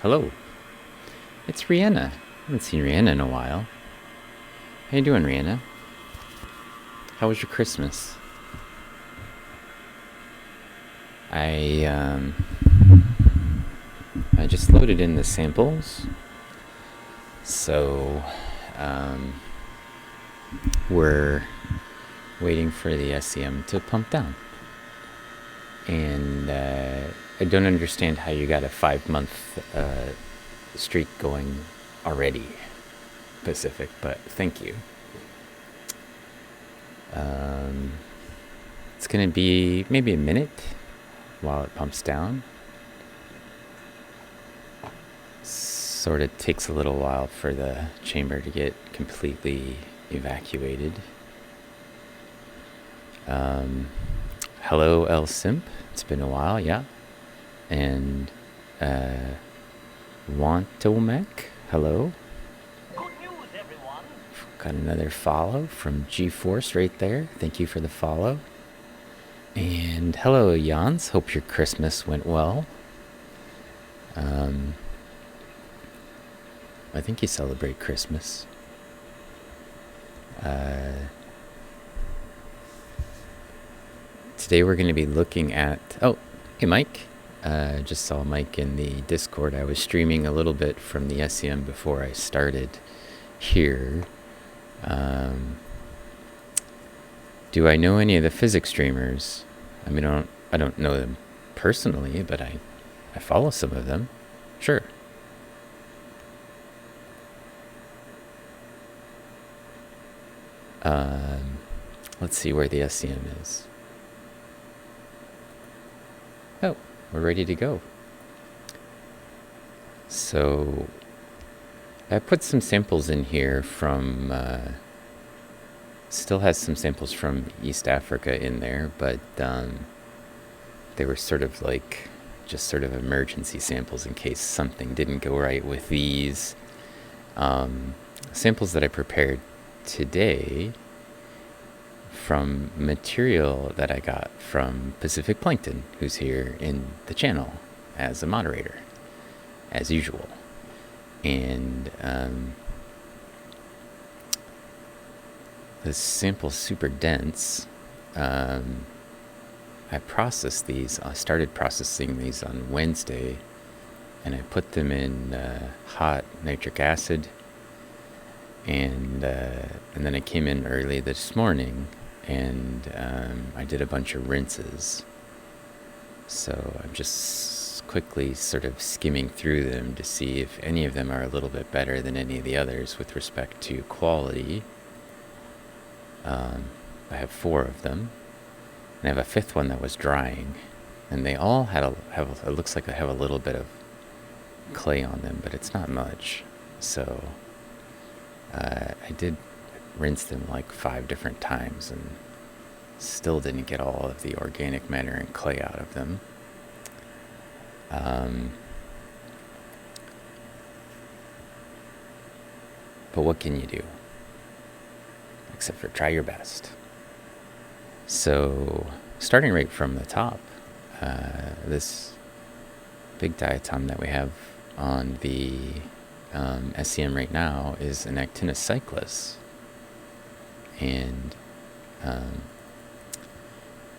Hello, it's Rihanna. I haven't seen Rihanna in a while. How you doing, Rihanna? How was your Christmas? I I just loaded in the samples, so we're waiting for the SEM to pump down. And I don't understand how you got a 5-month streak going already, Pacific, but thank you. It's going to be maybe a minute while it pumps down. Sort of takes a little while for the chamber to get completely evacuated. Hello, El Simp. It's been a while, yeah. And Wantomek, hello. Good news, everyone. Got another follow from G-Force right there. Thank you for the follow. And hello, Jans. Hope your Christmas went well. I think you celebrate Christmas. Today we're going to be looking at... Oh, hey, Mike. Just saw Mike in the Discord. I was streaming a little bit from the SEM before I started here. Do I know any of the physics streamers? I mean, I don't know them personally, but I follow some of them. Sure. Let's see where the SEM is. Oh, we're ready to go. So I put some samples in here from, still has some samples from East Africa in there, but they were sort of like just sort of emergency samples in case something didn't go right with these. Samples that I prepared today from material that I got from Pacific Plankton, who's here in the channel as a moderator, as usual. And the sample's super dense. I processed these. I started processing these on Wednesday, and I put them in hot nitric acid. And then I came in early this morning, and I did a bunch of rinses. So I'm just quickly sort of skimming through them to see if any of them are a little bit better than any of the others with respect to quality. I have 4 of them, and I have a 5th one that was drying, and they all it looks like they have a little bit of clay on them, but it's not much. So I did rinse them like 5 different times and still didn't get all of the organic matter and clay out of them. But what can you do? Except for try your best. So, starting right from the top, this big diatom that we have on the SEM right now is an Actinic Cyclist. And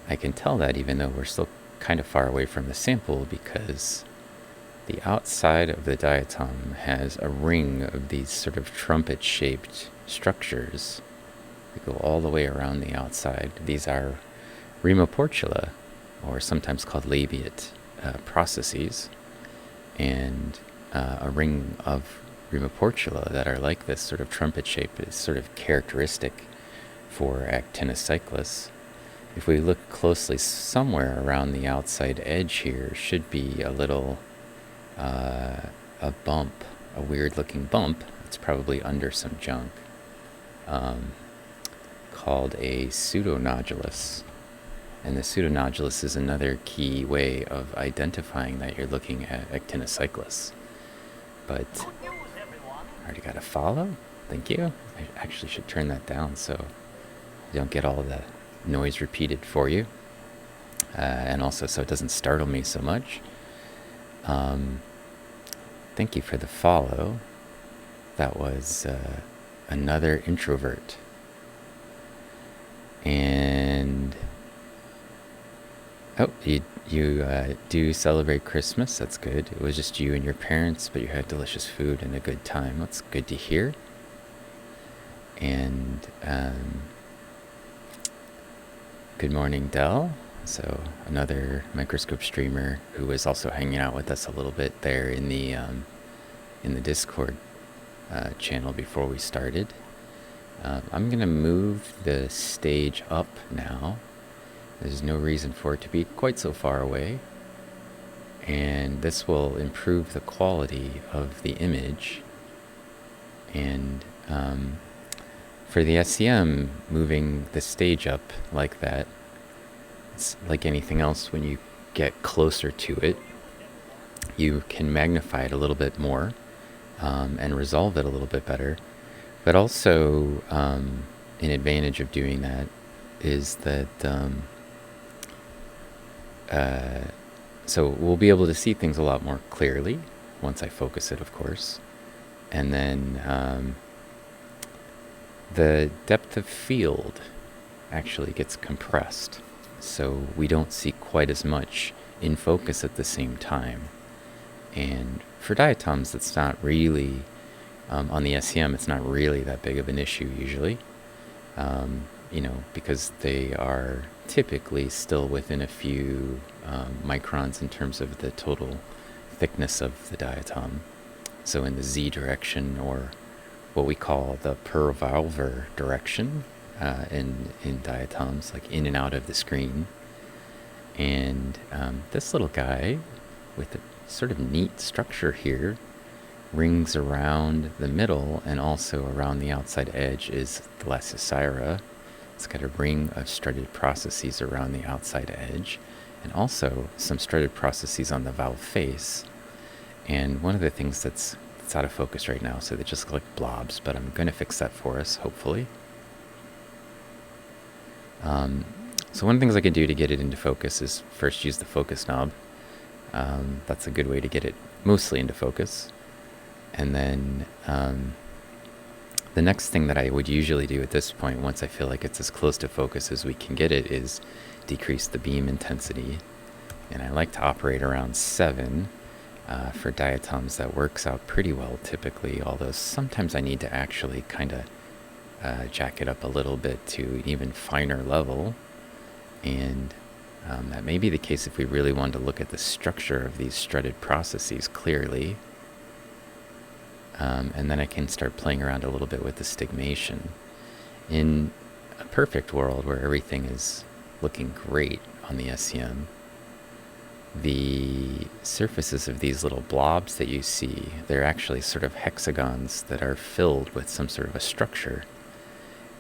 I can tell that even though we're still kind of far away from the sample, because the outside of the diatom has a ring of these sort of trumpet-shaped structures that go all the way around the outside. These are Photoportulas, or sometimes called labiate processes, and a ring of Photoportula that are like this sort of trumpet shape is sort of characteristic for Actinic Cyclist. If we look closely, somewhere around the outside edge here should be a little a bump, a weird looking bump. It's probably under some junk, called a Pseudonodulus. And the Pseudonodulus is another key way of identifying that you're looking at Actinic Cyclist. But Good news, everyone. I already got a follow. Thank you. I actually should turn that down so you don't get all the noise repeated for you. And also so it doesn't startle me so much. thank you for the follow. That was another introvert. And oh, you do celebrate Christmas. That's good. It was just you and your parents, but you had delicious food and a good time. That's good to hear. And good morning, Dell. So another microscope streamer who was also hanging out with us a little bit there in the Discord channel before we started. I'm gonna move the stage up now. There's no reason for it to be quite so far away, and this will improve the quality of the image. And for the SEM, moving the stage up like that, it's like anything else. When you get closer to it, you can magnify it a little bit more and resolve it a little bit better. But also, an advantage of doing that is that so we'll be able to see things a lot more clearly once I focus it, of course. And then the depth of field actually gets compressed, so we don't see quite as much in focus at the same time. And for diatoms, it's not really, on the SEM, it's not really that big of an issue usually, because they are typically still within a few microns in terms of the total thickness of the diatom. So in the Z direction, or what we call the per valver direction in diatoms, like in and out of the screen. And this little guy with a sort of neat structure here rings around the middle, and also around the outside edge is the Melosira. It's got a ring of strutted processes around the outside edge, and also some strutted processes on the valve face. And one of the things that's out of focus right now, so they just look like blobs, but I'm going to fix that for us, hopefully. So one of the things I can do to get it into focus is first use the focus knob. That's a good way to get it mostly into focus. And then the next thing that I would usually do at this point, once I feel like it's as close to focus as we can get it, is decrease the beam intensity. And I like to operate around 7. For diatoms, that works out pretty well typically, although sometimes I need to actually kind of jack it up a little bit to an even finer level. And that may be the case if we really want to look at the structure of these strutted processes clearly. And then I can start playing around a little bit with the stigmation. In a perfect world where everything is looking great on the SEM, the surfaces of these little blobs that you see, they're actually sort of hexagons that are filled with some sort of a structure,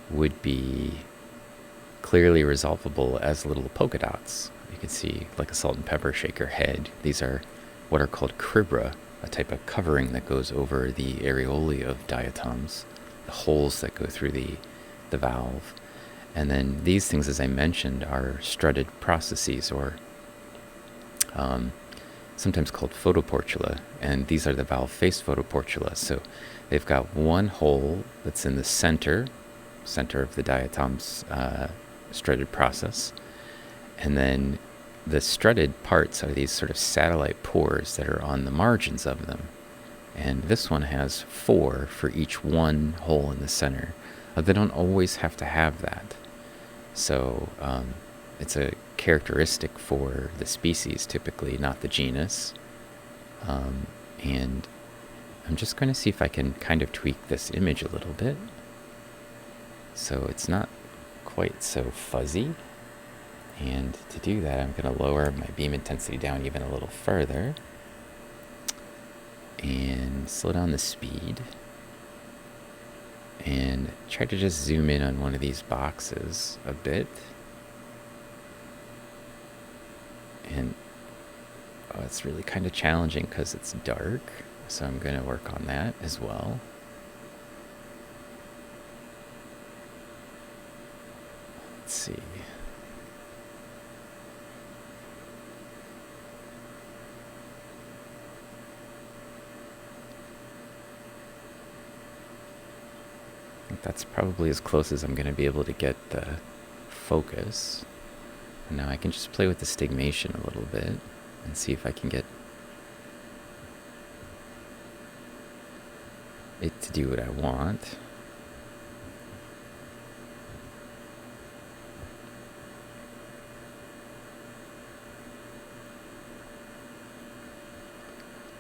would be clearly resolvable as little polka dots. You can see like a salt and pepper shaker head. These are what are called cribra, a type of covering that goes over the areolae of diatoms, the holes that go through the valve. And then these things, as I mentioned, are strutted processes, or sometimes called Photoportula, and these are the valve face Photoportulas. So they've got one hole that's in the center of the diatom's strutted process, and then the strutted parts are these sort of satellite pores that are on the margins of them. And this one has 4 for each one hole in the center. They don't always have to have that. So it's a characteristic for the species, typically, not the genus. And I'm just going to see if I can kind of tweak this image a little bit so it's not quite so fuzzy. And to do that, I'm going to lower my beam intensity down even a little further and slow down the speed and try to just zoom in on one of these boxes a bit. And it's really kind of challenging because it's dark, so I'm going to work on that as well. Let's see. that's probably as close as I'm going to be able to get the focus. And now I can just play with the stigmation a little bit and see if I can get it to do what I want.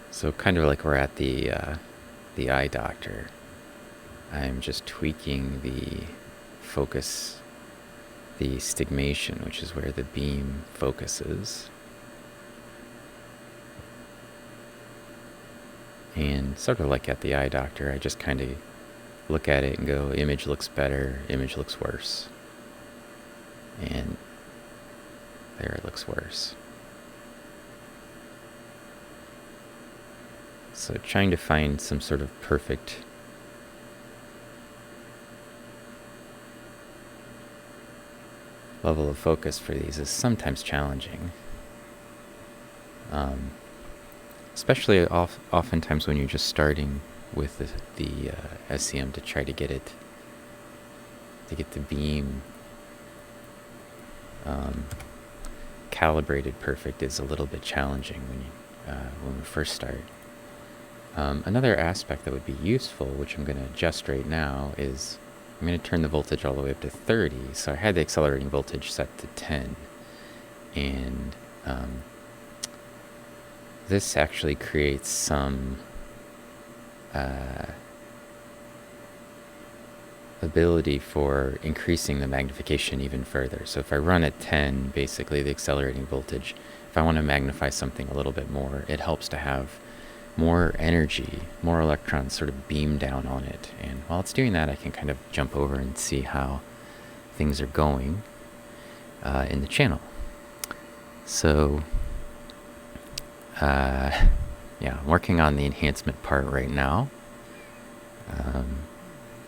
So kind of like we're at the eye doctor. I'm just tweaking the focus, the stigmation, which is where the beam focuses. And sort of like at the eye doctor, I just kind of look at it and go, image looks better, image looks worse. And there it looks worse. So trying to find some sort of perfect level of focus for these is sometimes challenging. Especially oftentimes when you're just starting with the SCM to try to get it, to get the beam calibrated perfect is a little bit challenging when we first start. Another aspect that would be useful, which I'm going to adjust right now, is I'm going to turn the voltage all the way up to 30. So I had the accelerating voltage set to 10. And this actually creates some ability for increasing the magnification even further. So if I run at 10, basically the accelerating voltage, if I want to magnify something a little bit more, it helps to have more energy, more electrons sort of beam down on it. And while it's doing that, I can kind of jump over and see how things are going in the channel. So, yeah, I'm working on the enhancement part right now.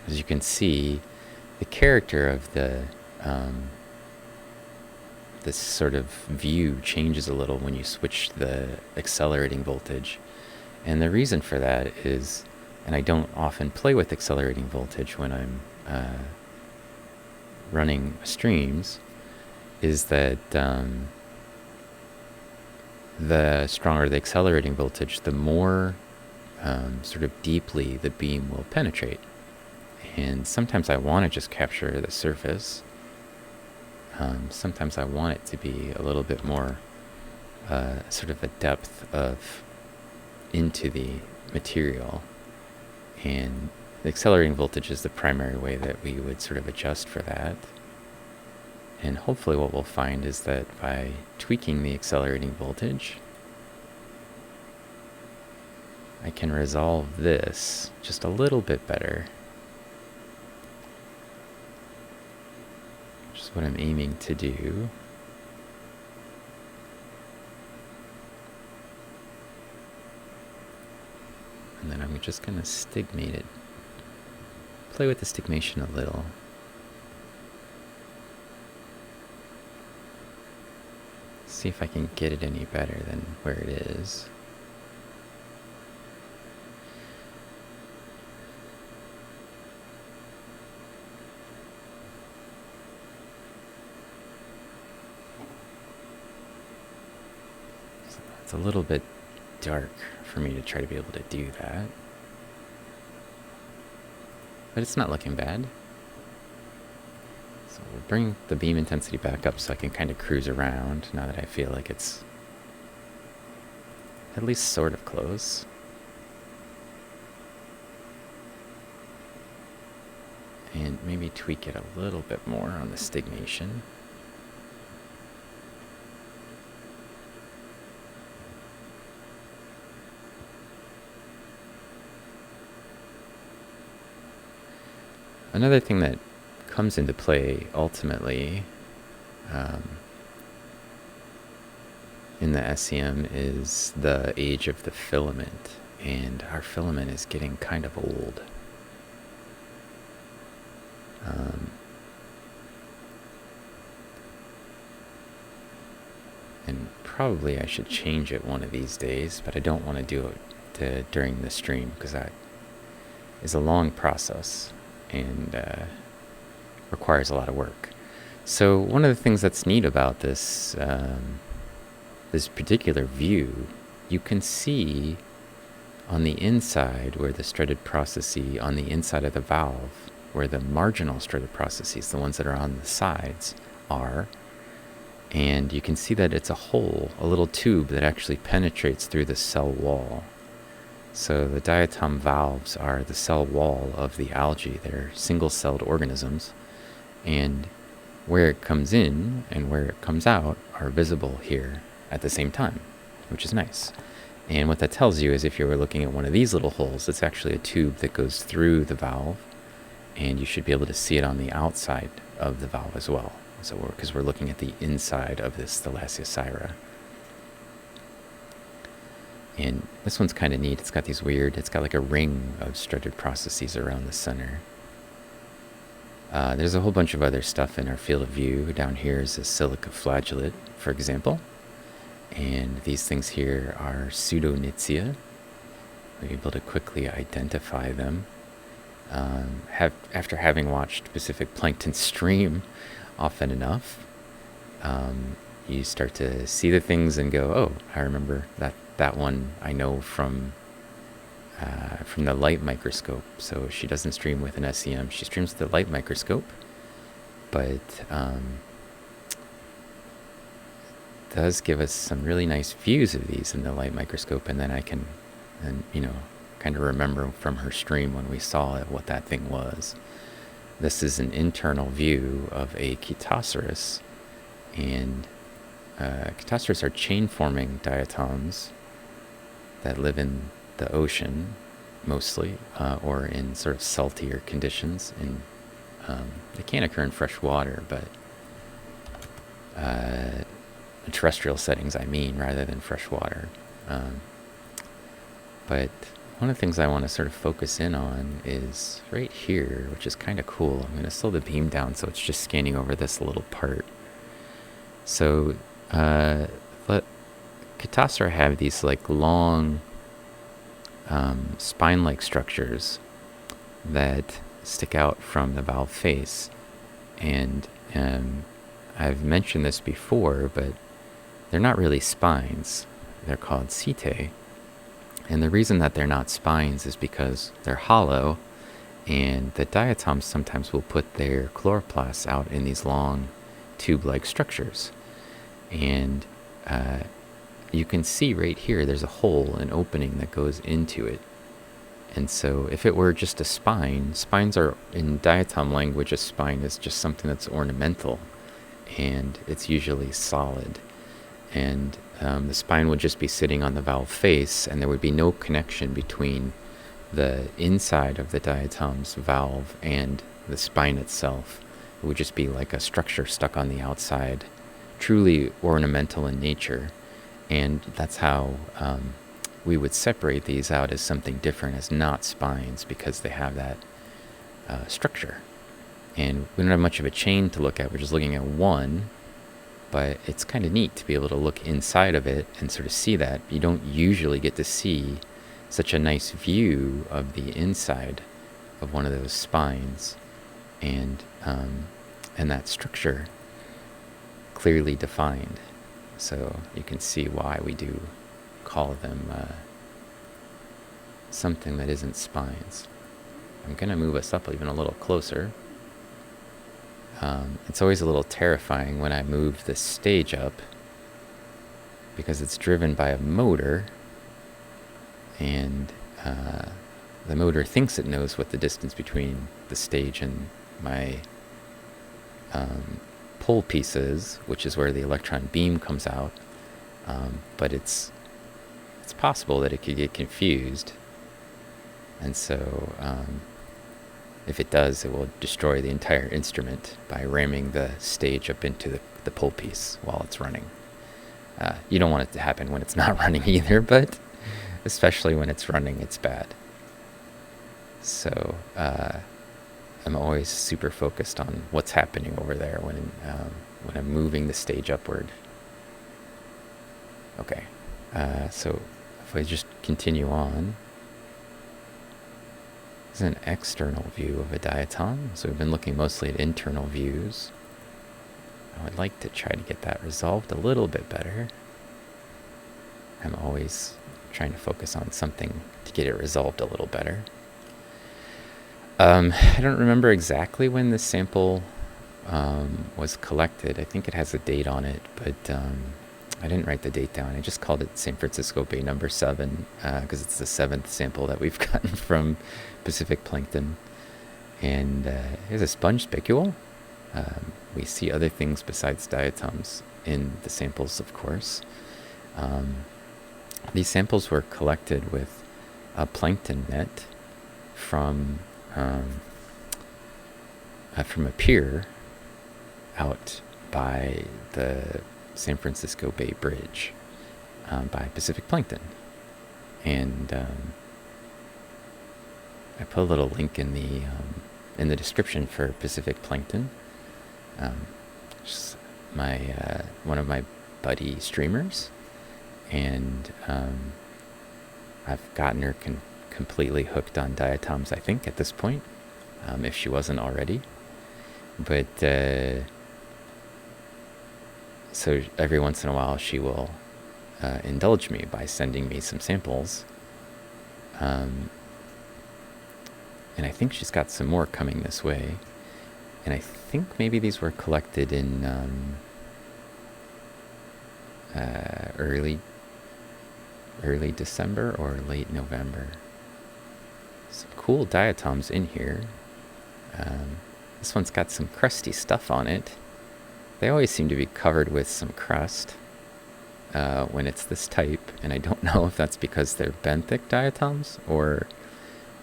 As you can see, the character of the this sort of view changes a little when you switch the accelerating voltage. And the reason for that is, and I don't often play with accelerating voltage when I'm running streams, is that the stronger the accelerating voltage, the more sort of deeply the beam will penetrate. And sometimes I want to just capture the surface. Sometimes I want it to be a little bit more sort of a depth of into the material, and the accelerating voltage is the primary way that we would sort of adjust for that. And hopefully what we'll find is that by tweaking the accelerating voltage, I can resolve this just a little bit better, which is what I'm aiming to do. And then I'm just going to stigmate it. Play with the stigmation a little. See if I can get it any better than where it is. So it's a little bit dark for me to try to be able to do that. But it's not looking bad. So we'll bring the beam intensity back up so I can kind of cruise around now that I feel like it's at least sort of close. And maybe tweak it a little bit more on the stigmation. Another thing that comes into play ultimately in the SCM is the age of the filament, and our filament is getting kind of old. And probably I should change it one of these days, but I don't want to do it during the stream because that is a long process. and requires a lot of work. So one of the things that's neat about this this particular view, you can see on the inside where the strutted processes on the inside of the valve, where the marginal strutted processes, the ones that are on the sides, are. And you can see that it's a hole, a little tube that actually penetrates through the cell wall. So the diatom valves are the cell wall of the algae. They're single-celled organisms. And where it comes in and where it comes out are visible here at the same time, which is nice. And what that tells you is if you were looking at one of these little holes, it's actually a tube that goes through the valve, and you should be able to see it on the outside of the valve as well. So because we're looking at the inside of this Thalassiosira. And this one's kind of neat. It's got it's got like a ring of strutted processes around the center. There's a whole bunch of other stuff in our field of view. Down here is a Silica Flagellate, for example. And these things here are Pseudonodulus. We're able to quickly identify them. After having watched Pacific Plankton stream often enough, you start to see the things and go, oh, I remember that one I know from the light microscope. So she doesn't stream with an SEM. She streams with the light microscope, but does give us some really nice views of these in the light microscope, and then I can, kind of remember from her stream when we saw it what that thing was. This is an internal view of a Chaetoceros, and Chaetoceros are chain-forming diatoms that live in the ocean, mostly, or in sort of saltier conditions. And they can occur in fresh water, but terrestrial settings, I mean, rather than fresh water. But one of the things I want to sort of focus in on is right here, which is kind of cool. I'm going to slow the beam down so it's just scanning over this little part. So let Chaetocera have these like long spine-like structures that stick out from the valve face. And I've mentioned this before, but they're not really spines. They're called setae. And the reason that they're not spines is because they're hollow, and the diatoms sometimes will put their chloroplasts out in these long tube-like structures. And you can see right here there's a hole, an opening that goes into it. And so if it were just a spine, spines are, in diatom language, a spine is just something that's ornamental, and it's usually solid. And the spine would just be sitting on the valve face, and there would be no connection between the inside of the diatom's valve and the spine itself. It would just be like a structure stuck on the outside, truly ornamental in nature. And that's how we would separate these out as something different, as not spines, because they have that structure. And we don't have much of a chain to look at. We're just looking at one. But it's kind of neat to be able to look inside of it and sort of see that. You don't usually get to see such a nice view of the inside of one of those spines, and that structure clearly defined. So you can see why we do call them something that isn't spines. I'm going to move us up even a little closer. It's always a little terrifying when I move the stage up, because it's driven by a motor, and the motor thinks it knows what the distance between the stage and my pole piece is, which is where the electron beam comes out, but it's possible that it could get confused, and so if it does, it will destroy the entire instrument by ramming the stage up into the pole piece while it's running. You don't want it to happen when it's not running either, but especially when it's running, it's bad. So I'm always super focused on what's happening over there when I'm moving the stage upward. Okay, so if I just continue on. This is an external view of a diatom, so we've been looking mostly at internal views. I would like to try to get that resolved a little bit better. I'm always trying to focus on something to get it resolved a little better. I don't remember exactly when this sample was collected. I think it has a date on it, but I didn't write the date down. I just called it San Francisco Bay number 7 because it's the 7th sample that we've gotten from Pacific plankton. And here's a sponge spicule. We see other things besides diatoms in the samples, of course. These samples were collected with a plankton net from a pier out by the San Francisco Bay Bridge by Pacific Plankton. And I put a little link in the description for Pacific Plankton. Just one of my buddy streamers, and I've gotten her completely hooked on diatoms, I think, at this point, if she wasn't already. But so every once in a while she will indulge me by sending me some samples. And I think she's got some more coming this way. And I think maybe these were collected in early December or late November. Some cool diatoms in here. This one's got some crusty stuff on it. They always seem to be covered with some crust when it's this type, and I don't know if that's because they're benthic diatoms, or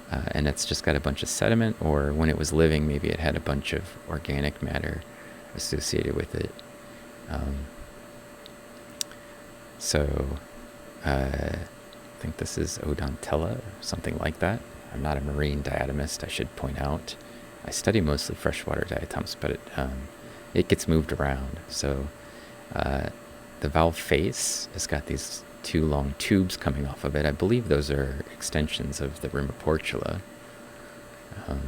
and it's just got a bunch of sediment, or when it was living, maybe it had a bunch of organic matter associated with it. So I think this is Odontella or something like that. I'm not a marine diatomist, I should point out. I study mostly freshwater diatoms, but it gets moved around. So the valve face has got these 2 long tubes coming off of it. I believe those are extensions of the Photoportula.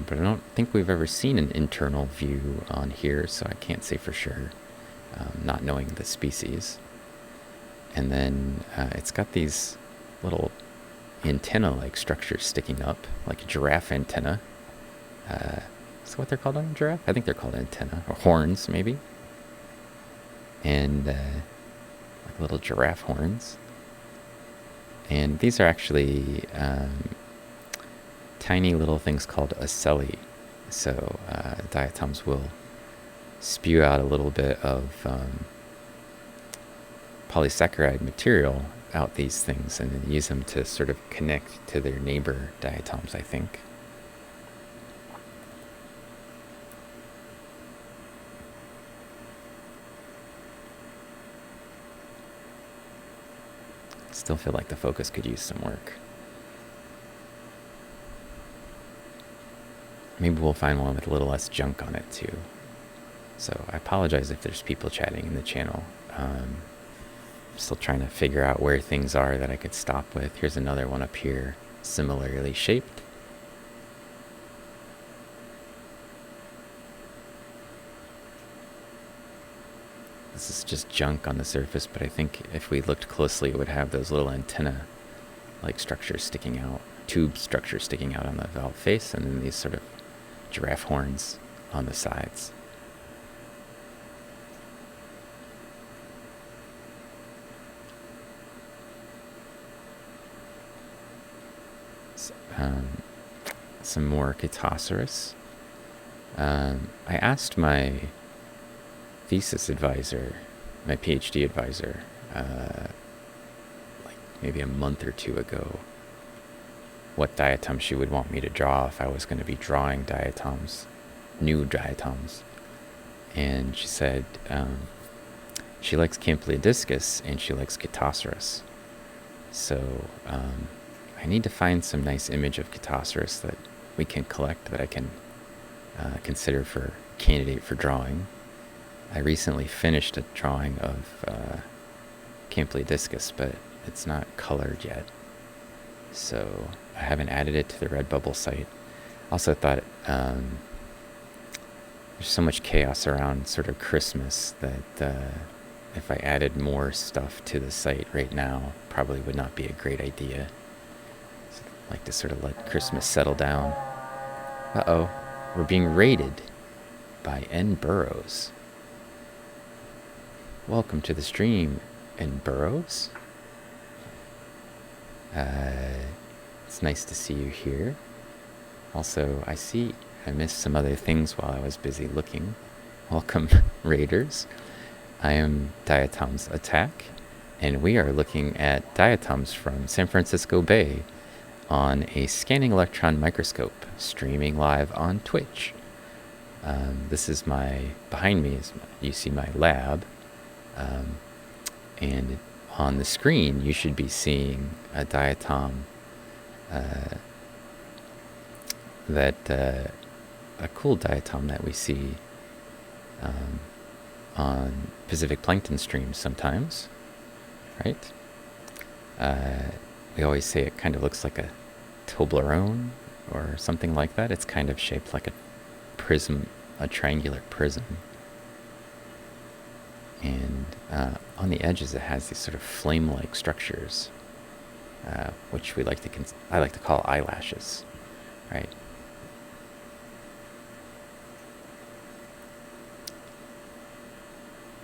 But I don't think we've ever seen an internal view on here, so I can't say for sure, not knowing the species. And then it's got these little antenna-like structures sticking up, like a giraffe antenna. Is that what they're called on a giraffe? I think they're called antenna, or horns, maybe. And like little giraffe horns. And these are actually tiny little things called ocelli. So diatoms will spew out a little bit of polysaccharide material out these things and then use them to sort of connect to their neighbor diatoms, I think. Still feel like the focus could use some work. Maybe we'll find one with a little less junk on it too. So I apologize if there's people chatting in the channel. I'm still trying to figure out where things are that I could stop with. Here's another one up here, similarly shaped. This is just junk on the surface, but I think if we looked closely, it would have those little antenna-like structures sticking out, tube structures sticking out on the valve face, and then these sort of giraffe horns on the sides. Some more Chaetoceros. I asked my thesis advisor, my PhD advisor, like maybe a month or 2 ago, what diatom she would want me to draw if I was going to be drawing diatoms, new diatoms. And she said she likes Discus and she likes Chaetoceros. So I need to find some nice image of Chaetoceros that we can collect, that I can consider for candidate for drawing. I recently finished a drawing of Discus, but it's not colored yet. So I haven't added it to the Redbubble site. Also thought there's so much chaos around sort of Christmas that if I added more stuff to the site right now, probably would not be a great idea. So I'd like to sort of let Christmas settle down. Uh-oh, we're being raided by N. Burrows. Welcome to the stream, N. Burrows. It's nice to see you here. Also, I see I missed some other things while I was busy looking. Welcome, Raiders. I am Diatoms Attack, and we are looking at diatoms from San Francisco Bay on a scanning electron microscope, streaming live on Twitch. This is behind me you see my lab, and on the screen you should be seeing a diatom a cool diatom that we see on Pacific plankton streams sometimes, right? We always say it kind of looks like a Toblerone or something like that. It's kind of shaped like a prism, a triangular prism. And on the edges it has these sort of flame-like structures, which I like to call eyelashes, right?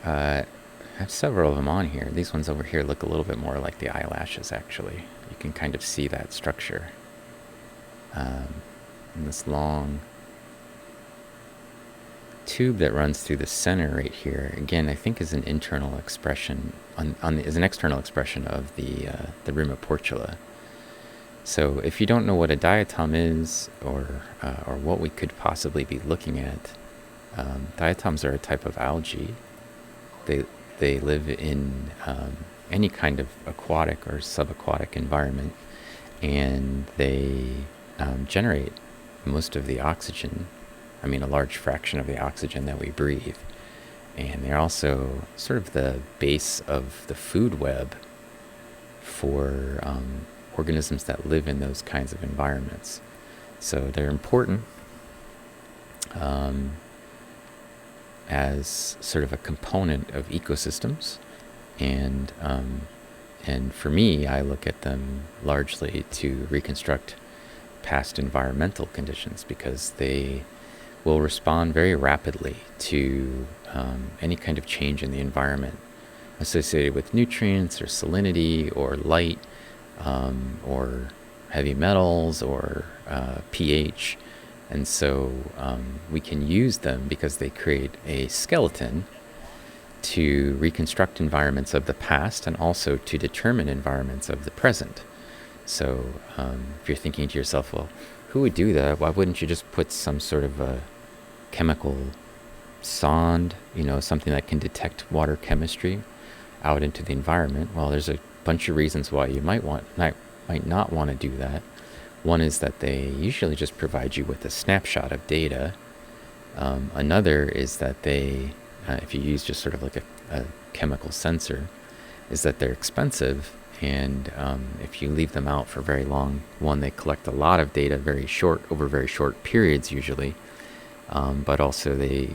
I have several of them on here. These ones over here look a little bit more like the eyelashes, actually. You can kind of see that structure. And this long tube that runs through the center right here, again, I think is an internal expression, is an external expression of the Portula. So if you don't know what a diatom is, or what we could possibly be looking at, diatoms are a type of algae. They live in any kind of aquatic or subaquatic environment, and they generate most of the oxygen, a large fraction of the oxygen that we breathe. And they're also sort of the base of the food web for organisms that live in those kinds of environments. So they're important as sort of a component of ecosystems, and for me, I look at them largely to reconstruct past environmental conditions, because they will respond very rapidly to any kind of change in the environment associated with nutrients or salinity or light, or heavy metals or pH. And so we can use them because they create a skeleton to reconstruct environments of the past and also to determine environments of the present. So if you're thinking to yourself, well, who would do that? Why wouldn't you just put some sort of a chemical sonde, something that can detect water chemistry out into the environment? Well, there's a bunch of reasons why you might not want to do that. One is that they usually just provide you with a snapshot of data. Another is that they, if you use just sort of like a chemical sensor, is that they're expensive. And if you leave them out for very long, one, they collect a lot of data over very short periods usually, but also they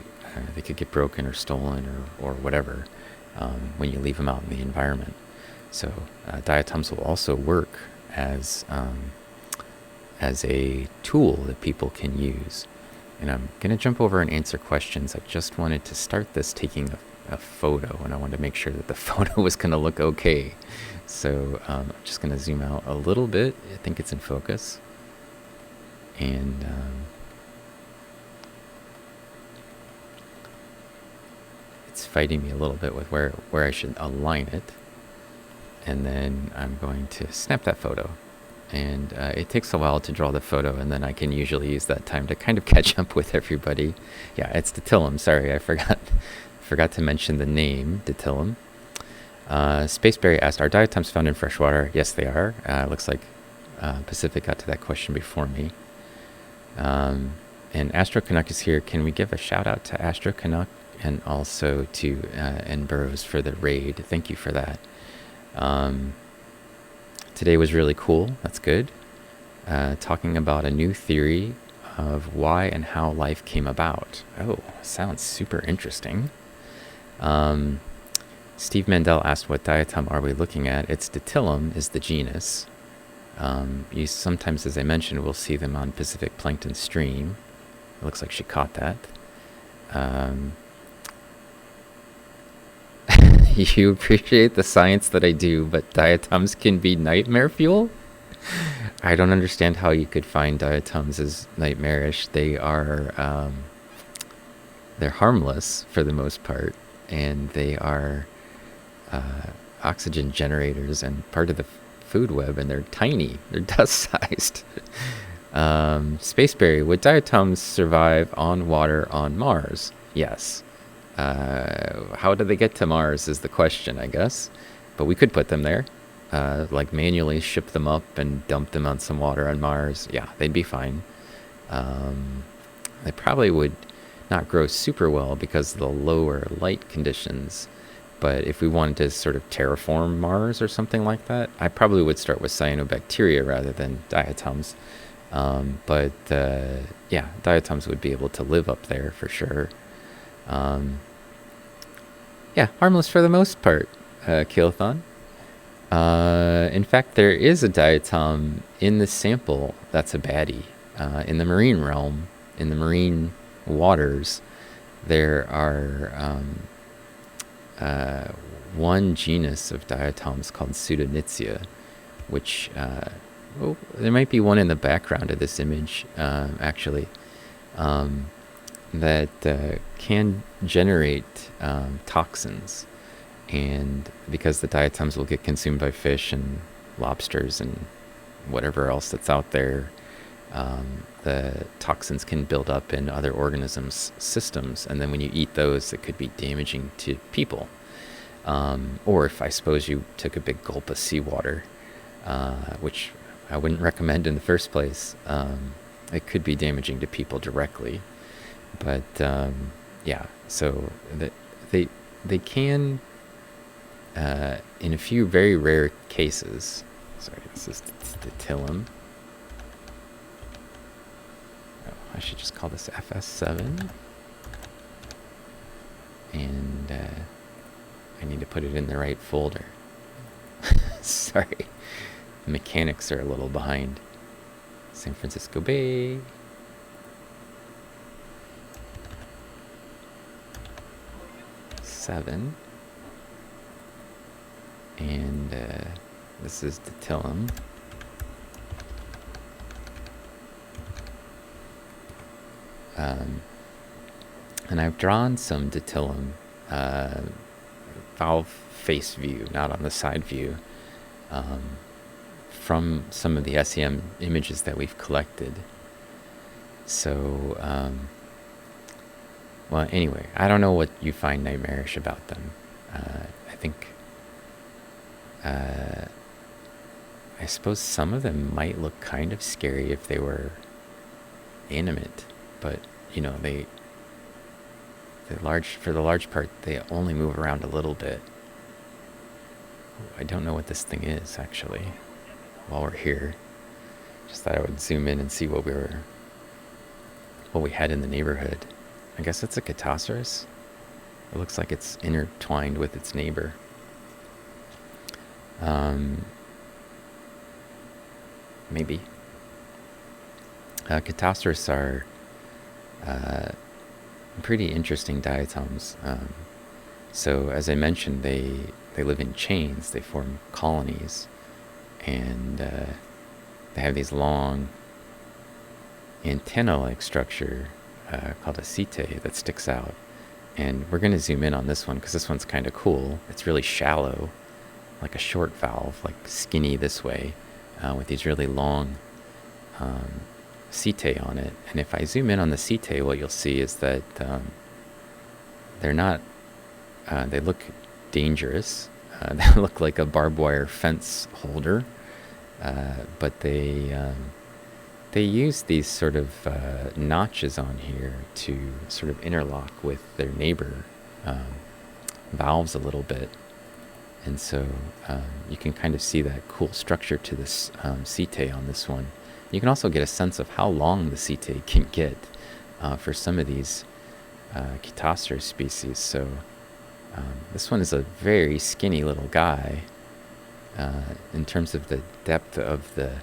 could get broken or stolen or whatever when you leave them out in the environment. So diatoms will also work as a tool that people can use. And I'm going to jump over and answer questions. I just wanted to start this taking a photo, and I wanted to make sure that the photo was going to look okay. So I'm just going to zoom out a little bit. I think it's in focus. And it's fighting me a little bit with where I should align it. And then I'm going to snap that photo. And it takes a while to draw the photo, and then I can usually use that time to kind of catch up with everybody. Yeah, it's Diatom. Sorry, I forgot to mention the name, Diatom. Spaceberry asked, are diatoms found in freshwater? Yes, they are. Looks like Pacific got to that question before me. And Astro Canuck is here. Can we give a shout out to Astro Canuck and also to N. Burrows for the raid? Thank you for that. Today was really cool. That's good. Talking about a new theory of why and how life came about. Oh, sounds super interesting. Steve Mandel asked, what diatom are we looking at? It's Diatom is the genus. You sometimes, as I mentioned, will see them on Pacific Plankton Stream. It looks like she caught that. You appreciate the science that I do, but diatoms can be nightmare fuel? I don't understand how you could find diatoms as nightmarish. They are, they're harmless for the most part, and they are oxygen generators and part of the food web, and they're tiny. They're dust-sized. Spaceberry, would diatoms survive on water on Mars? Yes. How do they get to Mars is the question, I guess. But we could put them there. Like manually ship them up and dump them on some water on Mars. Yeah, they'd be fine. They probably would not grow super well because of the lower light conditions. But if we wanted to sort of terraform Mars or something like that, I probably would start with cyanobacteria rather than diatoms. Yeah, diatoms would be able to live up there for sure. Yeah, harmless for the most part, Keelthon. In fact, there is a diatom in the sample that's a baddie. In the marine realm, in the marine waters, there are one genus of diatoms called Pseudonodulus, which, oh, there might be one in the background of this image, actually, that can generate toxins. And because the diatoms will get consumed by fish and lobsters and whatever else that's out there, the toxins can build up in other organisms' systems. And then when you eat those, it could be damaging to people. Or if I suppose you took a big gulp of seawater, which I wouldn't recommend in the first place, it could be damaging to people directly. But yeah, so they can, in a few very rare cases. Sorry, this is Diatom. Oh, I should just call this FS7. And I need to put it in the right folder. Sorry, the mechanics are a little behind. San Francisco Bay. Seven. And this is Diatom. And I've drawn some Diatom valve face view, not on the side view, from some of the SEM images that we've collected. So, well, anyway, I don't know what you find nightmarish about them. I think, I suppose some of them might look kind of scary if they were animate, but, you know, for the large part, they only move around a little bit. I don't know what this thing is, actually, while we're here. Just thought I would zoom in and see what we had in the neighborhood. I guess it's a Catosaurus. It looks like it's intertwined with its neighbor. Maybe. Catosaurus are pretty interesting diatoms. So as I mentioned, they live in chains. They form colonies, and they have these long antenna-like structure called a setae that sticks out. And we're going to zoom in on this one because this one's kind of cool. It's really shallow, like a short valve, like skinny this way, with these really long setae on it. And if I zoom in on the setae, what you'll see is that they're not, they look dangerous. They look like a barbed wire fence holder, but they use these sort of notches on here to sort of interlock with their neighbor valves a little bit. And so you can kind of see that cool structure to this setae on this one. You can also get a sense of how long the setae can get for some of these Chaetoceros species. So this one is a very skinny little guy in terms of the depth of the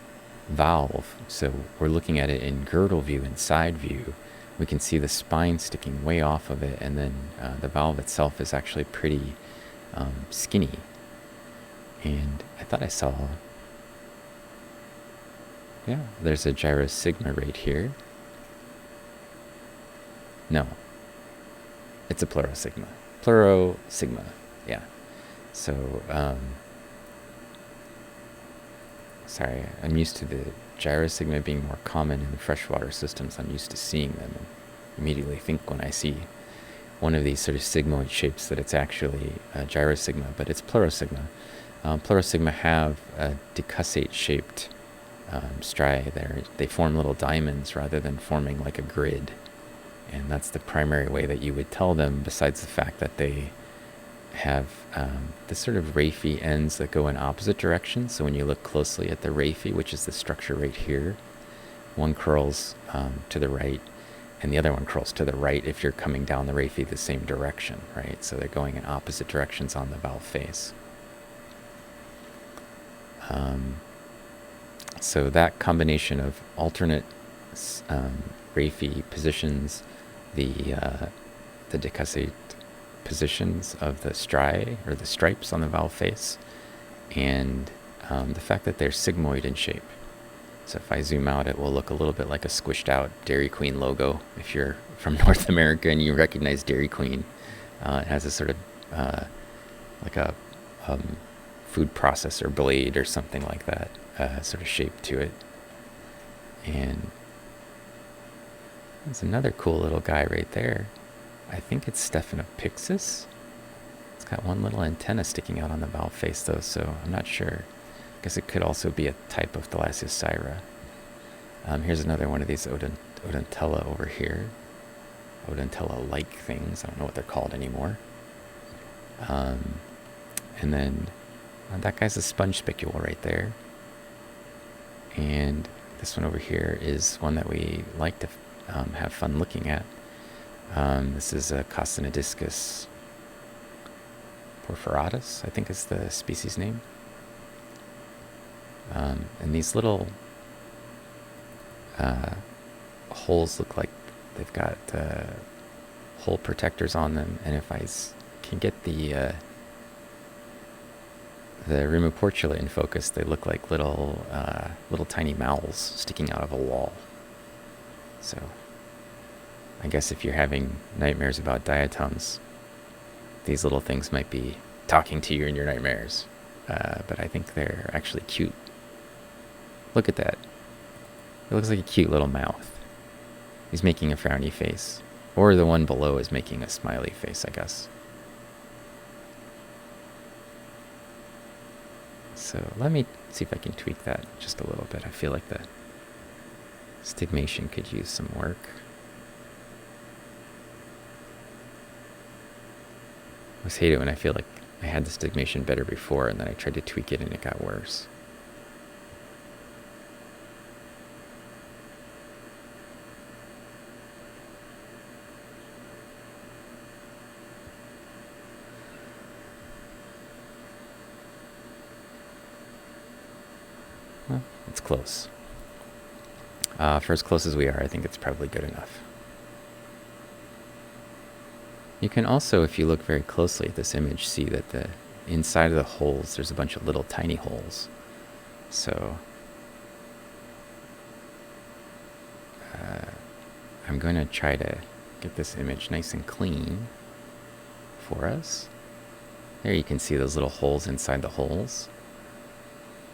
valve. So we're looking at it in girdle view and side view. We can see the spine sticking way off of it, and then the valve itself is actually pretty skinny. And I thought I saw, yeah, there's a gyrosigma right here. No, it's a pleurosigma. Pleurosigma, yeah. So, sorry, I'm used to the gyrosigma being more common in the freshwater systems. I'm used to seeing them and immediately think when I see one of these sort of sigmoid shapes that it's actually a gyrosigma, but it's pleurosigma. Pleurosigma have a decussate-shaped striae there. They form little diamonds rather than forming like a grid. And that's the primary way that you would tell them, besides the fact that they have this sort of raphe ends that go in opposite directions. So when you look closely at the raphe, which is the structure right here, one curls to the right, and the other one curls to the right if you're coming down the raphe the same direction, right? So they're going in opposite directions on the valve face. So that combination of alternate raphe positions, the decussate positions of the striae, or the stripes on the valve face, and the fact that they're sigmoid in shape. So if I zoom out, it will look a little bit like a squished out Dairy Queen logo. If you're from North America and you recognize Dairy Queen, it has a sort of like a food processor blade or something like that sort of shape to it. And there's another cool little guy right there. I think it's Stephanopixis. It's got one little antenna sticking out on the valve face though, so I'm not sure. I guess it could also be a type of Thalassocyra. Here's another one of these Odentella over here. Odentella-like things. I don't know what they're called anymore. And then that guy's a sponge spicule right there. And this one over here is one that we like to have fun looking at. This is a Discus Perforatas, I think is the species name. And these little holes look like they've got hole protectors on them. And if I can get the Pseudonodule in focus, they look like little tiny mouths sticking out of a wall. So I guess if you're having nightmares about diatoms, these little things might be talking to you in your nightmares. But I think they're actually cute. Look at that. It looks like a cute little mouth. He's making a frowny face. Or the one below is making a smiley face, I guess. So let me see if I can tweak that just a little bit. I feel like the stigmation could use some work. I always hate it when I feel like I had the stigmation better before and then I tried to tweak it and it got worse. Well, it's close. For as close as we are, I think it's probably good enough. You can also, if you look very closely at this image, see that the inside of the holes, there's a bunch of little tiny holes. So I'm going to try to get this image nice and clean for us. There you can see those little holes inside the holes.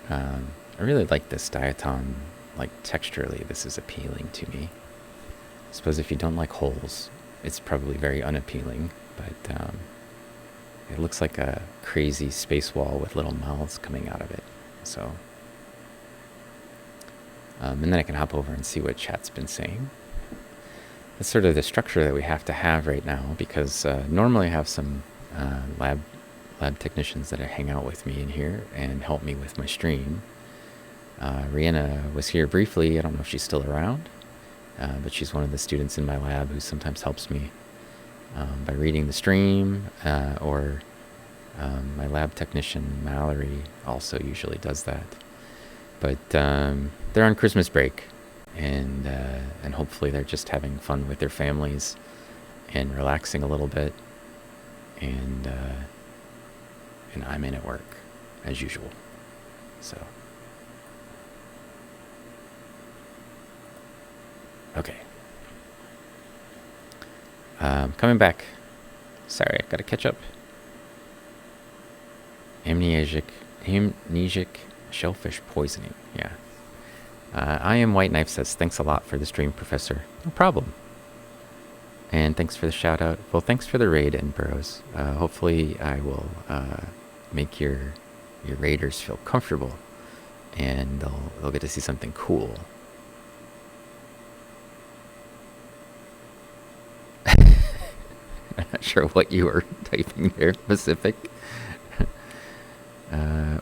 I really like this diatom. Like texturally, this is appealing to me. I suppose if you don't like holes, it's probably very unappealing, but it looks like a crazy space wall with little mouths coming out of it. So, and then I can hop over and see what chat's been saying. That's sort of the structure that we have to have right now, because normally I have some lab technicians that hang out with me in here and help me with my stream. Rihanna was here briefly. I don't know if she's still around, but she's one of the students in my lab who sometimes helps me by reading the stream, or my lab technician, Mallory, also usually does that. But they're on Christmas break, and hopefully they're just having fun with their families and relaxing a little bit. And I'm in at work, as usual. So, okay. Coming back. Sorry, I gotta catch up. Amnesic shellfish poisoning. Yeah. I am White Knife says, thanks a lot for the stream, Professor. No problem. And thanks for the shout out. Well, thanks for the raid, and Burrows. Hopefully I will make your raiders feel comfortable, and they'll get to see something cool. I'm not sure what you were typing there, Pacific.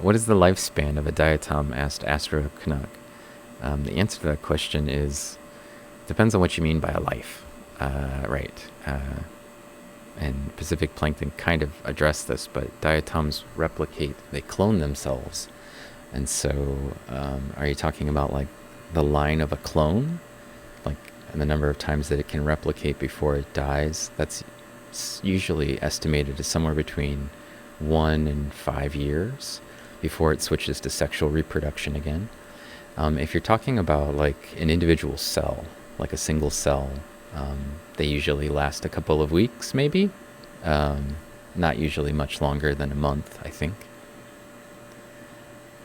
What is the lifespan of a diatom? Asked Astro Canuck. The answer to that question is, depends on what you mean by a life. Right. And Pacific Plankton kind of addressed this, but diatoms replicate, they clone themselves. And so, are you talking about like the line of a clone? Like the number of times that it can replicate before it dies? That's usually estimated as somewhere between 1 and 5 years before it switches to sexual reproduction again. If you're talking about like an individual cell, like a single cell, they usually last a couple of weeks, maybe. Not usually much longer than a month, I think.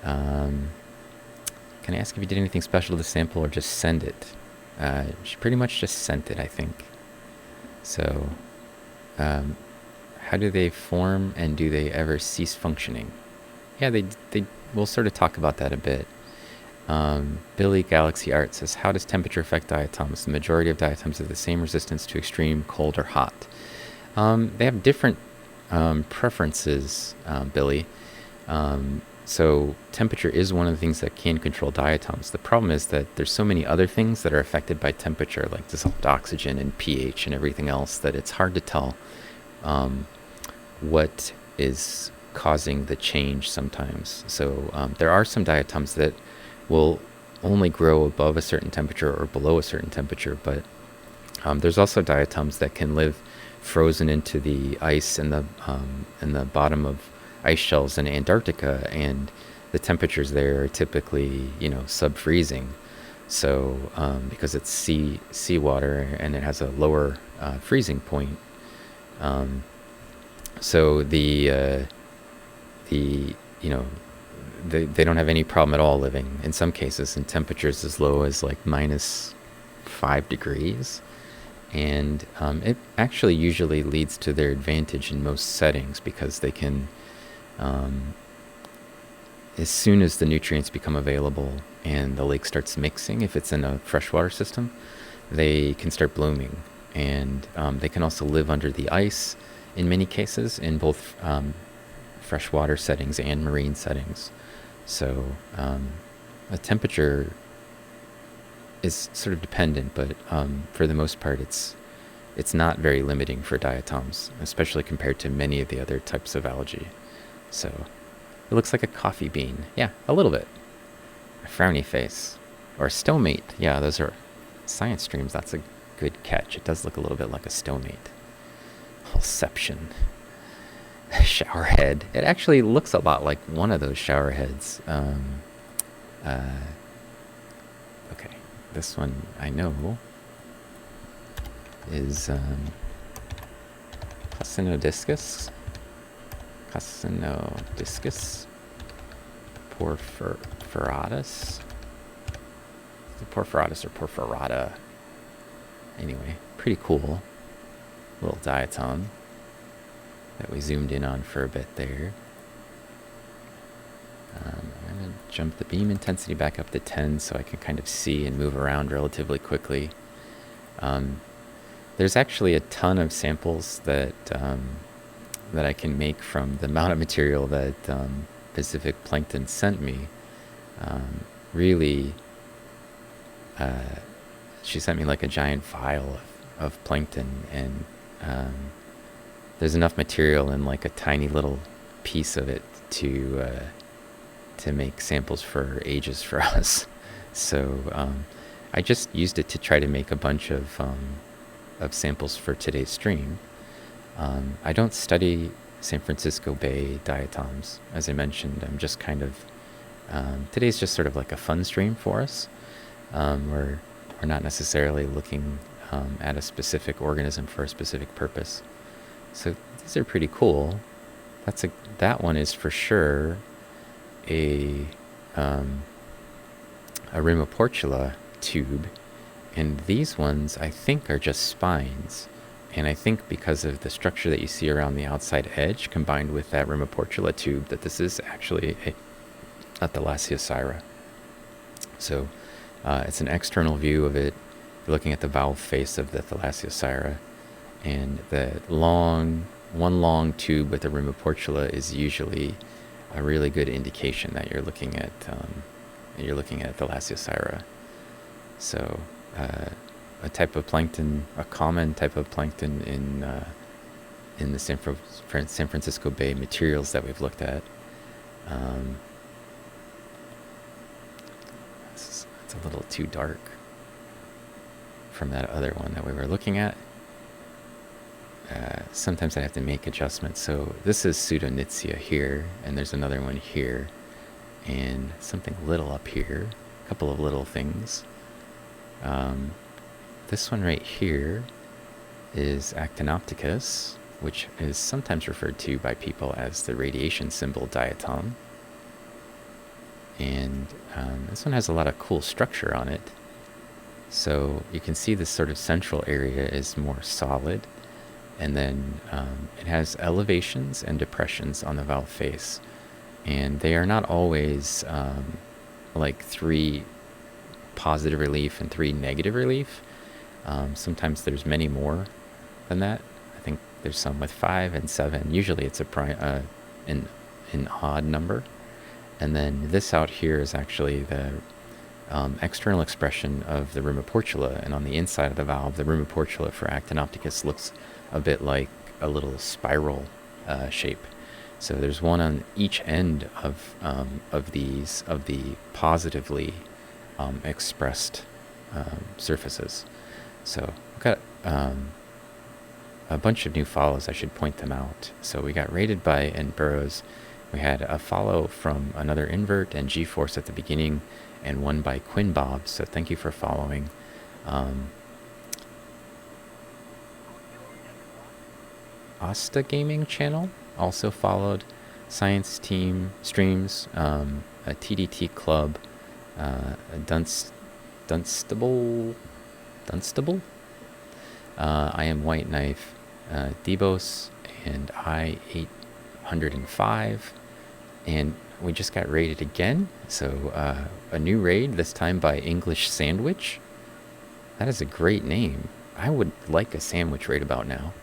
Can I ask if you did anything special to the sample or just send it? She pretty much just sent it, I think. So, how do they form, and do they ever cease functioning? Yeah, we'll sort of talk about that a bit. Billy Galaxy Art says, how does temperature affect diatoms? The majority of diatoms have the same resistance to extreme cold or hot. They have different preferences, Billy. So temperature is one of the things that can control diatoms. The problem is that there's so many other things that are affected by temperature, like dissolved oxygen and pH and everything else, that it's hard to tell what is causing the change sometimes. So there are some diatoms that will only grow above a certain temperature or below a certain temperature, but there's also diatoms that can live frozen into the ice in the bottom of ice shelves in Antarctica, and the temperatures there are typically, sub-freezing. So because it's seawater and it has a lower freezing point, so they don't have any problem at all living, in some cases, in temperatures as low as like -5 degrees. And it actually usually leads to their advantage in most settings, because they can, as soon as the nutrients become available and the lake starts mixing, if it's in a freshwater system, they can start blooming. And they can also live under the ice in many cases, in both freshwater settings and marine settings. So a temperature is sort of dependent, but for the most part, it's not very limiting for diatoms, especially compared to many of the other types of algae. So it looks like a coffee bean. Yeah, a little bit. A frowny face. Or a stomate. Yeah, those are science streams. That's a good catch. It does look a little bit like a stomate. Holception. Shower head. It actually looks a lot like one of those shower heads. Okay, this one I know is Discus. Discus. Perforatas. The Perforatas or Perforata. Anyway, pretty cool little diatom that we zoomed in on for a bit there. I'm going to jump the beam intensity back up to 10 so I can kind of see and move around relatively quickly. There's actually a ton of samples that I can make from the amount of material that Pacific Plankton sent me. really, she sent me like a giant vial of plankton, and there's enough material in like a tiny little piece of it to make samples for ages for us. So I just used it to try to make a bunch of samples for today's stream. I don't study San Francisco Bay diatoms, as I mentioned. I'm just kind of today's just sort of like a fun stream for us. We're not necessarily looking at a specific organism for a specific purpose. So these are pretty cool. That one is for sure a Rimoportula tube, and these ones I think are just spines. And I think because of the structure that you see around the outside edge combined with that Rimoportula tube, that this is actually a Thalassiosira. So it's an external view of it. You're looking at the valve face of the Thalassiosira, and the one long tube with the Rimoportula is usually a really good indication that you're looking at Thalassiosira. So a type of plankton, a common type of plankton in the San Francisco Bay materials that we've looked at. It's a little too dark from that other one that we were looking at. Sometimes I have to make adjustments. So this is Pseudonodulus here, and there's another one here, and something little up here, a couple of little things. This one right here is Actinopticus, which is sometimes referred to by people as the radiation symbol diatom. And this one has a lot of cool structure on it. So you can see this sort of central area is more solid, and then it has elevations and depressions on the valve face. And they are not always like 3 positive relief and 3 negative relief. Sometimes there's many more than that. I think there's some with 5 and 7. Usually it's an odd number. And then this out here is actually the external expression of the Rimoportula, and on the inside of the valve, the Rimoportula for Actinopticus looks a bit like a little spiral shape. So there's one on each end of the positively expressed surfaces. So we've got a bunch of new follows. I should point them out. So we got rated by N Burrows. We had a follow from another invert and G-Force at the beginning, and one by Quinn Bob. So thank you for following. Asta Gaming channel also followed. Science Team Streams, a TDT Club, Dunstable, I Am White Knife, Debos, and I-805, and we just got raided again. So a new raid, this time by English Sandwich. That is a great name. I would like a sandwich right about now.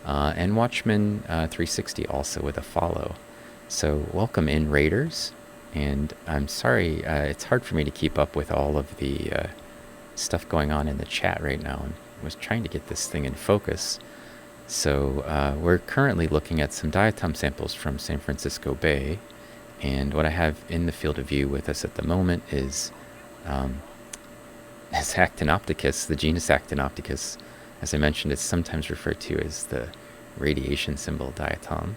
And Watchman 360 also with a follow. So welcome in, raiders. And I'm sorry, it's hard for me to keep up with all of the stuff going on in the chat right now. I was trying to get this thing in focus. So we're currently looking at some diatom samples from San Francisco Bay. And what I have in the field of view with us at the moment is Actinopticus, the genus Actinopticus. As I mentioned, it's sometimes referred to as the radiation symbol diatom.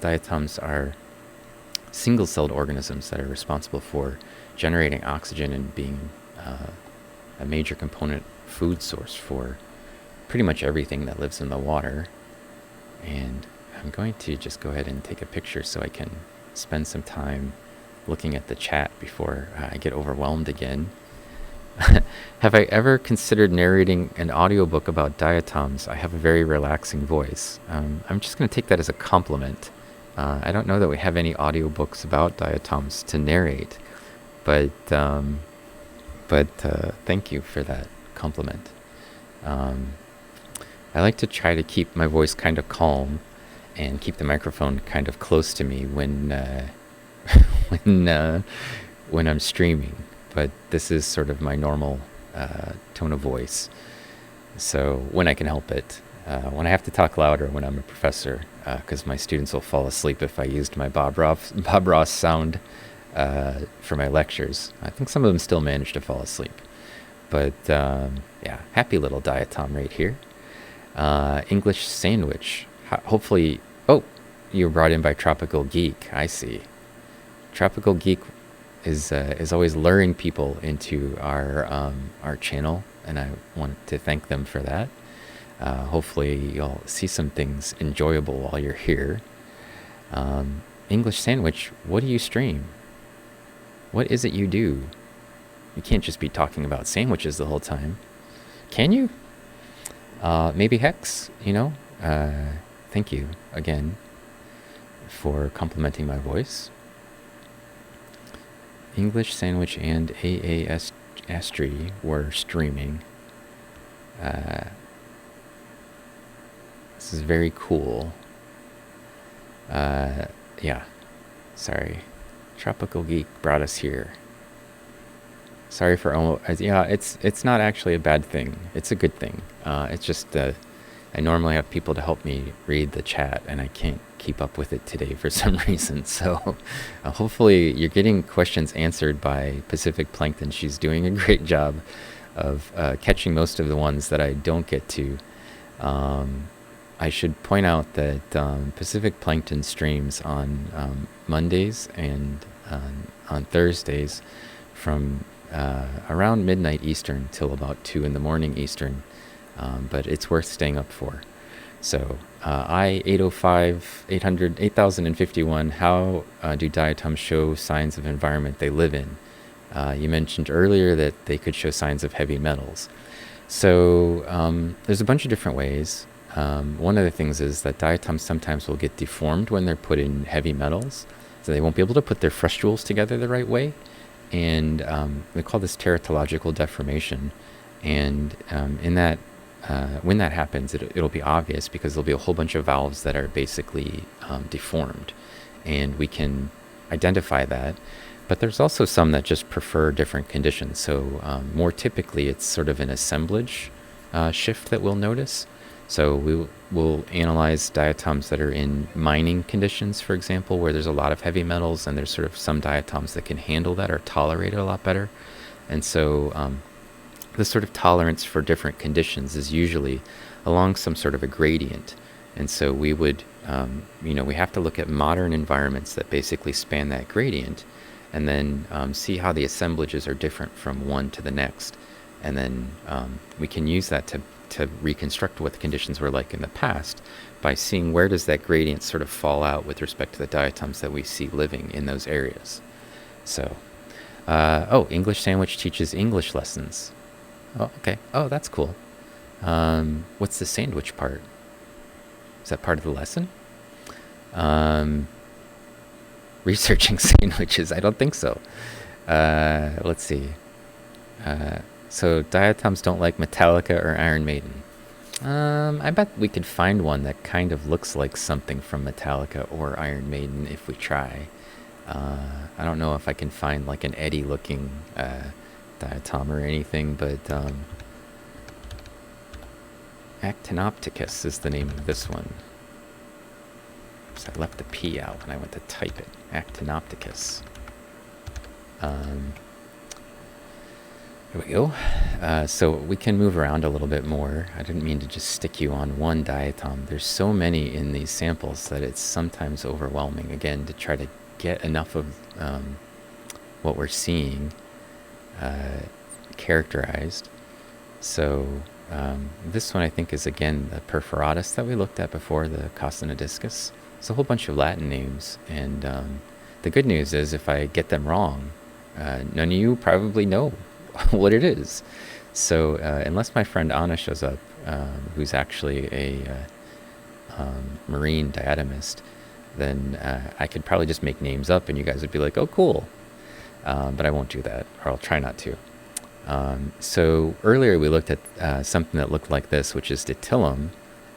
Diatoms are single-celled organisms that are responsible for generating oxygen and being a major component food source for pretty much everything that lives in the water. And I'm going to just go ahead and take a picture so I can spend some time looking at the chat before I get overwhelmed again. Have I ever considered narrating an audiobook about diatoms? I have a very relaxing voice. I'm just going to take that as a compliment. I don't know that we have any audiobooks about diatoms to narrate, but thank you for that compliment. I like to try to keep my voice kind of calm and keep the microphone kind of close to me when when I'm streaming, but this is sort of my normal tone of voice. So when I can help it, when I have to talk louder when I'm a professor, because my students will fall asleep if I used my Bob Ross sound for my lectures. I think some of them still manage to fall asleep. But yeah, happy little diatom right here. English sandwich. Hopefully, oh, you were brought in by Tropical Geek. I see. Tropical Geek is always luring people into our channel, and I want to thank them for that. Hopefully, you'll see some things enjoyable while you're here. English sandwich. What do you stream? What is it you do? You can't just be talking about sandwiches the whole time. Can you? Maybe Hex, you know? Thank you again for complimenting my voice. English Sandwich and AAS Astri were streaming. This is very cool. Yeah. Sorry. Tropical Geek brought us here. Sorry for almost. Yeah, it's not actually a bad thing. It's a good thing. It's just I normally have people to help me read the chat, and I can't keep up with it today for some reason. So hopefully you're getting questions answered by Pacific Plankton. She's doing a great job of catching most of the ones that I don't get to. I should point out that Pacific Plankton streams on Mondays and on Thursdays from around midnight Eastern till about 2 in the morning Eastern, but it's worth staying up for. So I-805, 800, 8051, how do diatoms show signs of environment they live in? You mentioned earlier that they could show signs of heavy metals. So there's a bunch of different ways. One of the things is that diatoms sometimes will get deformed when they're put in heavy metals, so they won't be able to put their frustules together the right way. And we call this teratological deformation. And in that, when that happens, it'll be obvious because there'll be a whole bunch of valves that are basically deformed, and we can identify that. But there's also some that just prefer different conditions. So more typically, it's sort of an assemblage shift that we'll notice. So we'll analyze diatoms that are in mining conditions, for example, where there's a lot of heavy metals, and there's sort of some diatoms that can handle that or tolerate it a lot better. And so the sort of tolerance for different conditions is usually along some sort of a gradient. And so we would, we have to look at modern environments that basically span that gradient, and then see how the assemblages are different from one to the next. And then we can use that to reconstruct what the conditions were like in the past by seeing where does that gradient sort of fall out with respect to the diatoms that we see living in those areas. So, English Sandwich teaches English lessons. Oh, okay. Oh, that's cool. What's the sandwich part? Is that part of the lesson? Researching sandwiches? I don't think so. Let's see. So diatoms don't like Metallica or Iron Maiden. I bet we could find one that kind of looks like something from Metallica or Iron Maiden if we try. I don't know if I can find like an Eddie looking diatom or anything, but Actinopticus is the name of this one. So I left the P out when I went to type it. Actinopticus. Here we go. So we can move around a little bit more. I didn't mean to just stick you on one diatom. There's so many in these samples that it's sometimes overwhelming, again, to try to get enough of what we're seeing characterized. So this one I think is, again, the Perforatas that we looked at before, the Discus. It's a whole bunch of Latin names, and the good news is if I get them wrong, none of you probably know what it is. So unless my friend Anna shows up, who's actually a marine diatomist, then I could probably just make names up and you guys would be like, oh, cool. But I won't do that, or I'll try not to. So earlier we looked at something that looked like this, which is Ditilum.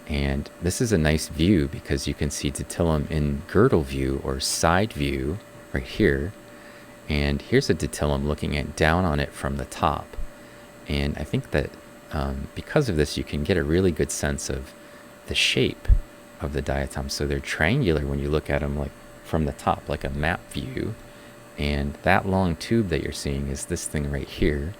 And this is a nice view because you can see Ditilum in girdle view or side view right here. And here's a detail I'm looking at down on it from the top. And I think that because of this, you can get a really good sense of the shape of the diatoms. So they're triangular when you look at them like from the top, like a map view. And that long tube that you're seeing is this thing right here.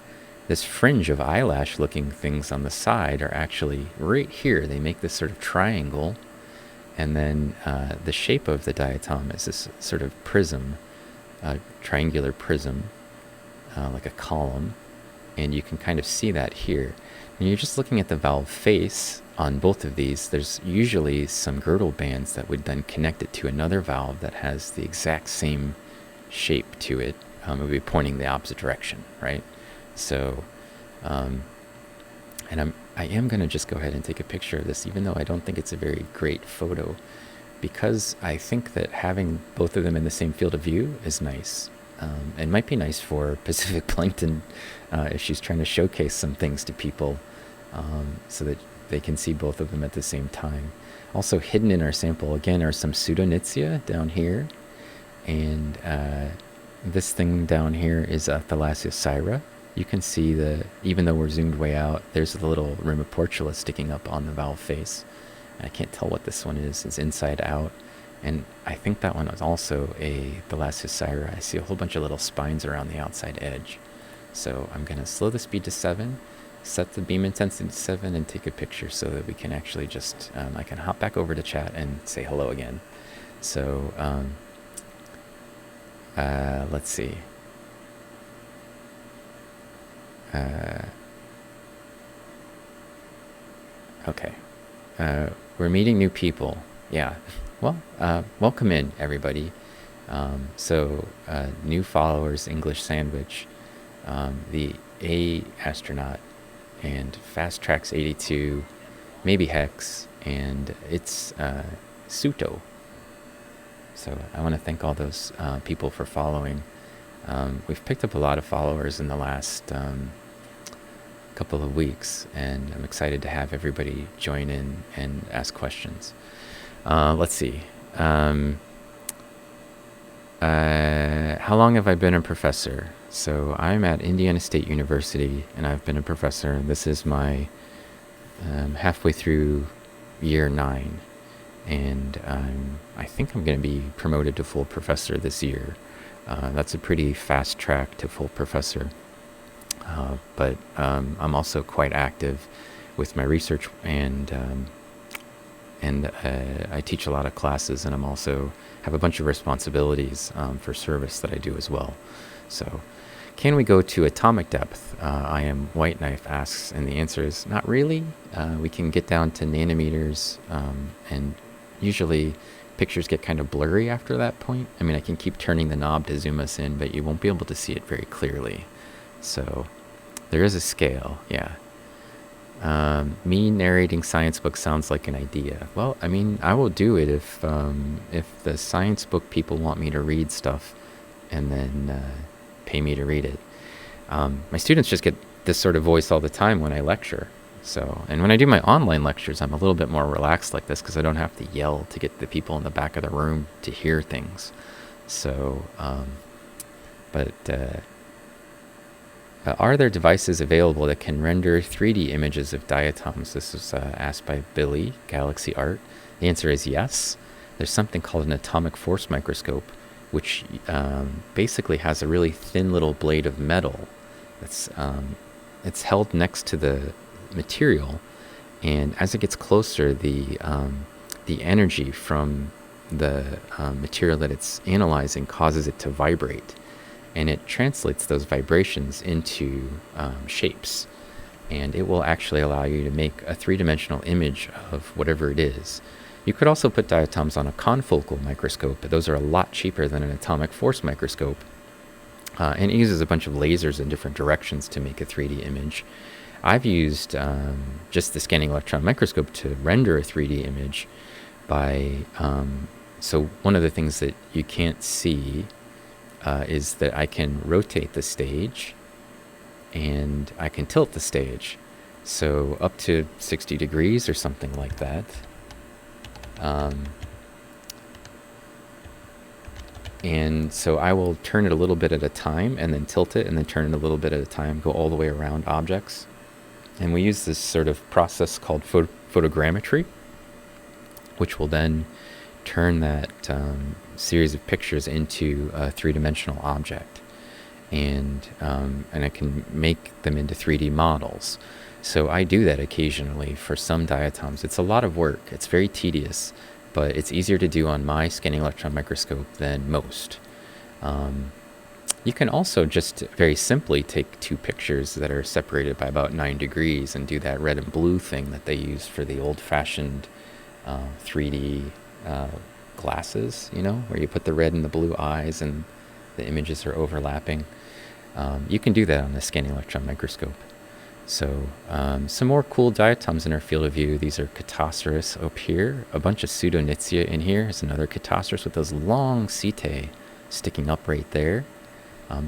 This fringe of eyelash looking things on the side are actually right here. They make this sort of triangle. And then the shape of the diatom is this sort of prism, triangular prism, like a column. And you can kind of see that here. When you're just looking at the valve face on both of these, there's usually some girdle bands that would then connect it to another valve that has the exact same shape to it. It would be pointing the opposite direction, right? So, and I am going to just go ahead and take a picture of this, even though I don't think it's a very great photo, because I think that having both of them in the same field of view is nice. It might be nice for Pacific Plankton if she's trying to showcase some things to people so that they can see both of them at the same time. Also hidden in our sample, again, are some Pseudonytia down here. And this thing down here is a Thalassiosira. You can see even though we're zoomed way out, there's the little rim of Portula sticking up on the valve face. And I can't tell what this one is. It's inside out. And I think that one is also a Thalassiosira. I see a whole bunch of little spines around the outside edge. So I'm going to slow the speed to 7, set the beam intensity to 7, and take a picture so that we can actually just, I can hop back over to chat and say hello again. So let's see. Okay. We're meeting new people. Yeah. Well, welcome in, everybody. New followers, English Sandwich, the A Astronaut, and Fast Tracks 82, maybe Hex, and it's Suto. So I want to thank all those people for following. We've picked up a lot of followers in the last couple of weeks, and I'm excited to have everybody join in and ask questions. Let's see. How long have I been a professor? So I'm at Indiana State University, and I've been a professor. This is my halfway through year 9, and I think I'm going to be promoted to full professor this year. That's a pretty fast track to full professor. But I'm also quite active with my research, and I teach a lot of classes, and I'm also have a bunch of responsibilities for service that I do as well. So, can we go to atomic depth? I am White Knife asks, and the answer is not really. We can get down to nanometers, and usually pictures get kind of blurry after that point. I mean, I can keep turning the knob to zoom us in, but you won't be able to see it very clearly. So there is a scale, yeah. Me narrating science books sounds like an idea. Well, I mean, I will do it if the science book people want me to read stuff and then pay me to read it. My students just get this sort of voice all the time when I lecture. So, and when I do my online lectures, I'm a little bit more relaxed like this because I don't have to yell to get the people in the back of the room to hear things. So, are there devices available that can render 3D images of diatoms? This was asked by Billy, Galaxy Art. The answer is yes. There's something called an atomic force microscope, which basically has a really thin little blade of metal. It's held next to the material, and as it gets closer, the energy from the material that it's analyzing causes it to vibrate. And it translates those vibrations into shapes. And it will actually allow you to make a three-dimensional image of whatever it is. You could also put diatoms on a confocal microscope, but those are a lot cheaper than an atomic force microscope. And it uses a bunch of lasers in different directions to make a 3D image. I've used just the scanning electron microscope to render a 3D image by... so one of the things that you can't see is that I can rotate the stage and I can tilt the stage. So up to 60 degrees or something like that. And so I will turn it a little bit at a time and then tilt it and then turn it a little bit at a time, go all the way around objects. And we use this sort of process called photogrammetry, which will then turn that series of pictures into a three-dimensional object. And I can make them into 3D models. So I do that occasionally for some diatoms. It's a lot of work. It's very tedious, but it's easier to do on my scanning electron microscope than most. You can also just very simply take two pictures that are separated by about 9 degrees and do that red and blue thing that they use for the old-fashioned 3D glasses, you know, where you put the red and the blue eyes and the images are overlapping. You can do that on the scanning electron microscope. So some more cool diatoms in our field of view. These are Catastrophes up here. A bunch of Pseudonitzia in here. Here's another Catastrophes with those long setae sticking up right there.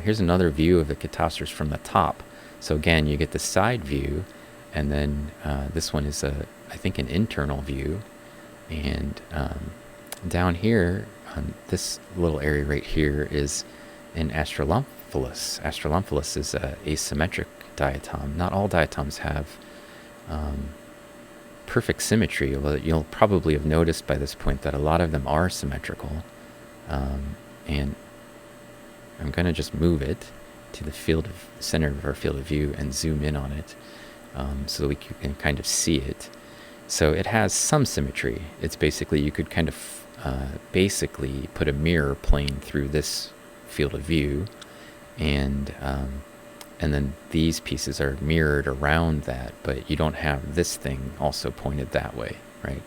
Here's another view of the Catastrophes from the top. So again, you get the side view, and then this one is, I think, an internal view. And down here, on this little area right here, is an Astrolomphalus. Astrolomphalus is an asymmetric diatom. Not all diatoms have perfect symmetry, although you'll probably have noticed by this point that a lot of them are symmetrical. And I'm going to just move it to the center of our field of view and zoom in on it so that we can kind of see it. So it has some symmetry. It's basically, you could kind of basically put a mirror plane through this field of view, and then these pieces are mirrored around that, but you don't have this thing also pointed that way, right?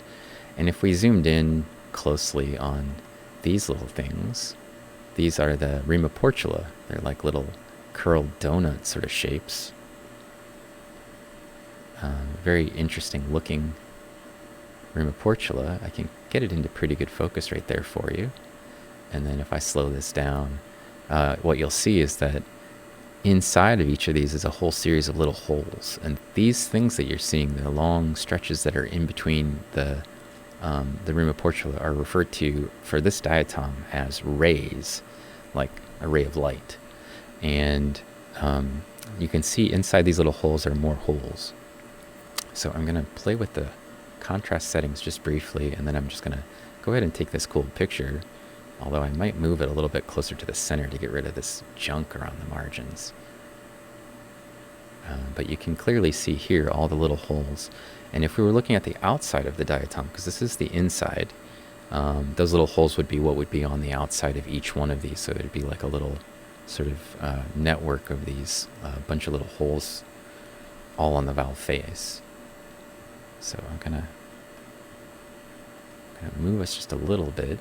And if we zoomed in closely on these little things, these are the Photoportula. They're like little curled donut sort of shapes. Very interesting looking Photoportula. I can get it into pretty good focus right there for you. And then if I slow this down, what you'll see is that inside of each of these is a whole series of little holes. And these things that you're seeing, the long stretches that are in between the Photoportula, are referred to for this diatom as rays, like a ray of light. And you can see inside these little holes are more holes. So I'm going to play with the contrast settings just briefly, and then I'm just going to go ahead and take this cool picture, although I might move it a little bit closer to the center to get rid of this junk around the margins. But you can clearly see here all the little holes. And if we were looking at the outside of the diatom, because this is the inside, those little holes would be what would be on the outside of each one of these. So it would be like a little sort of network of these bunch of little holes all on the valve face. So I'm gonna move us just a little bit.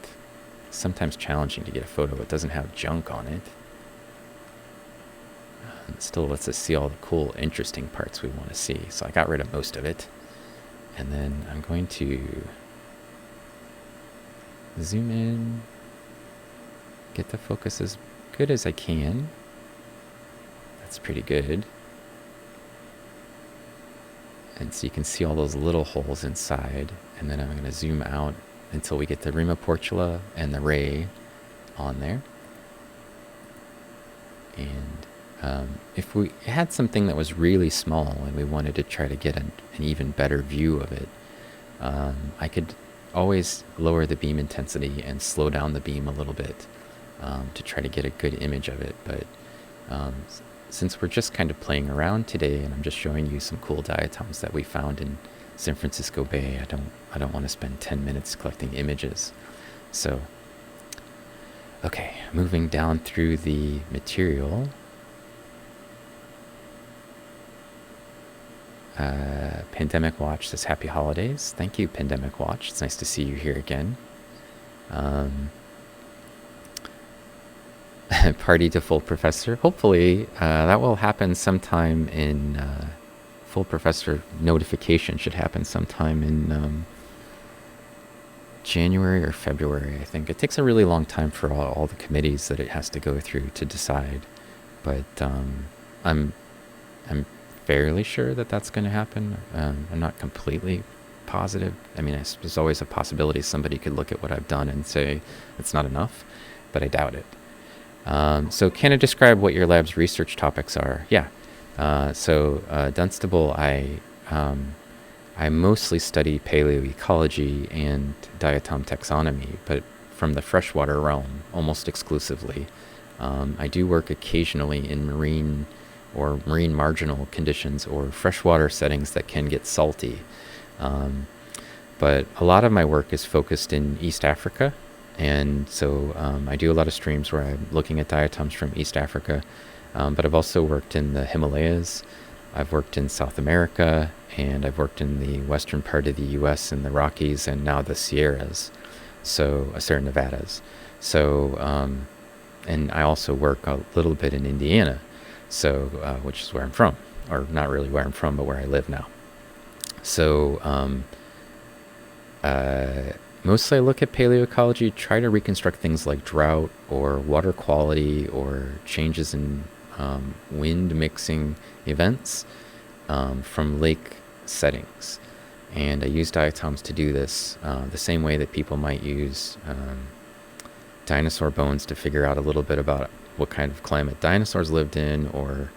Sometimes challenging to get a photo that doesn't have junk on it. It still lets us see all the cool, interesting parts we want to see. So I got rid of most of it. And then I'm going to zoom in, get the focus as good as I can. That's pretty good. And so you can see all those little holes inside. And then I'm going to zoom out until we get the Photoportula and the ray on there. And if we had something that was really small and we wanted to try to get an even better view of it, I could always lower the beam intensity and slow down the beam a little bit to try to get a good image of it. But since we're just kind of playing around today, and I'm just showing you some cool diatoms that we found in San Francisco Bay, I don't want to spend 10 minutes collecting images. So, okay, moving down through the material. Pandemic Watch says happy holidays. Thank you, Pandemic Watch. It's nice to see you here again. Party to full professor. Hopefully that will happen sometime in full professor notification should happen sometime in January or February, I think. It takes a really long time for all the committees that it has to go through to decide. But I'm fairly sure that that's going to happen. I'm not completely positive. I mean, there's always a possibility somebody could look at what I've done and say it's not enough. but I doubt it. So can I describe what your lab's research topics are? Yeah. Dunstable, I mostly study paleoecology and diatom taxonomy, but from the freshwater realm, almost exclusively. I do work occasionally in marine or marine marginal conditions or freshwater settings that can get salty. But a lot of my work is focused in East Africa, and so I do a lot of streams where I'm looking at diatoms from East Africa, but I've also worked in the Himalayas, I've worked in South America, and I've worked in the western part of the US in the Rockies and now the Sierras, so Nevadas. So, and I also work a little bit in Indiana, so which is where I'm from, or not really where I'm from, but where I live now. So mostly I look at paleoecology, try to reconstruct things like drought or water quality or changes in wind mixing events from lake settings. And I use diatoms to do this the same way that people might use dinosaur bones to figure out a little bit about what kind of climate dinosaurs lived in, or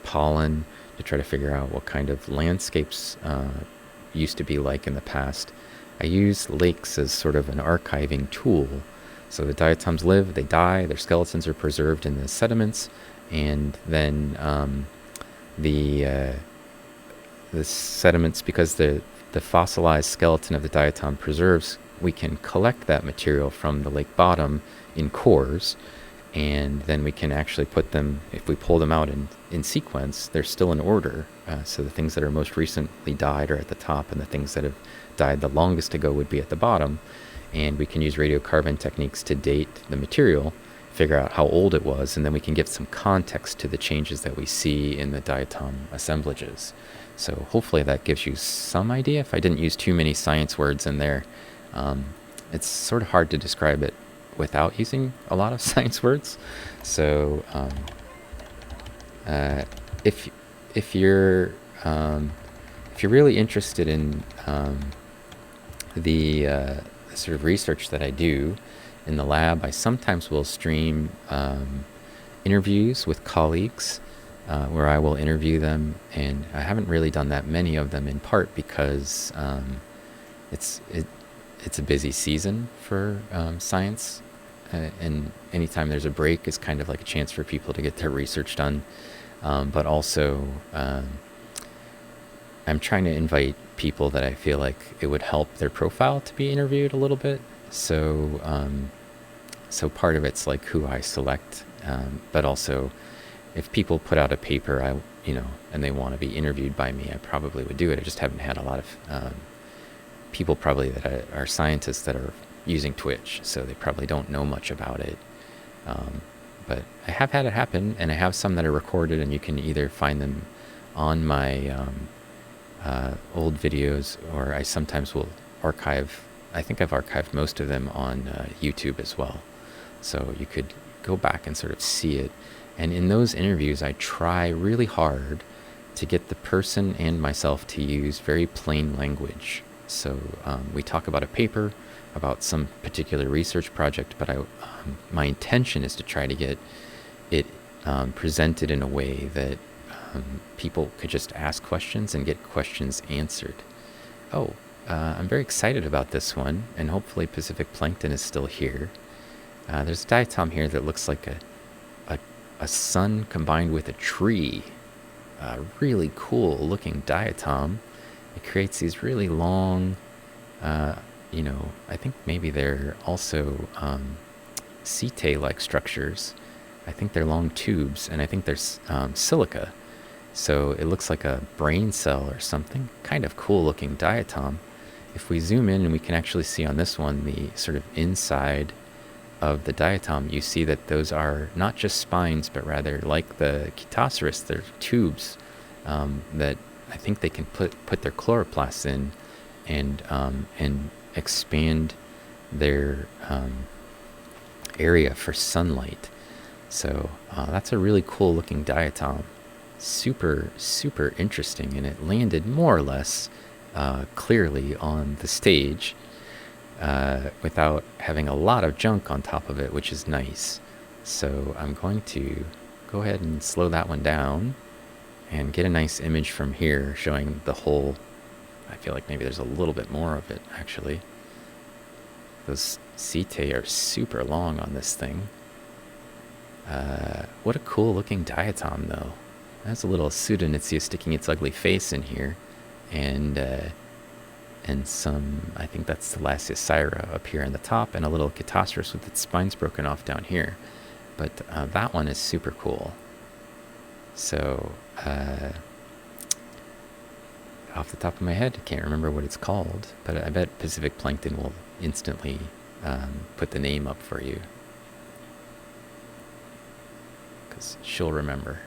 pollen to try to figure out what kind of landscapes used to be like in the past. I use lakes as sort of an archiving tool. So the diatoms live, they die, their skeletons are preserved in the sediments, and then the sediments, because the fossilized skeleton of the diatom preserves, we can collect that material from the lake bottom in cores, and then we can actually put them, if we pull them out in sequence, they're still in order. So the things that are most recently died are at the top, and the things that have died the longest ago would be at the bottom. And we can use radiocarbon techniques to date the material, figure out how old it was, and then we can give some context to the changes that we see in the diatom assemblages. So hopefully that gives you some idea. If I didn't use too many science words in there, it's sort of hard to describe it without using a lot of science words. So if you're really interested in the sort of research that I do in the lab, I sometimes will stream interviews with colleagues where I will interview them, and I haven't really done that many of them, in part because it's a busy season for science, and anytime there's a break is kind of like a chance for people to get their research done. But also, I'm trying to invite people that I feel like it would help their profile to be interviewed a little bit. So, so part of it's like who I select, but also if people put out a paper, and they want to be interviewed by me, I probably would do it. I just haven't had a lot of people probably that are scientists that are using Twitch, so they probably don't know much about it. But I have had it happen, and I have some that are recorded, and you can either find them on my old videos, or I sometimes will archive. I think I've archived most of them on YouTube as well, so you could go back and sort of see it. And in those interviews, I try really hard to get the person and myself to use very plain language. So we talk about a paper, about some particular research project, but my intention is to try to get it presented in a way that people could just ask questions and get questions answered. I'm very excited about this one, and hopefully Pacific Plankton is still here. There's a diatom here that looks like a sun combined with a tree. A really cool looking diatom. It creates these really long, I think maybe they're also setae-like structures. I think they're long tubes, and I think there's silica. So it looks like a brain cell or something. Kind of cool looking diatom. If we zoom in, and we can actually see on this one the sort of inside of the diatom, you see that those are not just spines, but rather, like the Chaetoceros, they're tubes that I think they can put their chloroplasts in and expand their area for sunlight. So that's a really cool looking diatom. Super, super interesting, and it landed more or less clearly on the stage. without having a lot of junk on top of it, which is nice. So I'm going to go ahead and slow that one down and get a nice image from here showing the whole. I feel like maybe there's a little bit more of it, actually. Those setae are super long on this thing. What a cool looking diatom, though. That's a little Pseudonodulus sticking its ugly face in here. And some, I think that's the Melosira up here on the top, and a little Catastrophe with its spines broken off down here. But that one is super cool. So, off the top of my head, I can't remember what it's called, but I bet Pacific Plankton will instantly put the name up for you, because she'll remember.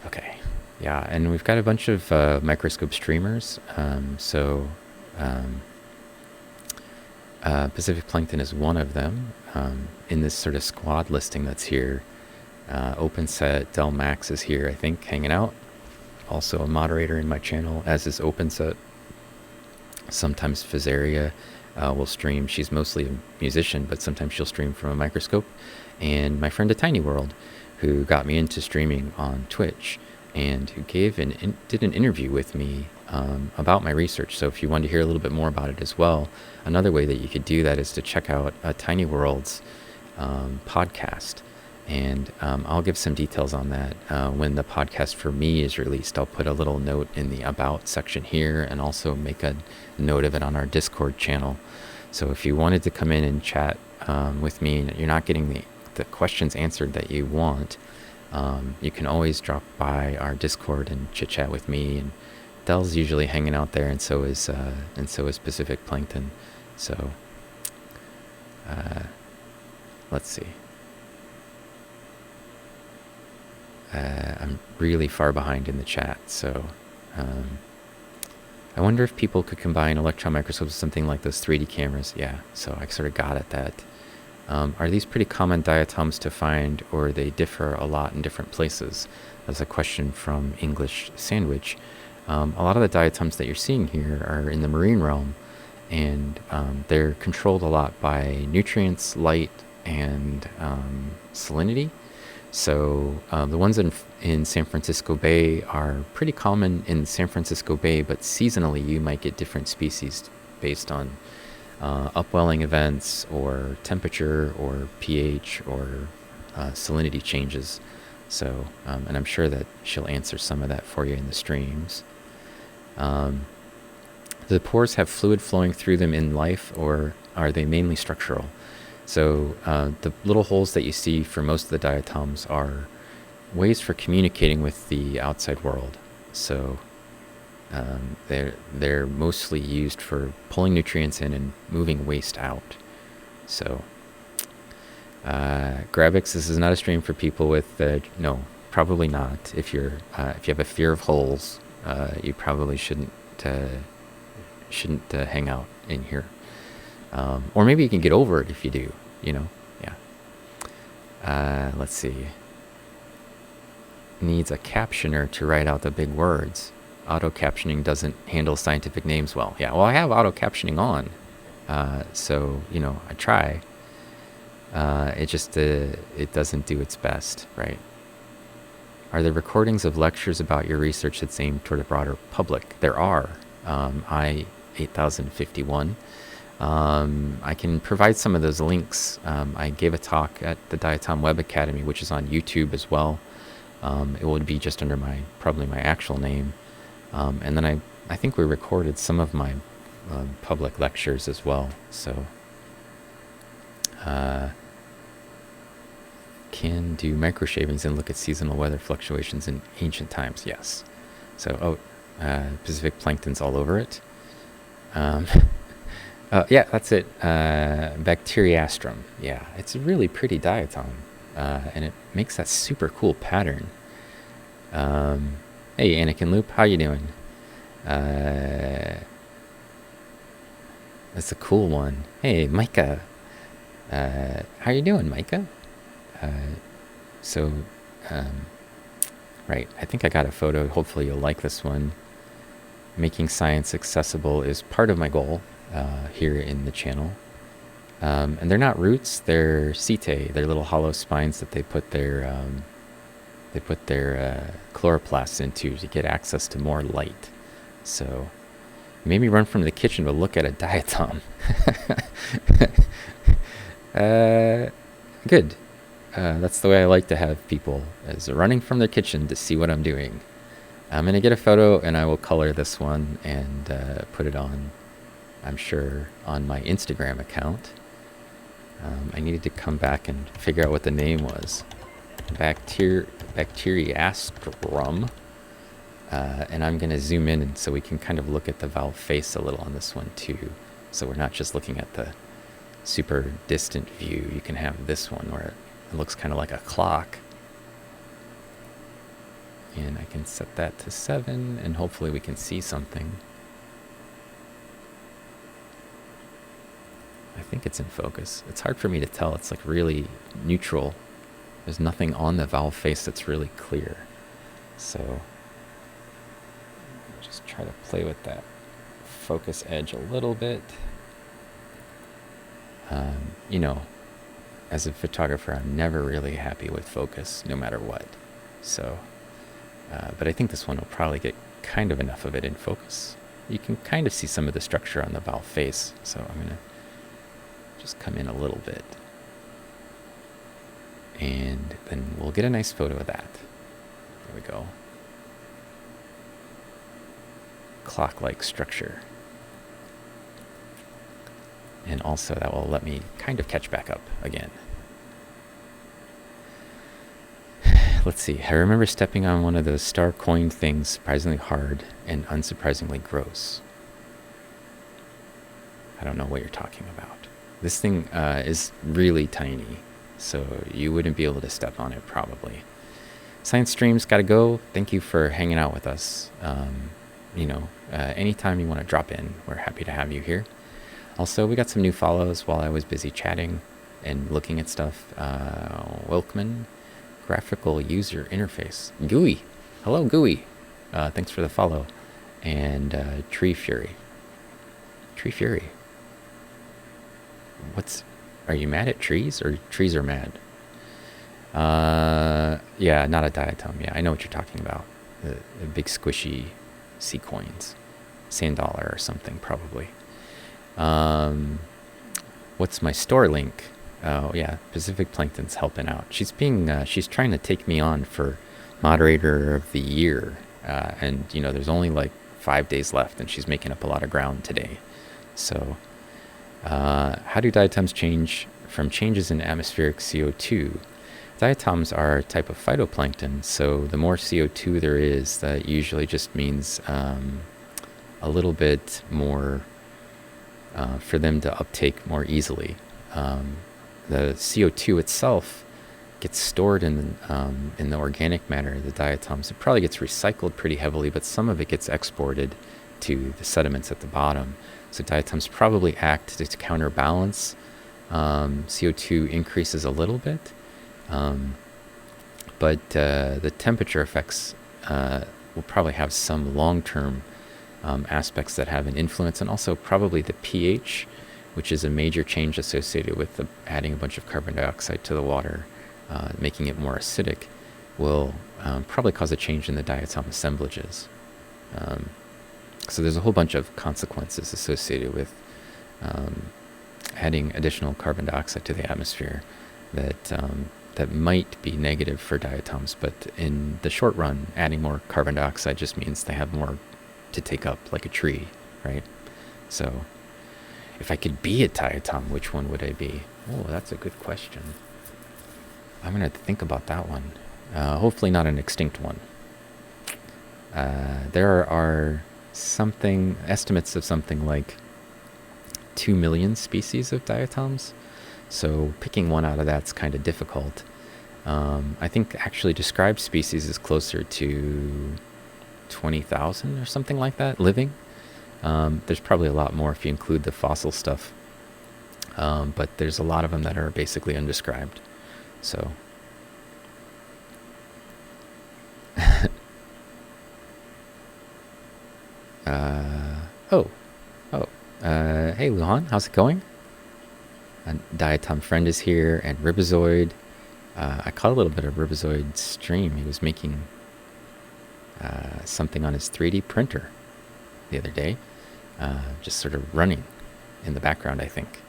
Okay, yeah, and we've got a bunch of microscope streamers, Pacific Plankton is one of them. In this sort of squad listing that's here, OpenSet, Del Max is here, I think, hanging out. Also a moderator in my channel, as is OpenSet. Sometimes Fizzaria will stream. She's mostly a musician, but sometimes she'll stream from a microscope. And my friend A Tiny World, who got me into streaming on Twitch, and who did an interview with me about my research. So if you want to hear a little bit more about it as well, another way that you could do that is to check out A Tiny World's podcast. And I'll give some details on that when the podcast for me is released. I'll put a little note in the About section here, and also make a note of it on our Discord channel. So if you wanted to come in and chat with me, and you're not getting the questions answered that you want, you can always drop by our Discord and chit chat with me. And Del's usually hanging out there, and so is Pacific Plankton. So let's see. I'm really far behind in the chat, so I wonder if people could combine electron microscopes with something like those 3D cameras. Yeah, so I sort of got at that. Are these pretty common diatoms to find, or they differ a lot in different places? That's a question from English Sandwich. A lot of the diatoms that you're seeing here are in the marine realm, and they're controlled a lot by nutrients, light, and salinity. So the ones in San Francisco Bay are pretty common in San Francisco Bay, but seasonally you might get different species based on upwelling events, or temperature, or pH, or salinity changes. So, and I'm sure that she'll answer some of that for you in the streams. The pores have fluid flowing through them in life, or are they mainly structural? So the little holes that you see for most of the diatoms are ways for communicating with the outside world. So they're mostly used for pulling nutrients in and moving waste out. So Grabix, this is not a stream for people with no, probably not. If you have a fear of holes, you probably shouldn't hang out in here. Or maybe you can get over it if you do, yeah. Let's see. Needs a captioner to write out the big words. Auto captioning doesn't handle scientific names well. Yeah, well, I have auto captioning on, so I try. It just it doesn't do its best, right? Are there recordings of lectures about your research that's aimed toward a broader public? There are. I 8051. I can provide some of those links. I gave a talk at the Diatom Web Academy, which is on YouTube as well. It would be just under probably my actual name. And then I think we recorded some of my public lectures as well. So can do microshavings and look at seasonal weather fluctuations in ancient times. Yes. So Pacific Plankton's all over it. Yeah, that's it. Bacteriastrum. Yeah, it's a really pretty diatom, and it makes that super cool pattern. Hey, Anakin Loop, how you doing? That's a cool one. Hey, Micah. How you doing, Micah? Right, I think I got a photo. Hopefully you'll like this one. making science accessible is part of my goal here in the channel. And they're not roots; they're setae. They're little hollow spines that they put their chloroplasts into to get access to more light. So it made me run from the kitchen to look at a diatom. Good. That's the way I like to have people, is running from their kitchen to see what I'm doing. I'm going to get a photo and I will color this one and put it on, I'm sure, on my Instagram account. I needed to come back and figure out what the name was. Bacteriastrum. And I'm going to zoom in and so we can kind of look at the valve face a little on this one too. So we're not just looking at the super distant view. You can have this one where it looks kind of like a clock. And I can set that to 7 and hopefully we can see something. I think it's in focus. It's hard for me to tell. It's like really neutral. There's nothing on the valve face that's really clear. So just try to play with that focus edge a little bit. You know, as a photographer, I'm never really happy with focus, no matter what. So, but I think this one will probably get kind of enough of it in focus. You can kind of see some of the structure on the valve face. So I'm going to just come in a little bit. And then we'll get a nice photo of that. There we go. Clock-like structure. And also that will let me kind of catch back up again. Let's see. I remember stepping on one of those star coin things, surprisingly hard and unsurprisingly gross. I don't know what you're talking about. This thing is really tiny, so you wouldn't be able to step on it probably. Science Stream's got to go. Thank you for hanging out with us. Anytime you want to drop in, we're happy to have you here. Also, we got some new follows while I was busy chatting and looking at stuff. Wilkman, graphical user interface. GUI. Hello, GUI. Thanks for the follow. And Tree Fury. Tree Fury. Are you mad at trees or trees are mad? Yeah, not a diatom. Yeah, I know what you're talking about. The big squishy sea coins. Sand dollar or something, probably. What's my store link? Oh yeah, Pacific Plankton's helping out. She's trying to take me on for moderator of the year. And there's only like 5 days left and she's making up a lot of ground today. So, how do diatoms change from changes in atmospheric CO2? Diatoms are a type of phytoplankton, so the more CO2 there is, that usually just means a little bit more for them to uptake more easily. The CO2 itself gets stored in the organic matter, the diatoms. It probably gets recycled pretty heavily, but some of it gets exported to the sediments at the bottom. So diatoms probably act to counterbalance. CO2 increases a little bit, but the temperature effects will probably have some long-term aspects that have an influence, and also probably the pH, which is a major change associated with adding a bunch of carbon dioxide to the water, making it more acidic, will probably cause a change in the diatom assemblages. So there's a whole bunch of consequences associated with adding additional carbon dioxide to the atmosphere that might be negative for diatoms, but in the short run, adding more carbon dioxide just means they have more to take up, like a tree, right? So if I could be a diatom, which one would I be? Oh, that's a good question. I'm going to think about that one. Hopefully not an extinct one. There are estimates of something like 2 million species of diatoms. So picking one out of that's kind of difficult. I think actually described species is closer to 20,000 or something like that, living. There's probably a lot more if you include the fossil stuff. But there's a lot of them that are basically undescribed. So Oh, oh. Hey, Luhan, how's it going? A Diatom friend is here, and Ribozoid. I caught a little bit of Ribozoid's stream. He was making something on his 3D printer the other day, just sort of running in the background, I think.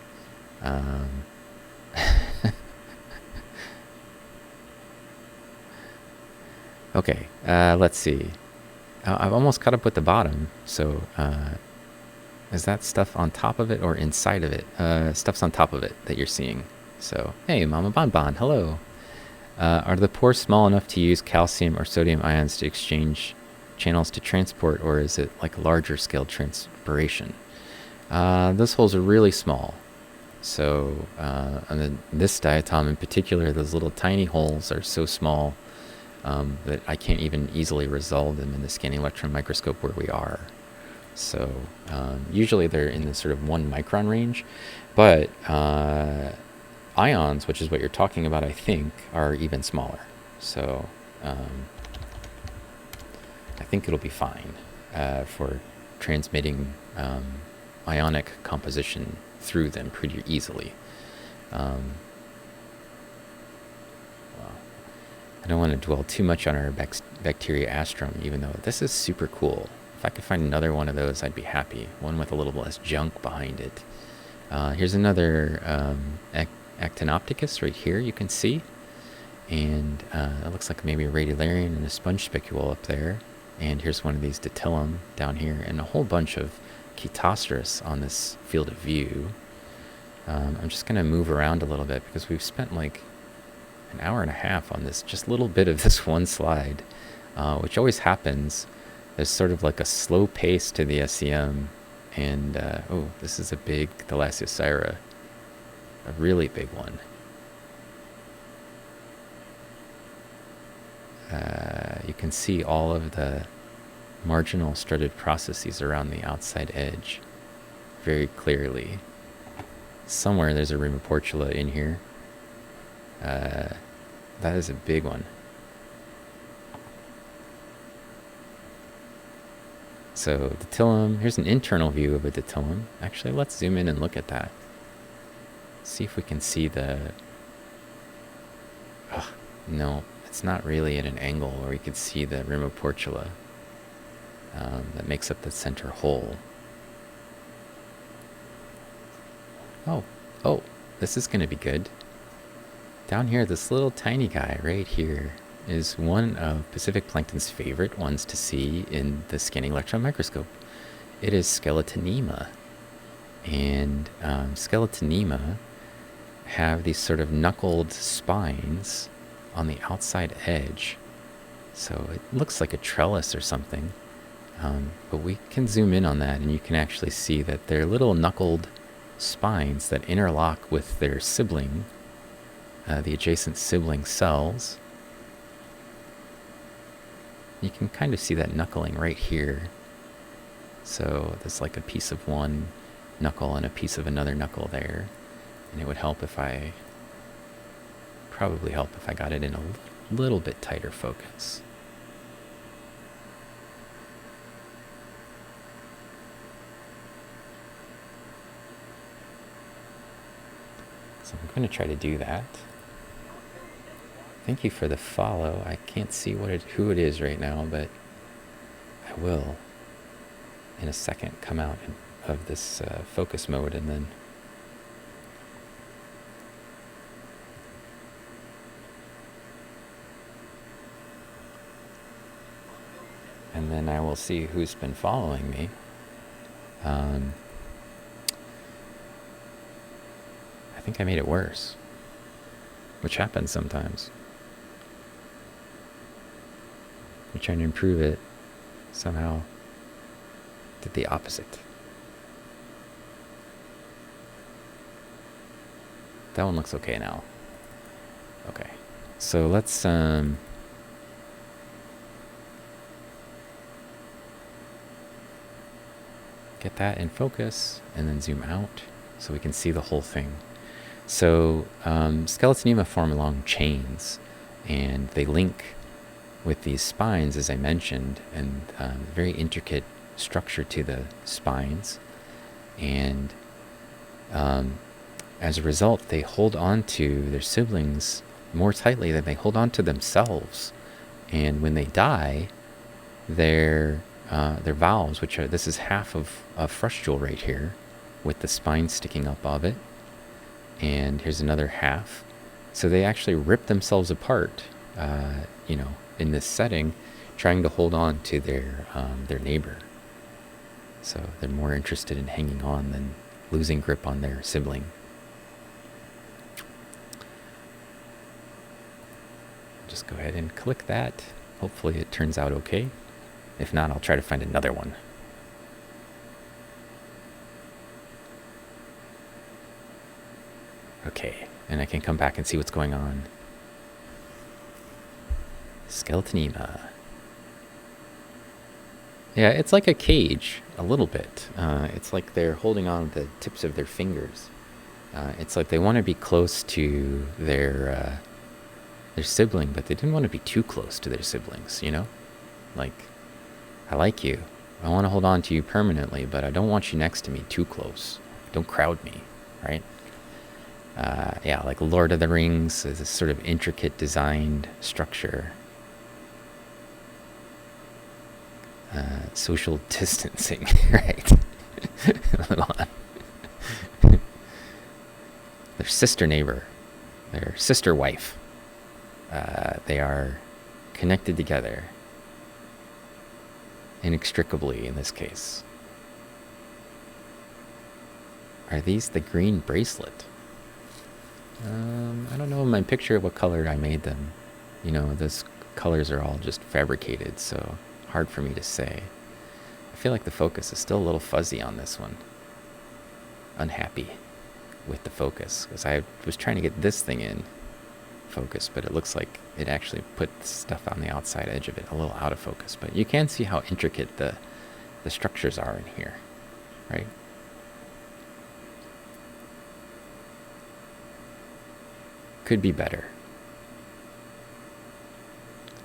Okay, let's see. I've almost caught up with the bottom, so is that stuff on top of it or inside of it? Stuff's on top of it that you're seeing. So, hey, Mama Bonbon, hello. Are the pores small enough to use calcium or sodium ions to exchange channels to transport, or is it like a larger scale transpiration? Those holes are really small. So, and then this diatom in particular, those little tiny holes are so small that I can't even easily resolve them in the scanning electron microscope where we are. So usually they're in the sort of 1 micron range, but ions, which is what you're talking about, I think, are even smaller. So I think it'll be fine for transmitting ionic composition through them pretty easily. Well, I don't want to dwell too much on our bacteria astrum, even though this is super cool. If I could find another one of those, I'd be happy. One with a little less junk behind it. Here's another Actinopticus right here, you can see. And it looks like maybe a radiolarian and a sponge spicule up there. And here's one of these Diatom down here, and a whole bunch of Chetosterus on this field of view. I'm just going to move around a little bit because we've spent like an hour and a half on this just little bit of this one slide, which always happens. There's sort of like a slow pace to the SEM, and oh, this is a big Thalassiosira, a really big one. You can see all of the marginal strutted processes around the outside edge very clearly. Somewhere there's a Photoportula in here. That is a big one. So Diatom, here's an internal view of a Diatom. Actually, let's zoom in and look at that. See if we can see the... Oh, no, it's not really at an angle where we could see the Photoportula that makes up the center hole. Oh, this is going to be good. Down here, this little tiny guy right here is one of Pacific Plankton's favorite ones to see in the scanning electron microscope. It is Skeletonema. And Skeletonema have these sort of knuckled spines on the outside edge. So it looks like a trellis or something. But we can zoom in on that, and you can actually see that they're little knuckled spines that interlock with their sibling, the adjacent sibling cells. You can kind of see that knuckling right here. So there's like a piece of one knuckle and a piece of another knuckle there. And it would help if probably help if I got it in a little bit tighter focus. So I'm going to try to do that. Thank you for the follow. I can't see who it is right now, but I will in a second come out of this focus mode, and then I will see who's been following me. I think I made it worse, which happens sometimes. I'm trying to improve it. Somehow did the opposite. That one looks okay now. Okay, so let's get that in focus and then zoom out so we can see the whole thing. So Skeletonema form along chains, and they link with these spines, as I mentioned, and very intricate structure to the spines, and as a result, they hold on to their siblings more tightly than they hold on to themselves. And when they die, their valves, which are, this is half of a frustule right here, with the spine sticking up of it, and here's another half. So they actually rip themselves apart, in this setting, trying to hold on to their neighbor. So they're more interested in hanging on than losing grip on their sibling. Just go ahead and click that. Hopefully it turns out okay. If not, I'll try to find another one. Okay, and I can come back and see what's going on. Skeletonema. Yeah, it's like a cage, a little bit. It's like they're holding on the tips of their fingers. It's like they want to be close to their sibling, but they didn't want to be too close to their siblings, you know? Like, I like you. I want to hold on to you permanently, but I don't want you next to me too close. Don't crowd me, right? Yeah, like Lord of the Rings is a sort of intricate designed structure. Social distancing, right? Their sister neighbor, their sister wife. They are connected together inextricably in this case. Are these the green bracelet? I don't know in my picture what color I made them. You know, those colors are all just fabricated, so hard for me to say. I feel like the focus is still a little fuzzy on this one. Unhappy with the focus, because I was trying to get this thing in focus, but it looks like it actually put stuff on the outside edge of it a little out of focus. But you can see how intricate the structures are in here, right? Could be better.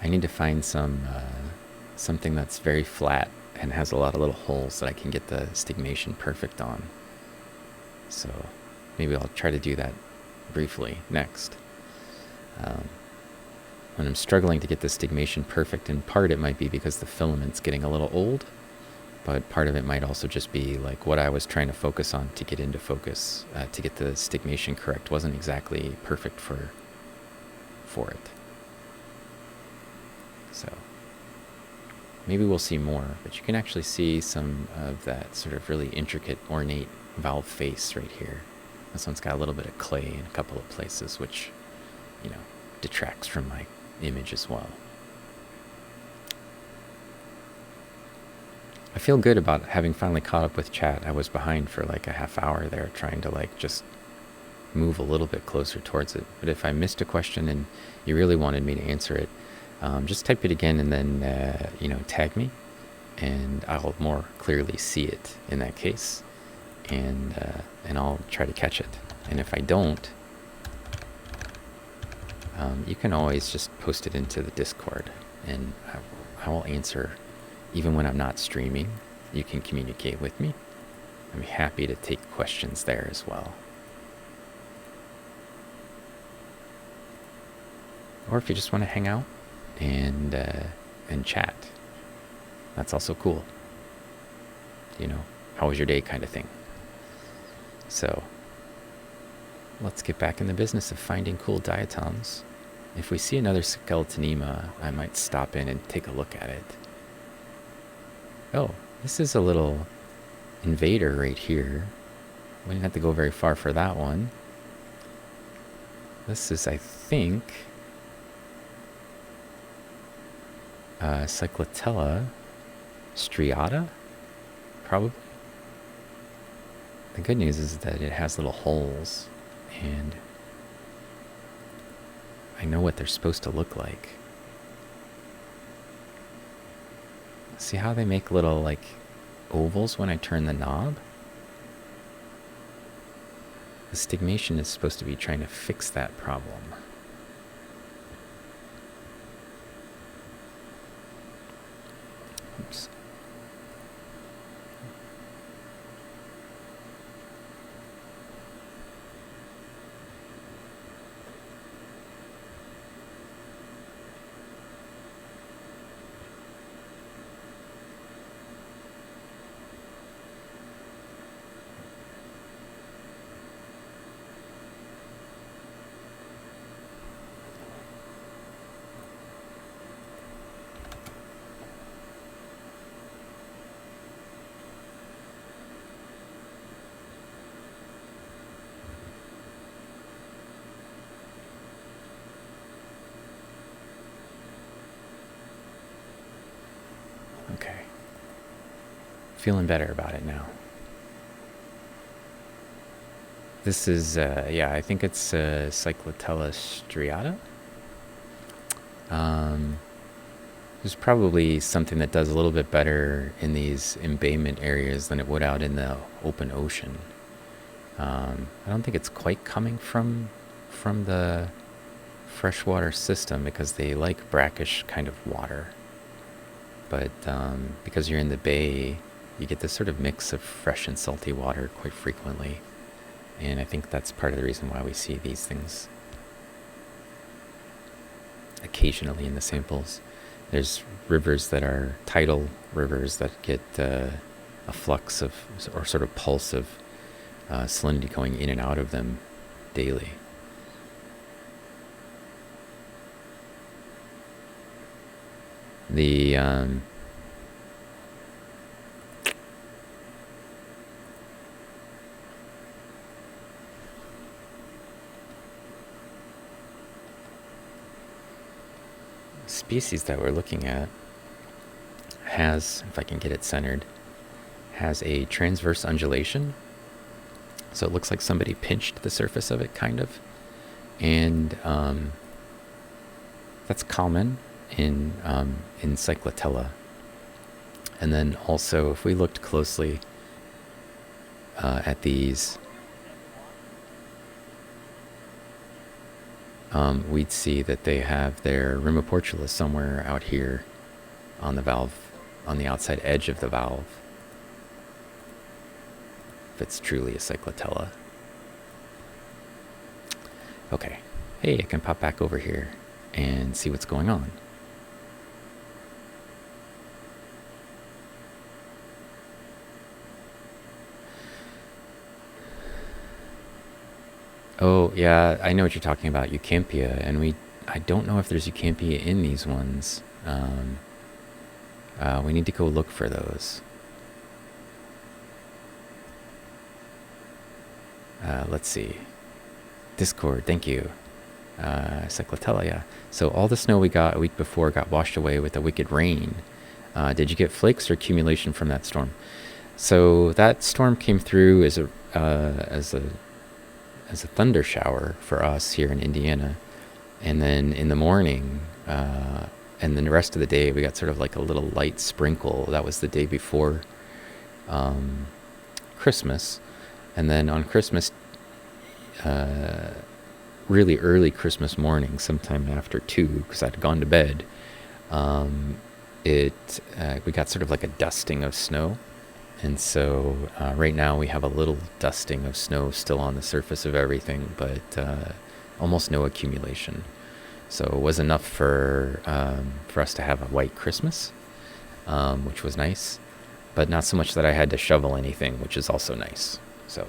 I need to find something that's very flat and has a lot of little holes that I can get the stigmation perfect on. So maybe I'll try to do that briefly next. When I'm struggling to get the stigmation perfect, in part it might be because the filament's getting a little old, but part of it might also just be like what I was trying to focus on to get into focus, to get the stigmation correct, wasn't exactly perfect for it. So maybe we'll see more, but you can actually see some of that sort of really intricate, ornate valve face right here. This one's got a little bit of clay in a couple of places, which, you know, detracts from my image as well. I feel good about having finally caught up with chat. I was behind for like a half hour there, trying to like just move a little bit closer towards it. But if I missed a question and you really wanted me to answer it, just type it again and then tag me, and I'll more clearly see it in that case, and I'll try to catch it. And if I don't, you can always just post it into the Discord, and I will answer even when I'm not streaming. You can communicate with me. I'm happy to take questions there as well. Or if you just want to hang out and chat, that's also cool. You know, how was your day kind of thing. So let's get back in the business of finding cool diatoms. If we see another Skeletonema, I might stop in and take a look at it. Oh, this is a little invader right here. We didn't have to go very far for that one. This is, I think, Cyclotella striata, probably. The good news is that it has little holes, and I know what they're supposed to look like. See how they make little, like, ovals when I turn the knob? The stigmation is supposed to be trying to fix that problem. Oops. feeling better about it now. This is, yeah, I think it's Cyclotella striata. There's probably something that does a little bit better in these embayment areas than it would out in the open ocean. I don't think it's quite coming from the freshwater system because they like brackish kind of water. But because you're in the bay, you get this sort of mix of fresh and salty water quite frequently. And I think that's part of the reason why we see these things occasionally in the samples. There's rivers that are tidal rivers that get a flux of, or sort of pulse of salinity going in and out of them daily. The species that we're looking at has, if I can get it centered, has a transverse undulation. So it looks like somebody pinched the surface of it, kind of. And that's common in Cyclotella. And then also, if we looked closely at these, we'd see that they have their Photoportulas somewhere out here on the valve, on the outside edge of the valve, if it's truly a Cyclotella. Okay, hey, I can pop back over here and see what's going on. Oh, yeah, I know what you're talking about, Eucampia, and I don't know if there's Eucampia in these ones. We need to go look for those. Let's see. Discord, thank you. Cyclotella, yeah. So all the snow we got a week before got washed away with the wicked rain. Did you get flakes or accumulation from that storm? So that storm came through as a thunder shower for us here in Indiana, and then in the morning, and then the rest of the day we got sort of like a little light sprinkle. That was the day before Christmas, and then on Christmas, really early Christmas morning, sometime after 2, because I'd gone to bed, we got sort of like a dusting of snow. And so right now we have a little dusting of snow still on the surface of everything, but almost no accumulation. So it was enough for us to have a white Christmas, which was nice, but not so much that I had to shovel anything, which is also nice. So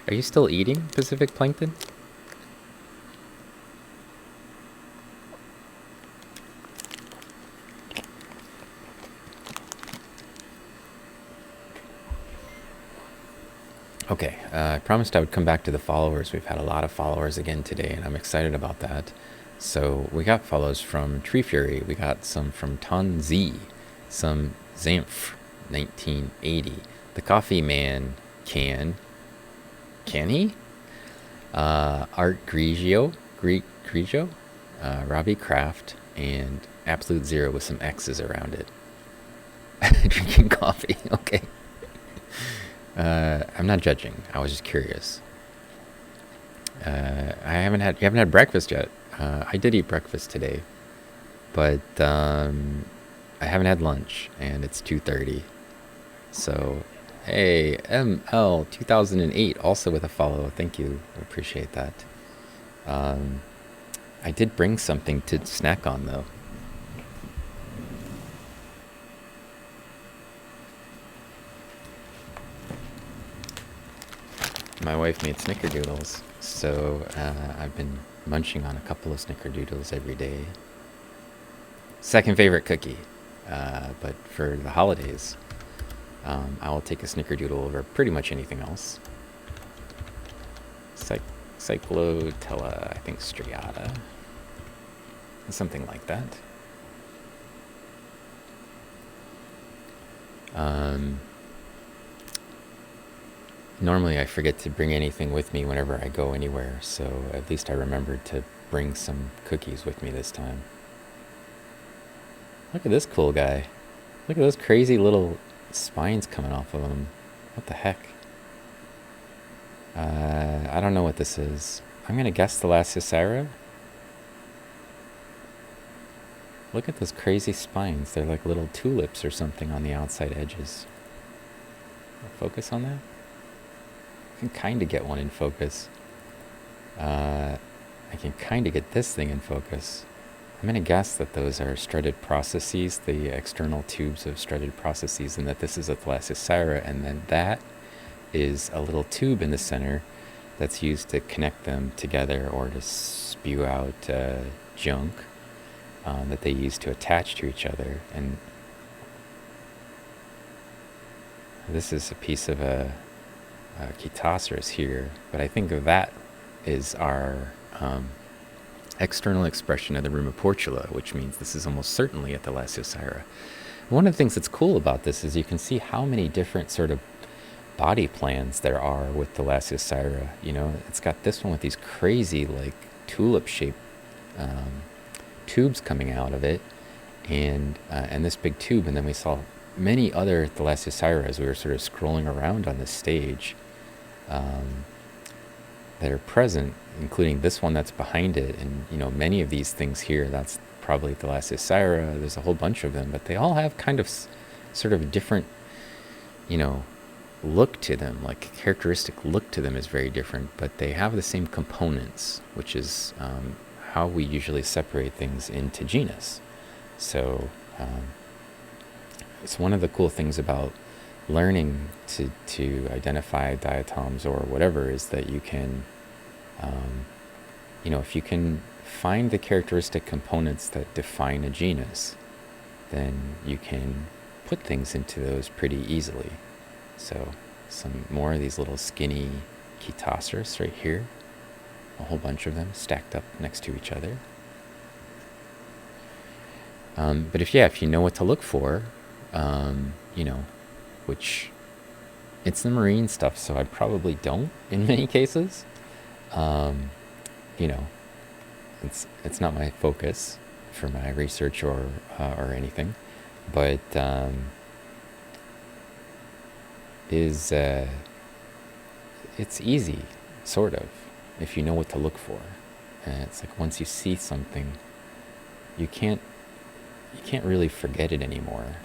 are you still eating Pacific plankton? Okay, I promised I would come back to the followers. We've had a lot of followers again today, and I'm excited about that. So we got follows from Tree Fury. We got some from Ton Z, some Zamph 1980. The Coffee Man can he? Art Grigio, Robbie Kraft, and Absolute Zero with some X's around it. Drinking coffee, okay. I'm not judging. I was just curious. You haven't had breakfast yet. I did eat breakfast today, but I haven't had lunch, and it's 2:30. So, hey, ML 2008 also with a follow. Thank you. I appreciate that. I did bring something to snack on though. My wife made snickerdoodles, so I've been munching on a couple of snickerdoodles every day. Second favorite cookie, but for the holidays, I will take a snickerdoodle over pretty much anything else. Cyclotella, I think striata, something like that. Normally I forget to bring anything with me whenever I go anywhere, so at least I remembered to bring some cookies with me this time. Look at this cool guy. Look at those crazy little spines coming off of him. What the heck? I don't know what this is. I'm gonna guess Thalassiosira. Look at those crazy spines. They're like little tulips or something on the outside edges. Focus on that? I can kind of get one in focus. I can kind of get this thing in focus. I'm going to guess that those are strutted processes, the external tubes of strutted processes, and that this is a Thalassiosira, and then that is a little tube in the center that's used to connect them together or to spew out junk that they use to attach to each other. And this is a piece of a Chaetoceros here, but I think that is our external expression of the Photoportula, which means this is almost certainly a Thalassiosira. One of the things that's cool about this is you can see how many different sort of body plans there are with Thalassiosira. You know, it's got this one with these crazy like tulip-shaped tubes coming out of it, and this big tube, and then we saw many other Thalassiosira as we were sort of scrolling around on this stage that are present, including this one that's behind it, and you know, many of these things here, that's probably Thalassiosira. There's a whole bunch of them, but they all have kind of sort of a different, you know, look to them. Like characteristic look to them is very different, but they have the same components, which is how we usually separate things into genus. So it's one of the cool things about learning to identify diatoms or whatever is that you can, you know, if you can find the characteristic components that define a genus, then you can put things into those pretty easily. So some more of these little skinny Chaetoceros right here, a whole bunch of them stacked up next to each other. But if you know what to look for, you know, which it's the marine stuff, so I probably don't in many cases. You know, it's not my focus for my research or anything, but it's easy, sort of, if you know what to look for. And it's like once you see something, you can't really forget it anymore.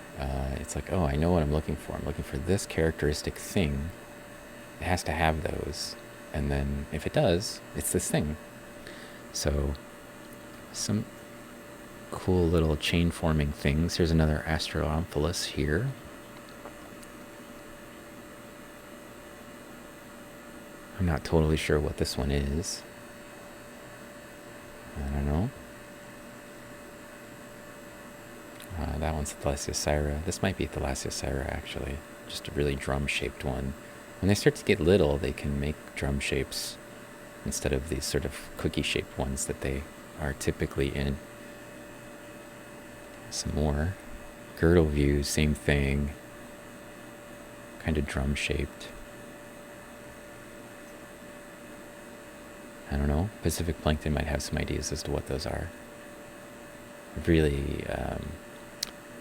It's like, oh, I know what I'm looking for. I'm looking for this characteristic thing. It has to have those. And then if it does, it's this thing. So some cool little chain forming things. Here's another Asteromphalus here. I'm not totally sure what this one is. I don't know. That one's Thalassiosira. This might be Thalassiosira, actually. Just a really drum-shaped one. When they start to get little, they can make drum shapes instead of these sort of cookie-shaped ones that they are typically in. Some more. Girdle view, same thing. Kind of drum-shaped. I don't know. Pacific Plankton might have some ideas as to what those are. Really,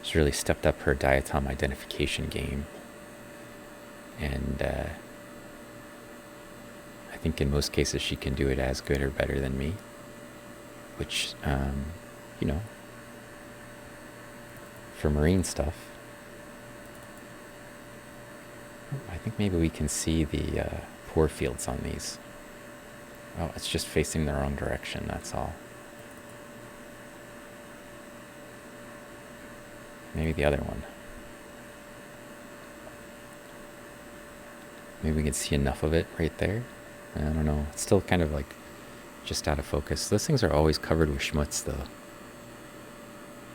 she's really stepped up her diatom identification game. And I think in most cases she can do it as good or better than me. Which, you know, for marine stuff, I think maybe we can see the pore fields on these. Oh, it's just facing the wrong direction, that's all. Maybe the other one. Maybe we can see enough of it right there. I don't know. It's still kind of like just out of focus. Those things are always covered with schmutz, though.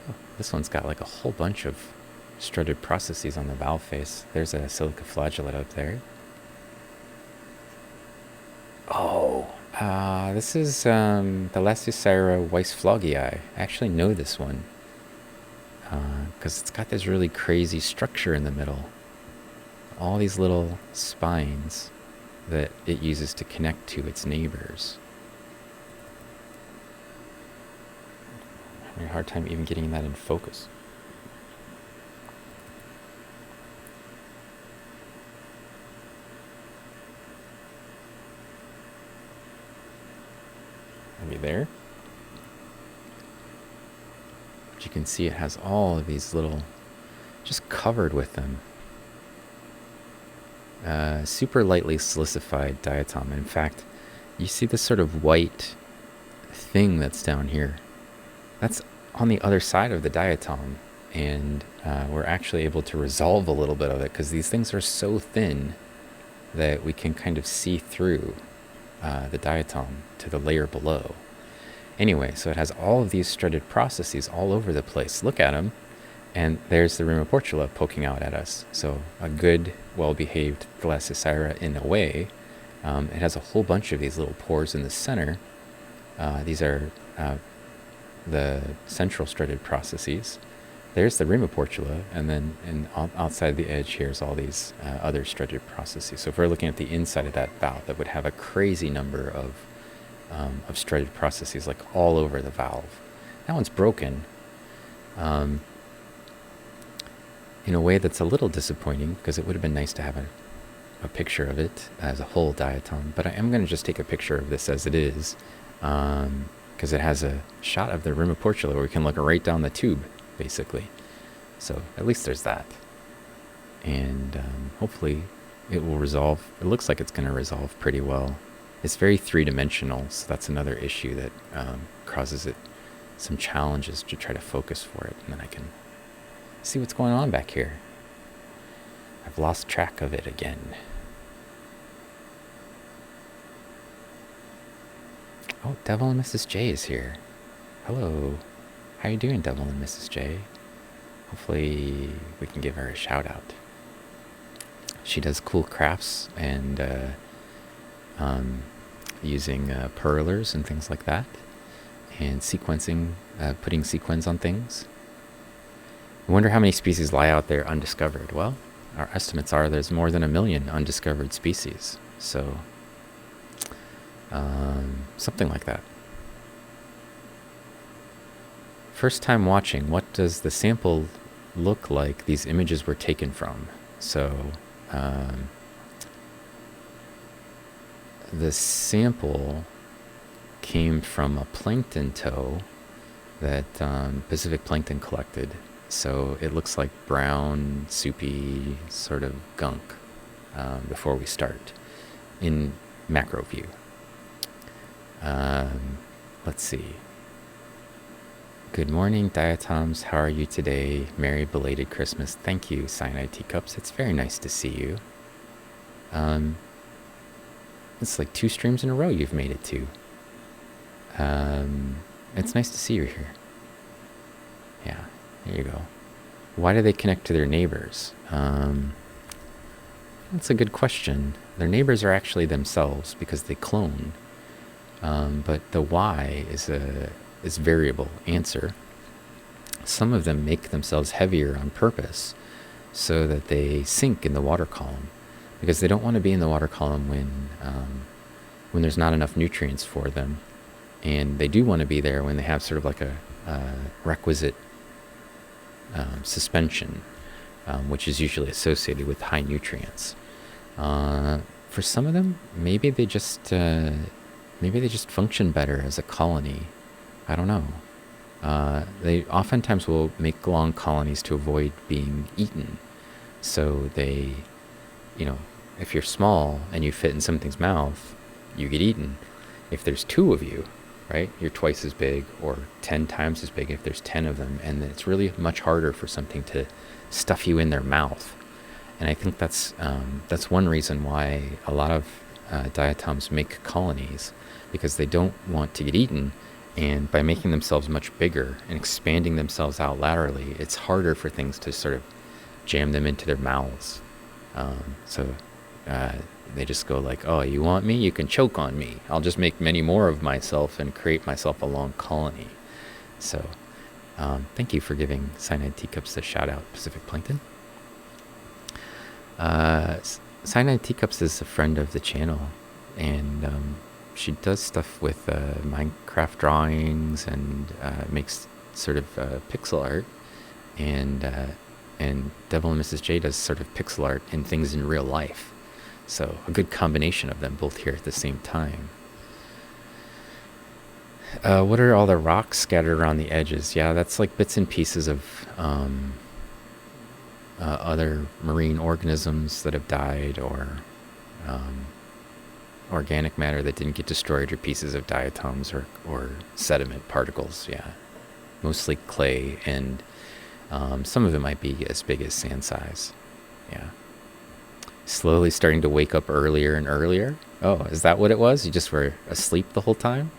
Oh, this one's got like a whole bunch of strutted processes on the valve face. There's a Silica Flagellate up there. Oh, this is the Thalassiosira weissflogii. I actually know this one. because it's got this really crazy structure in the middle. All these little spines that it uses to connect to its neighbors. I'm having a hard time even getting that in focus. Maybe there. But you can see it has all of these little, just covered with them. Super lightly silicified diatom. In fact, you see this sort of white thing that's down here. That's on the other side of the diatom, and we're actually able to resolve a little bit of it because these things are so thin that we can kind of see through the diatom to the layer below. Anyway, so it has all of these strutted processes all over the place. Look at them. And there's the Photoportula poking out at us. So a good, well-behaved Thalassocera in a way. It has a whole bunch of these little pores in the center. These are the central strutted processes. There's the Photoportula, and then outside the edge here's all these other strutted processes. So if we're looking at the inside of that valve, that would have a crazy number of strutted processes, like all over the valve. That one's broken. In a way that's a little disappointing, because it would have been nice to have a picture of it as a whole diatom, but I am going to just take a picture of this as it is, because it has a shot of the Photoportula where we can look right down the tube, basically. So at least there's that. And hopefully it will resolve. It looks like it's going to resolve pretty well. It's very three-dimensional, so that's another issue that causes it some challenges to try to focus for it, and then I can see what's going on back here. I've lost track of it again. Oh, Devil and Mrs. J is here. Hello. How you doing, Devil and Mrs. J? Hopefully we can give her a shout out. She does cool crafts and using perlers and things like that, and sequencing, putting sequins on things. I wonder how many species lie out there undiscovered. Well, our estimates are there's more than 1 million undiscovered species. So, something like that. First time watching, what does the sample look like these images were taken from? So, the sample came from a plankton toe that Pacific Plankton collected. So it looks like brown, soupy sort of gunk before we start in macro view. Let's see. Good morning, Diatoms. How are you today? Merry belated Christmas. Thank you, Cyanide Teacups. It's very nice to see you. It's like 2 streams in a row you've made it to. It's nice to see you here. Yeah. There you go. Why do they connect to their neighbors? That's a good question. Their neighbors are actually themselves because they clone. But the why is variable. Answer. Some of them make themselves heavier on purpose so that they sink in the water column, because they don't want to be in the water column when there's not enough nutrients for them, and they do want to be there when they have sort of like a requisite suspension, which is usually associated with high nutrients. For some of them, maybe they just function better as a colony. I don't know. They oftentimes will make long colonies to avoid being eaten. So they, if you're small and you fit in something's mouth, you get eaten. If there's 2 of you, right, you're twice as big, or 10 times as big if there's 10 of them, and it's really much harder for something to stuff you in their mouth. And I think that's one reason why a lot of diatoms make colonies, because they don't want to get eaten, and by making themselves much bigger and expanding themselves out laterally, it's harder for things to sort of jam them into their mouths. So they just go like, oh, you want me? You can choke on me. I'll just make many more of myself and create myself a long colony. So Thank you for giving Cyanide Teacups a shout out, Pacific Plankton. Cyanide Teacups is a friend of the channel, and she does stuff with Minecraft drawings and makes sort of pixel art, and Devil and Mrs. J does sort of pixel art and things in real life. So a good combination of them both here at the same time. What are all the rocks scattered around the edges? Yeah, that's like bits and pieces of other marine organisms that have died, or organic matter that didn't get destroyed, or pieces of diatoms or sediment particles. Yeah, mostly clay, and some of it might be as big as sand size. Yeah. Slowly starting to wake up earlier and earlier. Oh, is that what it was? You just were asleep the whole time?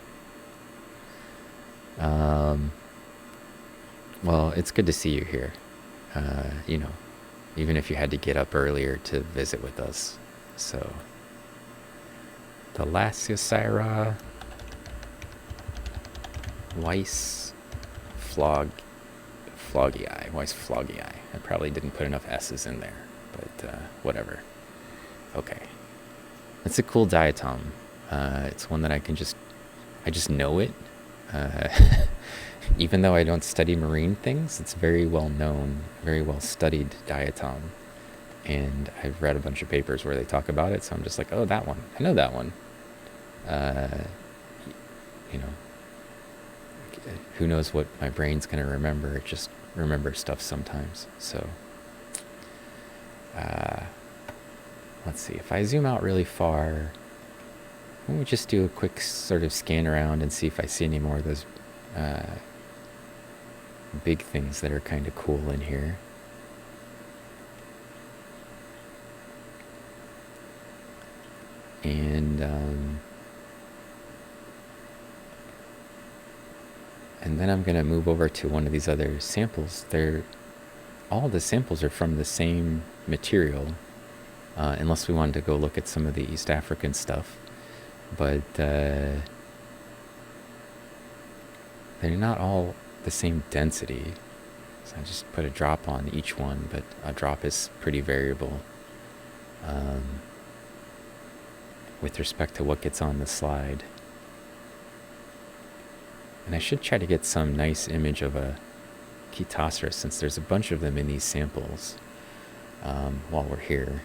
Well, it's good to see you here. You know, even if you had to get up earlier to visit with us. So, the Lasiosira Weiss Floggii. Weiss Floggii. I probably didn't put enough S's in there, but whatever. Okay. It's a cool diatom. It's one that I just know it. Even though I don't study marine things, it's very well known, very well studied diatom. And I've read a bunch of papers where they talk about it, so I'm just like, oh, that one. I know that one. You know, who knows what my brain's going to remember. It just remembers stuff sometimes. So, let's see. If I zoom out really far, why don't we just do a quick sort of scan around and see if I see any more of those big things that are kind of cool in here. And then I'm going to move over to one of these other samples. All the samples are from the same material, unless we wanted to go look at some of the East African stuff. But they're not all the same density. So I just put a drop on each one, but a drop is pretty variable with respect to what gets on the slide. And I should try to get some nice image of a Chaetoceros, since there's a bunch of them in these samples while we're here.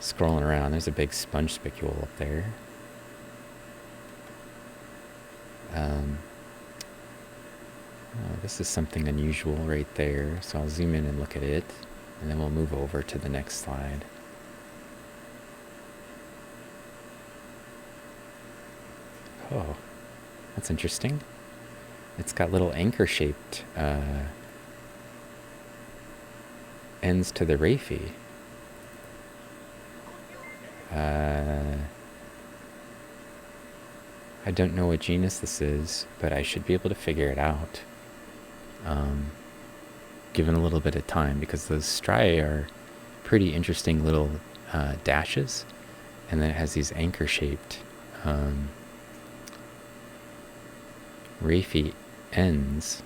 Scrolling around, there's a big sponge spicule up there. This is something unusual right there, so I'll zoom in and look at it, and then we'll move over to the next slide. Oh, that's interesting. It's got little anchor-shaped ends to the raphe. I don't know what genus this is, but I should be able to figure it out, given a little bit of time, because those striae are pretty interesting little dashes, and then it has these anchor-shaped raphe ends.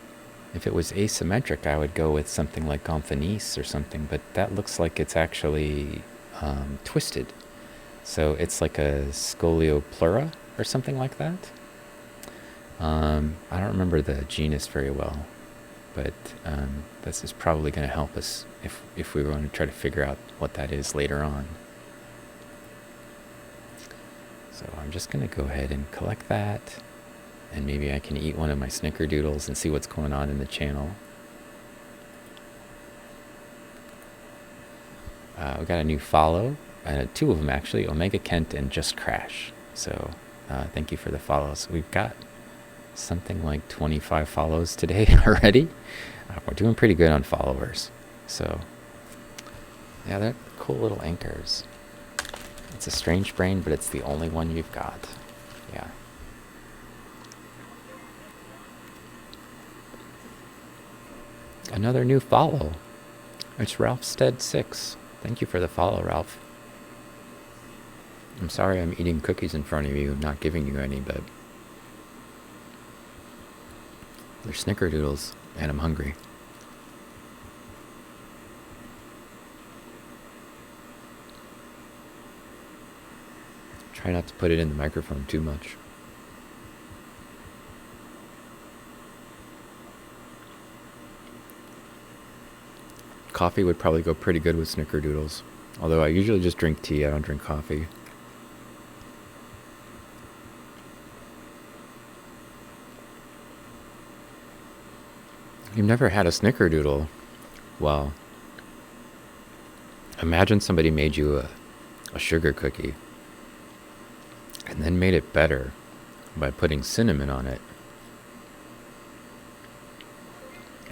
If it was asymmetric, I would go with something like Gomphanese or something, but that looks like it's actually twisted. So it's like a Scoliopleura or something like that. I don't remember the genus very well, but this is probably going to help us if we want to try to figure out what that is later on. So I'm just going to go ahead and collect that, and maybe I can eat one of my snickerdoodles and see what's going on in the channel. We got a new follow, two of them actually, Omega Kent and Just Crash. So thank you for the follows. We've got something like 25 follows today already. We're doing pretty good on followers. So yeah, they're cool little anchors. It's a strange brain, but it's the only one you've got. Yeah. Another new follow. It's Ralphstead6. Thank you for the follow, Ralph. I'm sorry I'm eating cookies in front of you, not giving you any, but they're snickerdoodles. and I'm hungry. Try not to put it in the microphone too much. Coffee would probably go pretty good with snickerdoodles. Although I usually just drink tea, I don't drink coffee. You've never had a snickerdoodle? Well, imagine somebody made you a sugar cookie and then made it better by putting cinnamon on it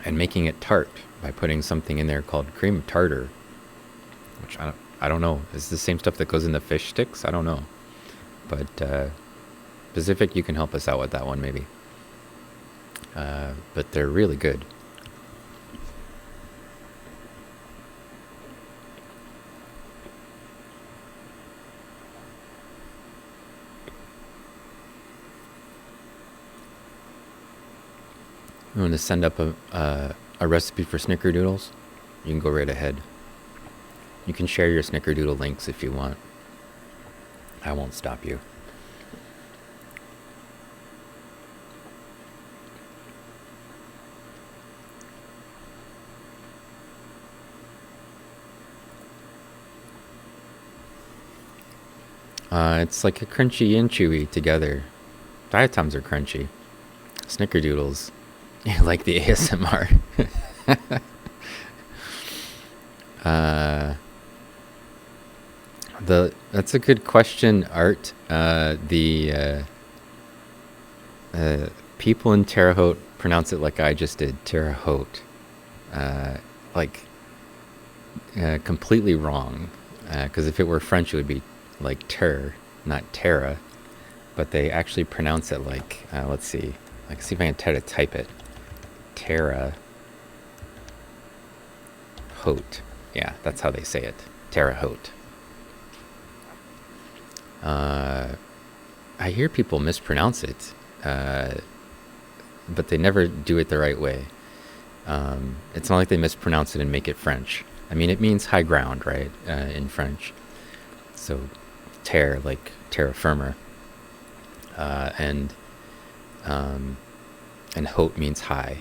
and making it tart by putting something in there called cream tartar, which I don't know. Is the same stuff that goes in the fish sticks? I don't know. But Pacific, you can help us out with that one maybe. But they're really good. You want to send up a recipe for snickerdoodles? You can go right ahead. You can share your snickerdoodle links if you want. I won't stop you. It's like a crunchy and chewy together. Diatoms are crunchy. Snickerdoodles, like the ASMR. That's a good question, Art. The people in Terre Haute pronounce it like I just did, Terre Haute. Completely wrong. Because if it were French, it would be like terre, not terra. But they actually pronounce it like, let's see. I can see if I can try to type it. Terre Haute. Yeah, that's how they say it. Terre Haute. I hear people mispronounce it, but they never do it the right way. It's not like they mispronounce it and make it French. I mean, it means high ground, right, in French. So, terre, like terra firma. And haute means high.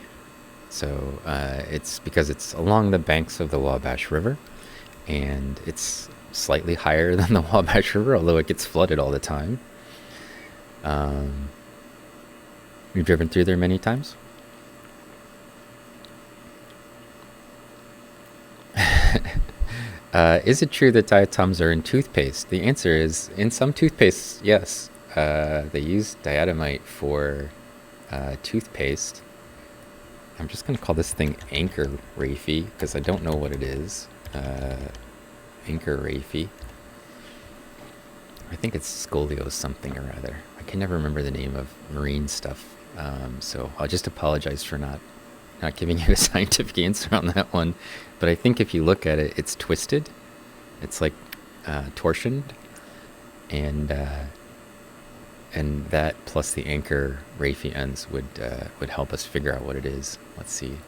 So it's because it's along the banks of the Wabash River, and it's slightly higher than the Wabash River, although it gets flooded all the time. You've driven through there many times? Is it true that diatoms are in toothpaste? The answer is, in some toothpastes, yes. They use diatomite for toothpaste. I'm just going to call this thing Anchor Rafie, because I don't know what it is. Anchor Rafie. I think it's Scolio something or other. I can never remember the name of marine stuff. So I'll just apologize for not giving you a scientific answer on that one. But I think if you look at it, it's twisted. It's like torsioned. And that plus the Anchor Rafie ends would help us figure out what it is. Let's see.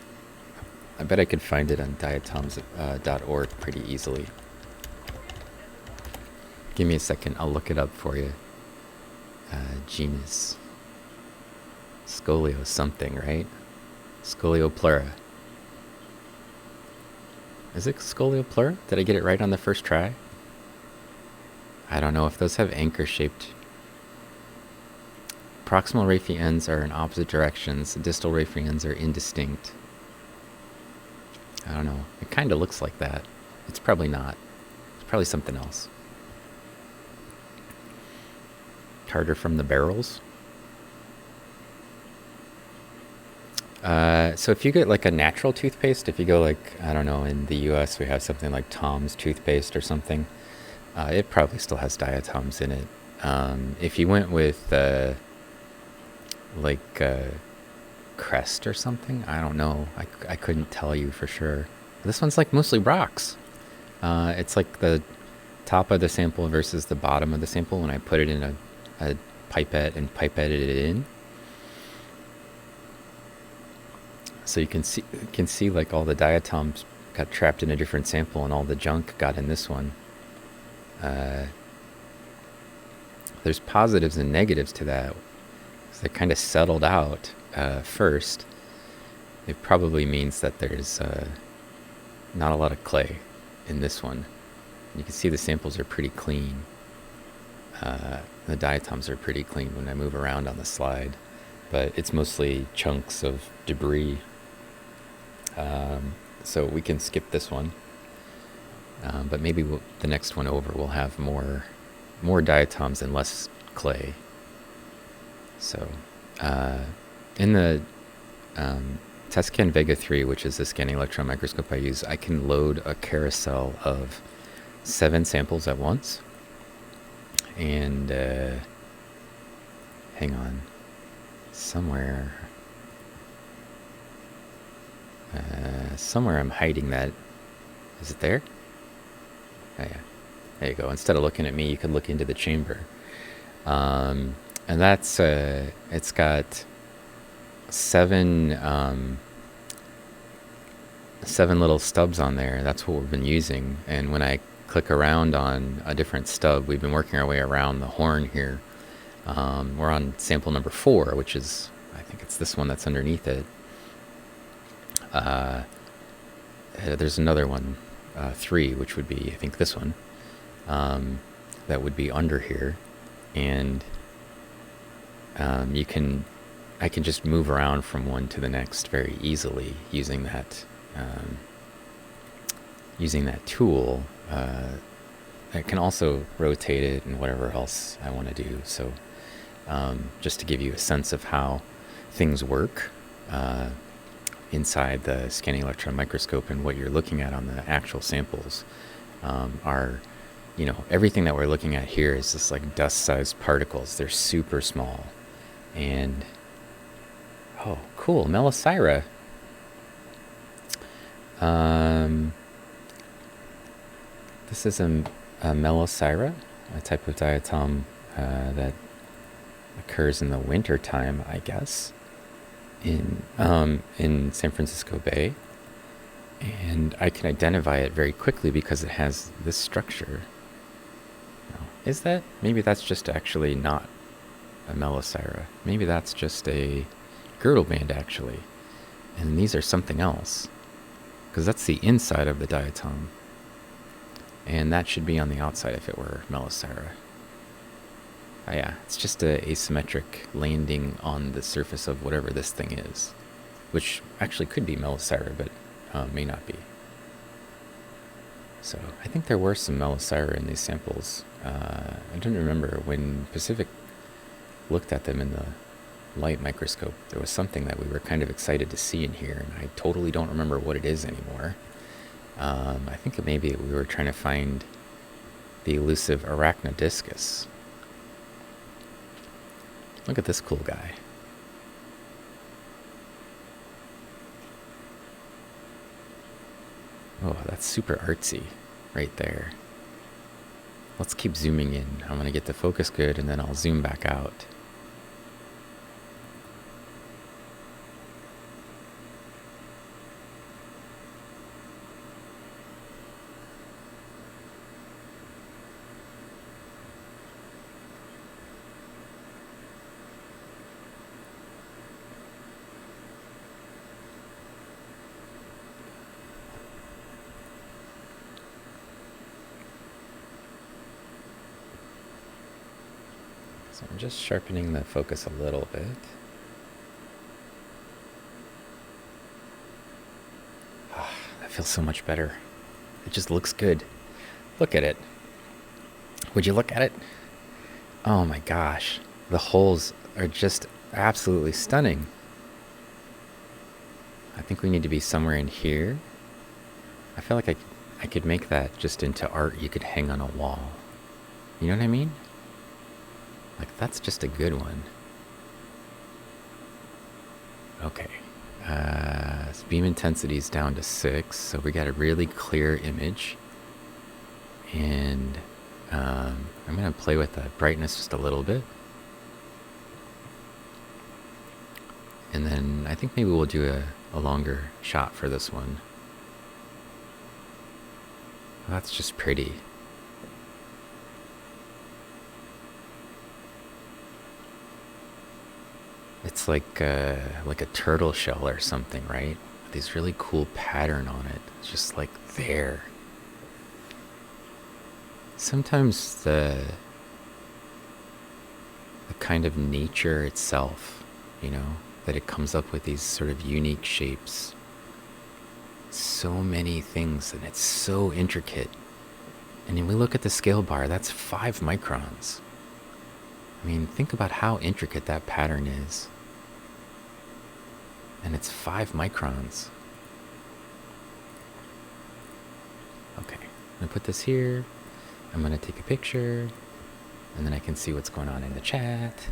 I bet I could find it on diatoms.org pretty easily. Give me a second. I'll look it up for you. Genus. Scolio something, right? Scoliopleura. Is it Scoliopleura? Did I get it right on the first try? I don't know if those have anchor-shaped. Proximal Rafie ends are in opposite directions. The distal Rafie ends are indistinct. I don't know. It kind of looks like that. It's probably not. It's probably something else. Tartar from the barrels. So if you get like a natural toothpaste, if you go like, I don't know, in the US we have something like Tom's toothpaste or something, it probably still has diatoms in it. If you went with Crest or something, I don't know. I couldn't tell you for sure. This one's like mostly rocks. It's like the top of the sample versus the bottom of the sample when I put it in a pipette and pipetted it in. So you can see like all the diatoms got trapped in a different sample, and all the junk got in this one. There's positives and negatives to that. So they kind of settled out first. It probably means that there's not a lot of clay in this one. You can see the samples are pretty clean. The diatoms are pretty clean when I move around on the slide, but it's mostly chunks of debris. So we can skip this one, but maybe the next one over will have more diatoms and less clay. So in the Testcan Vega 3, which is the scanning electron microscope I use, I can load a carousel of 7 samples at once. And hang on, somewhere I'm hiding that. Is it there? Oh, yeah, there you go. Instead of looking at me, you can look into the chamber. And that's it's got 7 little stubs on there. That's what we've been using. And when I click around on a different stub, we've been working our way around the horn here. We're on sample number 4, which is, I think it's this one that's underneath it. There's another one, 3, which would be, I think, this one. That would be under here. And I can just move around from one to the next very easily using that tool. I can also rotate it and whatever else I want to do. So just to give you a sense of how things work inside the scanning electron microscope, and what you're looking at on the actual samples are, everything that we're looking at here is just like dust-sized particles. They're super small. And oh, cool, Melosira. This is a Melosira, a type of diatom that occurs in the winter time, I guess, in San Francisco Bay. And I can identify it very quickly because it has this structure. Is that? Maybe that's just actually not a Melosira. Maybe that's just a girdle band, actually. And these are something else, because that's the inside of the diatom. And that should be on the outside if it were Melosira. Oh, yeah, it's just a asymmetric landing on the surface of whatever this thing is, which actually could be Melosira, but may not be. So I think there were some Melosira in these samples. I don't remember when Pacific looked at them in the light microscope. There was something that we were kind of excited to see in here, and I totally don't remember what it is anymore. I think maybe we were trying to find the elusive Discus. Look at this cool guy. Oh, that's super artsy right there. Let's keep zooming in. I'm going to get the focus good, and then I'll zoom back out. So I'm just sharpening the focus a little bit. Oh, that feels so much better. It just looks good. Look at it. Would you look at it? Oh my gosh. The holes are just absolutely stunning. I think we need to be somewhere in here. I feel like I could make that just into art you could hang on a wall. You know what I mean? Like, that's just a good one. Okay. Beam intensity is down to 6, so we got a really clear image. And I'm going to play with the brightness just a little bit. And then I think maybe we'll do a longer shot for this one. That's just pretty. It's like a turtle shell or something, right? This really cool pattern on it. It's just like there. Sometimes the kind of nature itself, you know, that it comes up with these sort of unique shapes. So many things, and it's so intricate. And when we look at the scale bar, that's 5 microns. I mean, think about how intricate that pattern is. And it's 5 microns. Okay, I'm gonna put this here. I'm gonna take a picture, and then I can see what's going on in the chat.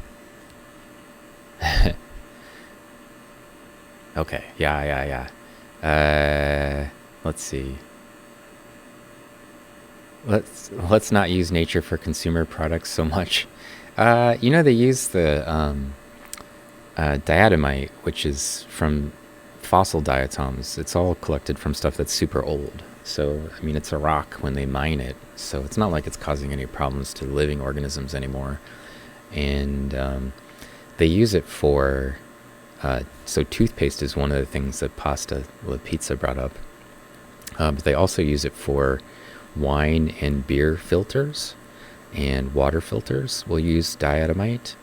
Okay, yeah. Let's see. Let's not use nature for consumer products so much. You know, they use the diatomite, which is from fossil diatoms. It's all collected from stuff that's super old. So, I mean, it's a rock when they mine it. So it's not like it's causing any problems to living organisms anymore. And they use it for... so toothpaste is one of the things that Pizza brought up. But they also use it for wine and beer filters and water filters. We'll use diatomite.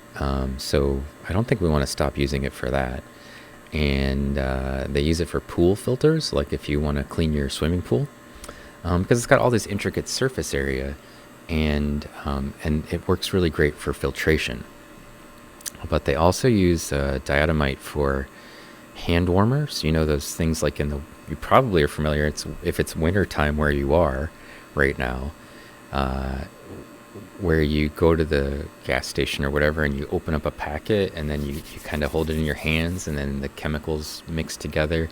So I don't think we want to stop using it for that. And they use it for pool filters, like if you want to clean your swimming pool, because it's got all this intricate surface area, and it works really great for filtration. But they also use diatomite for hand warmers. You know, those things like you probably are familiar. If it's winter time where you are right now, where you go to the gas station or whatever and you open up a packet and then you kind of hold it in your hands and then the chemicals mix together.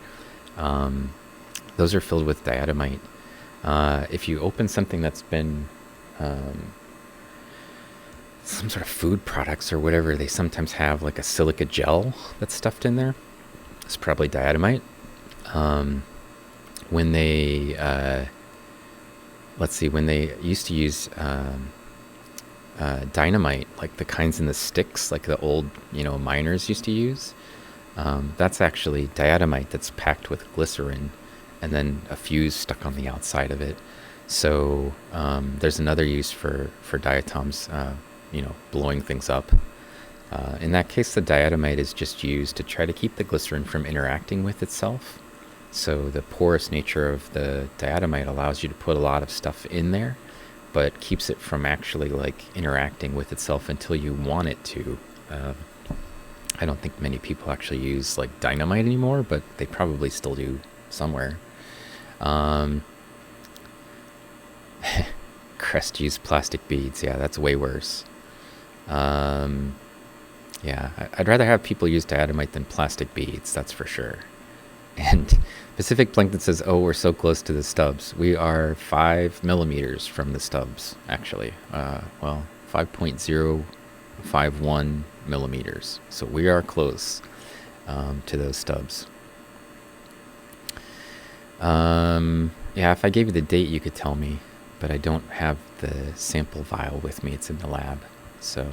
Those are filled with diatomite. If you open something that's been some sort of food products or whatever, they sometimes have like a silica gel that's stuffed in there. It's probably diatomite. When they when they used to use dynamite, like the kinds in the sticks, like the old, miners used to use, that's actually diatomite that's packed with glycerin and then a fuse stuck on the outside of it. So there's another use for diatoms, blowing things up. In that case, the diatomite is just used to try to keep the glycerin from interacting with itself. So the porous nature of the diatomite allows you to put a lot of stuff in there, but keeps it from actually interacting with itself until you want it to. I don't think many people actually use dynamite anymore, but they probably still do somewhere. Crest use plastic beads. Yeah, that's way worse. Yeah, I'd rather have people use diatomite than plastic beads, that's for sure. And Pacific Plankton says, oh, we're so close to the stubs. We are 5 millimeters from the stubs, actually. 5.051 millimeters. So we are close to those stubs. Yeah, if I gave you the date, you could tell me. But I don't have the sample vial with me. It's in the lab. So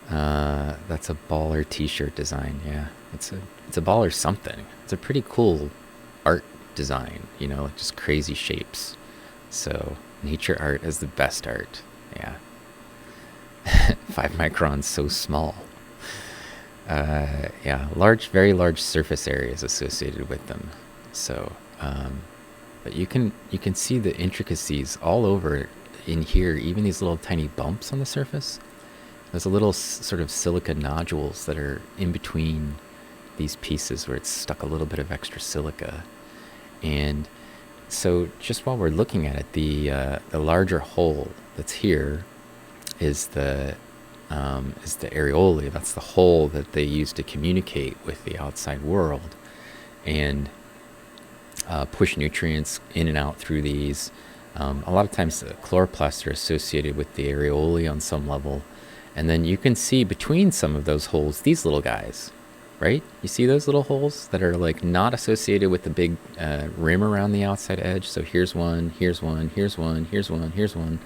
that's a baller t-shirt design. Yeah, it's a baller something. It's a pretty cool art design, just crazy shapes. So nature art is the best art. Yeah. 5 microns, so small. Yeah, very large surface areas associated with them. So but you can see the intricacies all over in here, even these little tiny bumps on the surface. There's a little sort of silica nodules that are in between these pieces where it's stuck a little bit of extra silica. And so just while we're looking at it, the larger hole that's here is the areolae. That's the hole that they use to communicate with the outside world and push nutrients in and out through these. A lot of times the chloroplasts are associated with the areolae on some level, And then you can see between some of those holes, these little guys, right? You see those little holes that are like not associated with the big rim around the outside edge. So here's one, here's one, here's one, here's one, here's one.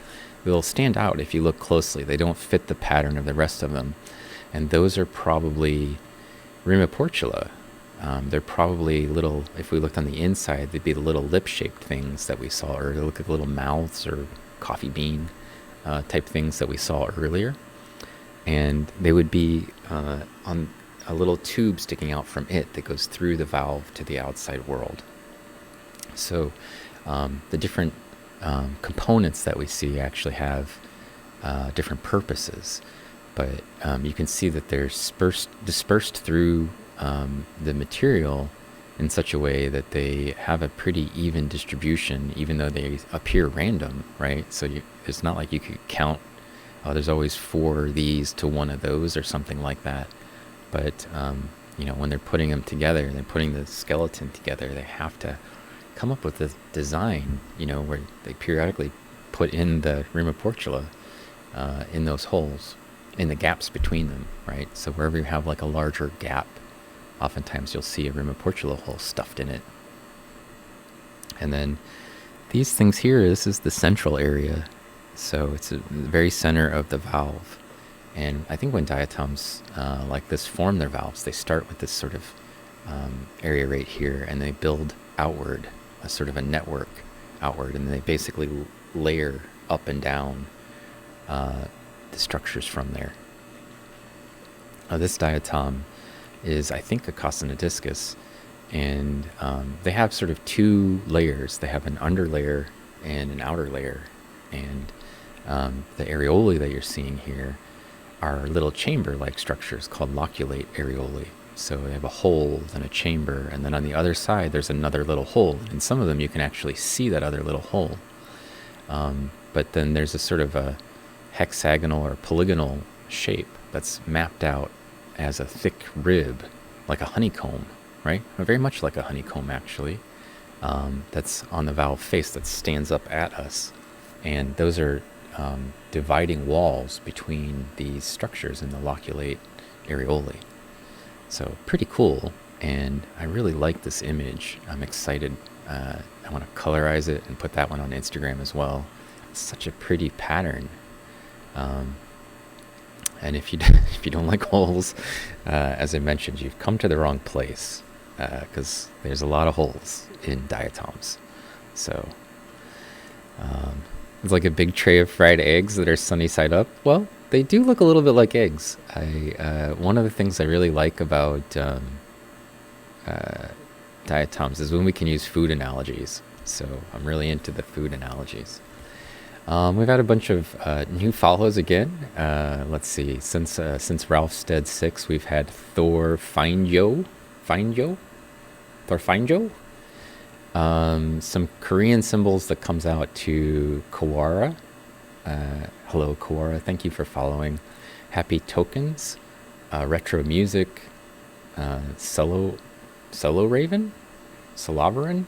They'll stand out if you look closely. They don't fit the pattern of the rest of them. And those are probably Rimoportula. They're probably little, if we looked on the inside, they'd be the little lip-shaped things that we saw, or they look like little mouths or coffee bean type things that we saw earlier. And they would be on a little tube sticking out from it that goes through the valve to the outside world. So the different components that we see actually have different purposes, but you can see that they're dispersed through the material in such a way that they have a pretty even distribution, even though they appear random, right? So it's not like you could count, there's always 4 of these to 1 of those or something like that. But you know, when they're putting them together, they're putting the skeleton together, they have to come up with a design, you know, where they periodically put in the Rimoportula in those holes, in the gaps between them, right? So wherever you have like a larger gap, oftentimes you'll see a Rimoportula hole stuffed in it. And then these things here, this is the central area. So it's the very center of the valve. And I think when diatoms like this form their valves, they start with this sort of area right here, and they build outward, a sort of a network outward, and they basically layer up and down the structures from there. This diatom is, I think, a Discus, and they have sort of 2 layers. They have an under layer and an outer layer, and the areolae that you're seeing here are little chamber-like structures called loculate areolae. So they have a hole, then a chamber, and then on the other side there's another little hole. In some of them you can actually see that other little hole. But then there's a sort of a hexagonal or polygonal shape that's mapped out as a thick rib, like a honeycomb, right? Very much like a honeycomb, actually. That's on the valve face that stands up at us. And those are dividing walls between these structures in the loculate areolae. So pretty cool, and I really like this image. I'm excited. I want to colorize it and put that one on Instagram as well. It's such a pretty pattern. And if you if you don't like holes, as I mentioned, you've come to the wrong place, because there's a lot of holes in diatoms. So it's like a big tray of fried eggs that are sunny side up. Well, they do look a little bit like eggs. One of the things I really like about diatoms is when we can use food analogies. So I'm really into the food analogies. We've had a bunch of new follows again. Let's see, since Ralphstead 6, we've had Thorfeinjo, some Korean symbols that comes out to Kawara. Hello Kawara, thank you for following. Happy Tokens, Retro Music, Cello Raven, Solavarin,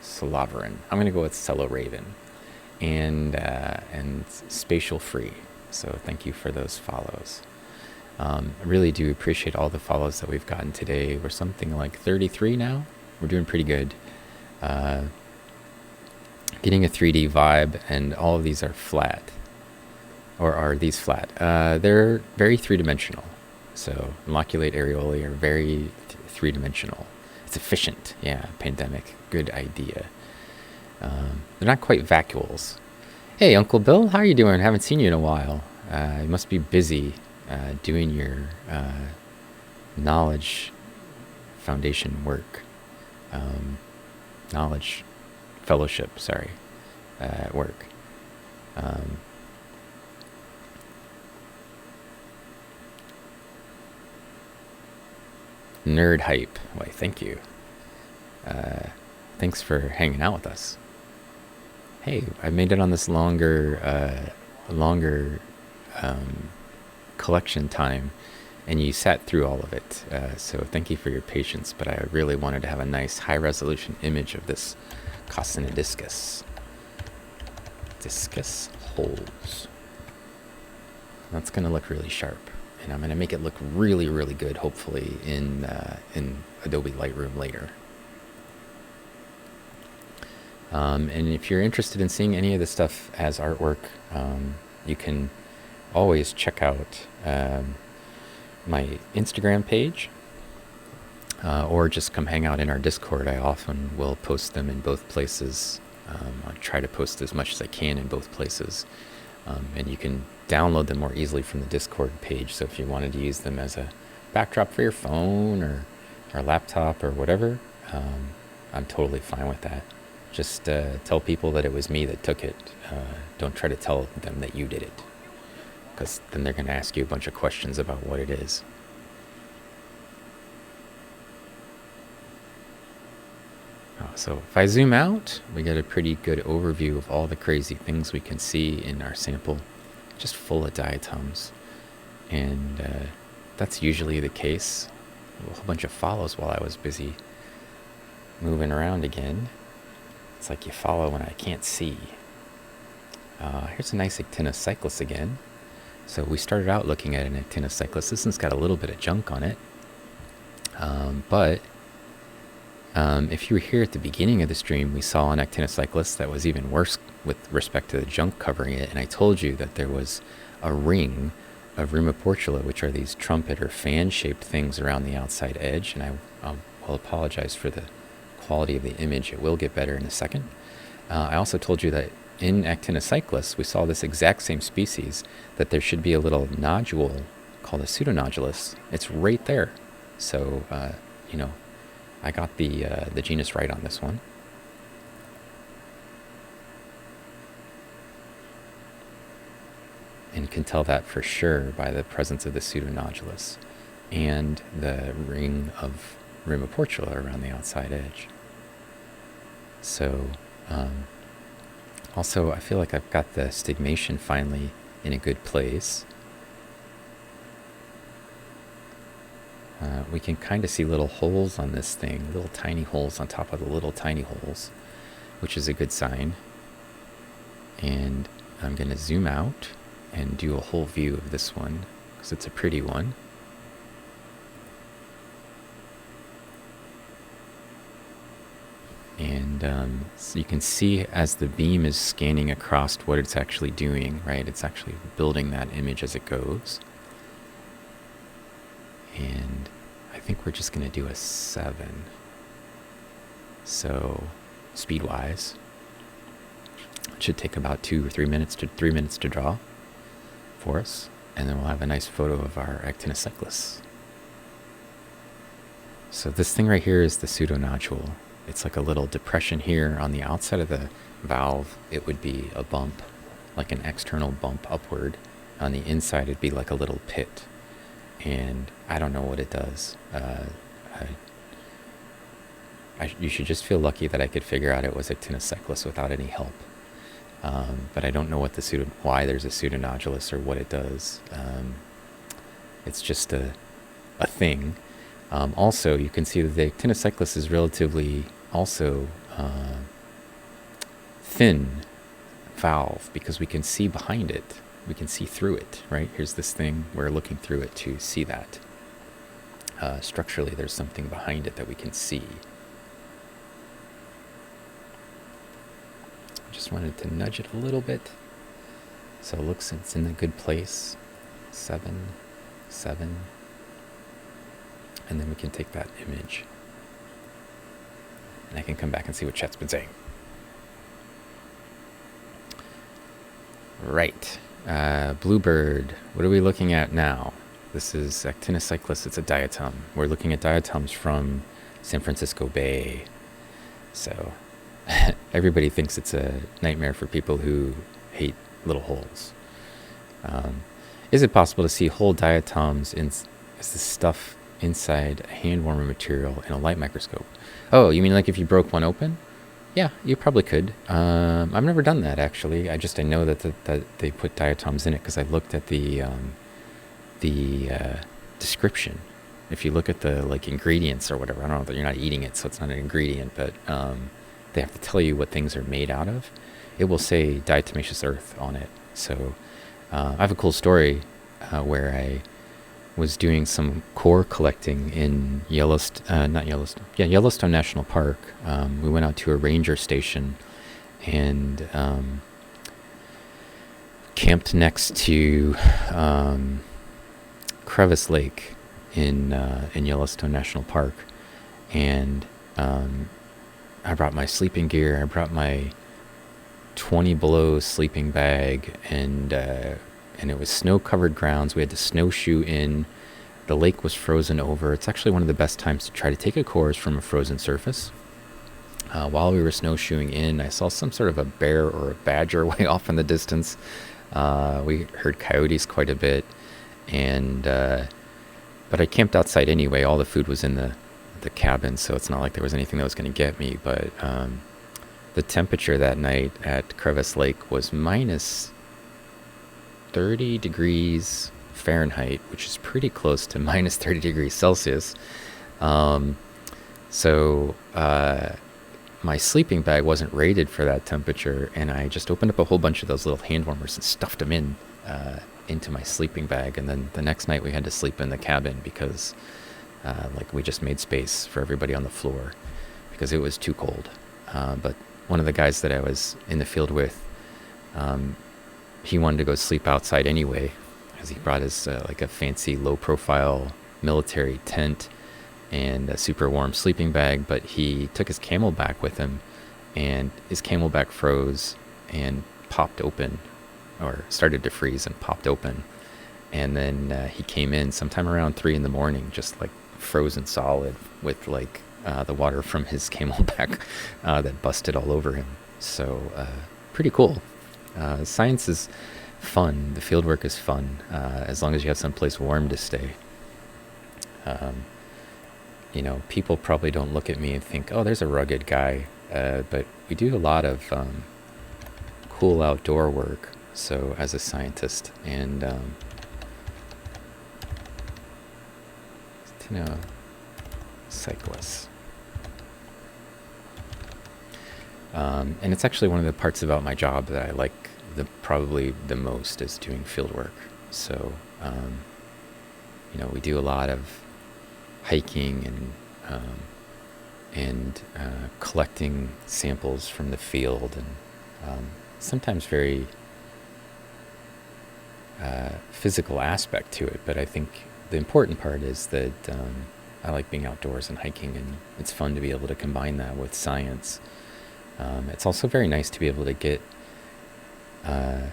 Solavarin. I'm gonna go with Cello Raven, and Spatial Free. So thank you for those follows. I really do appreciate all the follows that we've gotten today. We're something like 33 now. We're doing pretty good. Getting a 3D vibe, and all of these are flat. Or are these flat? They're very three-dimensional. So loculate areolae are very three-dimensional. It's efficient. Yeah, pandemic. Good idea. They're not quite vacuoles. Hey, Uncle Bill, how are you doing? Haven't seen you in a while. You must be busy doing your knowledge foundation work. Knowledge fellowship, sorry, work. Nerd hype. Why, thank you. Thanks for hanging out with us. Hey, I made it on this longer collection time, and you sat through all of it. So thank you for your patience, but I really wanted to have a nice high-resolution image of this Discus. It's Discus holes. That's going to look really sharp, and I'm going to make it look really, really good, hopefully, in Adobe Lightroom later. And if you're interested in seeing any of this stuff as artwork, you can always check out my Instagram page, or just come hang out in our Discord. I often will post them in both places. I try to post as much as I can in both places. And you can download them more easily from the Discord page. So if you wanted to use them as a backdrop for your phone or laptop or whatever, I'm totally fine with that. Just tell people that it was me that took it. Don't try to tell them that you did it, because then they're going to ask you a bunch of questions about what it is. So if I zoom out, we get a pretty good overview of all the crazy things we can see in our sample, just full of diatoms. And that's usually the case. A whole bunch of follows while I was busy moving around again. It's like you follow when I can't see. Here's a nice Actinic Cyclist again. So we started out looking at an Actinic Cyclist. This one's got a little bit of junk on it. But if you were here at the beginning of the stream, we saw an Actinic Cyclist that was even worse with respect to the junk covering it. And I told you that there was a ring of Photoportulas, which are these trumpet or fan-shaped things around the outside edge. And I will apologize for the quality of the image. It will get better in a second. I also told you that in Actinic Cyclist, we saw this exact same species, that there should be a little nodule called a Pseudonodulus. It's right there. So, I got the genus right on this one. And can tell that for sure by the presence of the Pseudonodulus and the ring of Photoportulas around the outside edge. So, also, I feel like I've got the stigmation finally in a good place. We can kind of see little holes on this thing, little tiny holes on top of the little tiny holes, which is a good sign. And I'm going to zoom out and do a whole view of this one, because it's a pretty one. And so you can see as the beam is scanning across what it's actually doing, right? It's actually building that image as it goes. And I think we're just going to do a 7. So, speed-wise, it should take about 2 or 3 minutes to draw for us. And then we'll have a nice photo of our Actinic Cyclist. So this thing right here is the pseudonodule. It's like a little depression here on the outside of the valve. It would be a bump, like an external bump upward. On the inside, it'd be like a little pit. And I don't know what it does. You should just feel lucky that I could figure out it was Actinic Cyclist without any help. But I don't know what why there's a pseudonodulus or what it does. It's just a thing. Also, you can see that the Actinic Cyclist is relatively also thin valve, because we can see behind it. We can see through it, right? Here's this thing. We're looking through it to see that. Structurally, there's something behind it that we can see. I just wanted to nudge it a little bit. So it looks it's in a good place. 7, 7. And then we can take that image. And I can come back and see what chat's been saying. Right. Bluebird. What are we looking at now? This is Actinic Cyclist. It's a diatom. We're looking at diatoms from San Francisco Bay. So everybody thinks it's a nightmare for people who hate little holes. Is it possible to see whole diatoms as the stuff inside a hand warmer material in a light microscope? Oh, you mean like if you broke one open? Yeah, you probably could. I've never done that, actually. I know that they put diatoms in it because I looked at the description. If you look at the ingredients or whatever, I don't know that you're not eating it, so it's not an ingredient, but they have to tell you what things are made out of. it will say diatomaceous earth on it. So I have a cool story where I was doing some core collecting in Yellowstone National Park. We went out to a ranger station and camped next to Crevice Lake in Yellowstone National Park, and I brought my sleeping gear. I brought my 20 below sleeping bag, and it was snow-covered grounds. We had to snowshoe in. The lake was frozen over. It's actually one of the best times to try to take a course from a frozen surface. While we were snowshoeing in, I saw some sort of a bear or a badger way off in the distance. We heard coyotes quite a bit, but I camped outside anyway. All the food was in the cabin, so it's not like there was anything that was going to get me. But the temperature that night at Crevice Lake was minus 30 degrees Fahrenheit, which is pretty close to minus 30 degrees Celsius. So my sleeping bag wasn't rated for that temperature, and I just opened up a whole bunch of those little hand warmers and stuffed them into my sleeping bag. And then the next night we had to sleep in the cabin because we just made space for everybody on the floor because it was too cold. But one of the guys that I was in the field with, he wanted to go sleep outside anyway, because he brought his a fancy low-profile military tent and a super warm sleeping bag, but he took his Camelback with him, and his Camelback froze and popped open, or started to freeze and popped open. And then he came in sometime around 3 in the morning, just like frozen solid, with the water from his Camelback that busted all over him. So pretty cool. Science is fun. The fieldwork is fun, as long as you have someplace warm to stay. People probably don't look at me and think, oh, there's a rugged guy, but we do a lot of cool outdoor work. So as a scientist, and Cyclist. And it's actually one of the parts about my job that I like probably the most, is doing field work. So, we do a lot of hiking and collecting samples from the field, and sometimes very physical aspect to it. But I think the important part is that I like being outdoors and hiking, and it's fun to be able to combine that with science. It's also very nice to be able to get a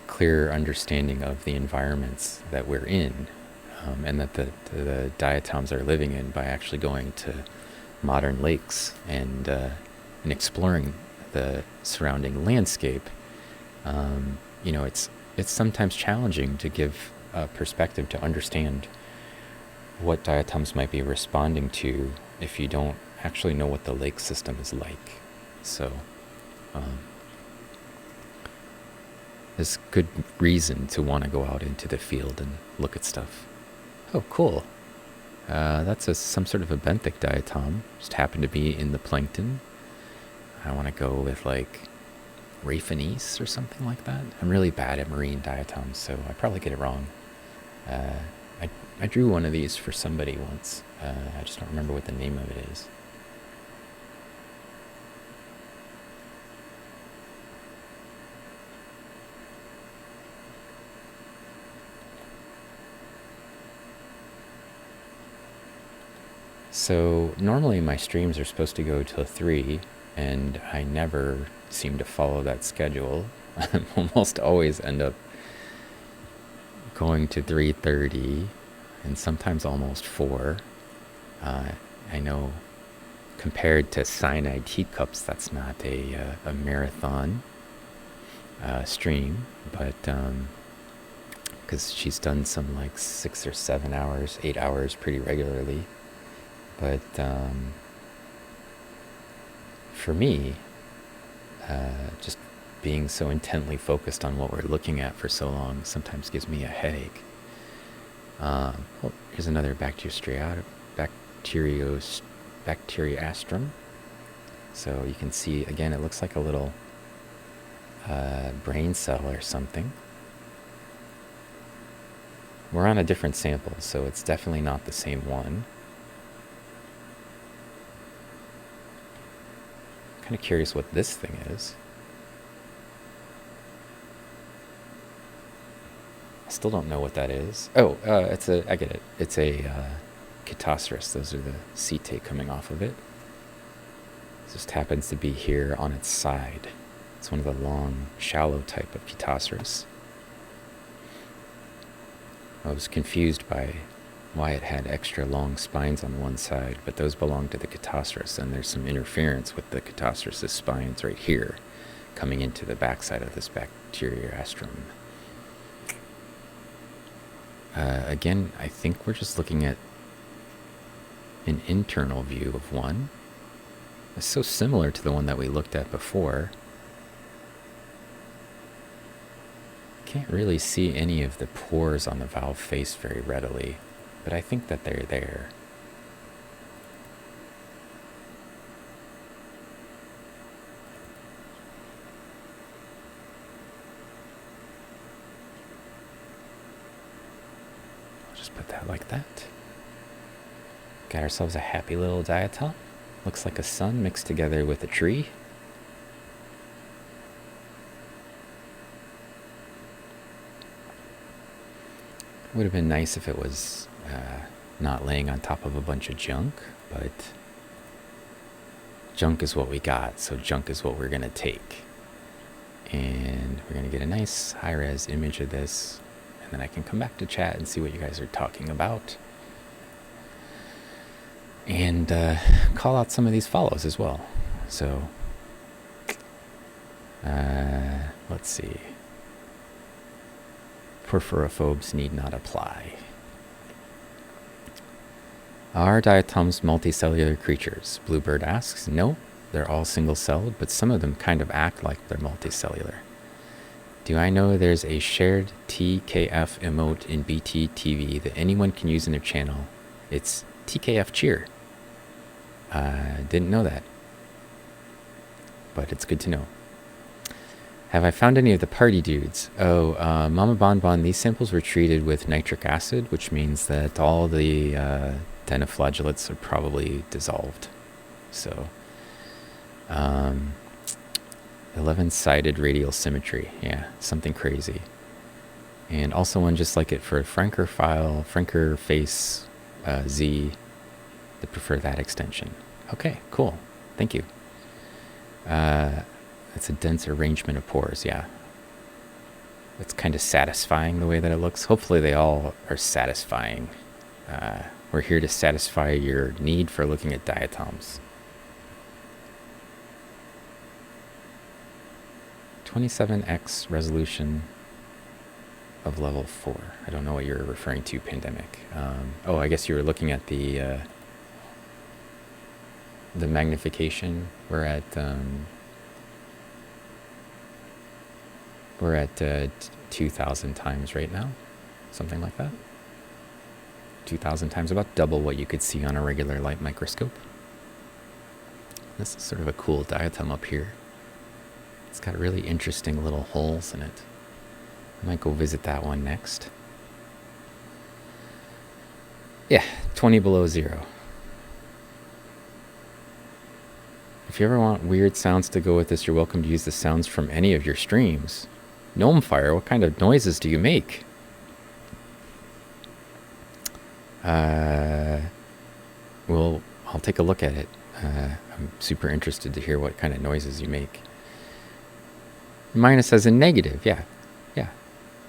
clear understanding of the environments that we're in, and that the diatoms are living in, by actually going to modern lakes and exploring the surrounding landscape. It's sometimes challenging to give a perspective to understand what diatoms might be responding to if you don't actually know what the lake system is like. So there's good reason to want to go out into the field and look at stuff. Oh, cool. That's some sort of a benthic diatom. Just happened to be in the plankton. I want to go with Raphanese or something like that. I'm really bad at marine diatoms, so I probably get it wrong. I drew one of these for somebody once. I just don't remember what the name of it is. So normally my streams are supposed to go till 3, and I never seem to follow that schedule. I almost always end up going to 3:30, and sometimes almost 4. I know compared to cyanide teacups, that's not a marathon stream, but because she's done some 6 or 7 hours, 8 hours pretty regularly. But for me, just being so intently focused on what we're looking at for so long sometimes gives me a headache. Here's another Bacteriastrum. So you can see, again, it looks like a little brain cell or something. We're on a different sample, so it's definitely not the same one. I'm kind of curious what this thing is. I still don't know what that is. Oh, I get it. It's a Chitoceras. Those are the setae coming off of it. It just happens to be here on its side. It's one of the long, shallow type of Chitoceras. I was confused by why it had extra long spines on one side, but those belong to the Chitoceras, and there's some interference with the Chitoceras' spines right here, coming into the backside of this bacteriostrum. Again, I think we're just looking at an internal view of one. It's so similar to the one that we looked at before. Can't really see any of the pores on the valve face very readily, but I think that they're there. I'll just put that like that. Got ourselves a happy little diatom. Looks like a sun mixed together with a tree. Would have been nice if it was not laying on top of a bunch of junk, but junk is what we got, so junk is what we're going to take. And we're going to get a nice high-res image of this, and then I can come back to chat and see what you guys are talking about. And call out some of these follows as well. So, let's see. Porphyrophobes need not apply. Are diatoms multicellular creatures? Bluebird asks. No, they're all single-celled, but some of them kind of act like they're multicellular. Do I know there's a shared TKF emote in BTTV that anyone can use in their channel? It's TKF cheer. Didn't know that, but it's good to know. Have I found any of the party dudes? Oh, Mama Bonbon, these samples were treated with nitric acid, which means that all the dinoflagellates are probably dissolved. So, 11-sided radial symmetry. Yeah, something crazy. And also one just like it for Franker file, Franker face Z. I prefer that extension. Okay, cool. Thank you. It's a dense arrangement of pores, yeah. It's kind of satisfying the way that it looks. Hopefully they all are satisfying. We're here to satisfy your need for looking at diatoms. 27x resolution of level 4. I don't know what you're referring to, Pandemic. Oh, I guess you were looking at the magnification. We're at 2,000 times right now, something like that. 2,000 times, about double what you could see on a regular light microscope. This is sort of a cool diatom up here. It's got really interesting little holes in it. I might go visit that one next. Yeah, 20 below 0. If you ever want weird sounds to go with this, you're welcome to use the sounds from any of your streams. Gnome Fire, what kind of noises do you make? Well, I'll take a look at it. I'm super interested to hear what kind of noises you make. Minus as in negative, yeah.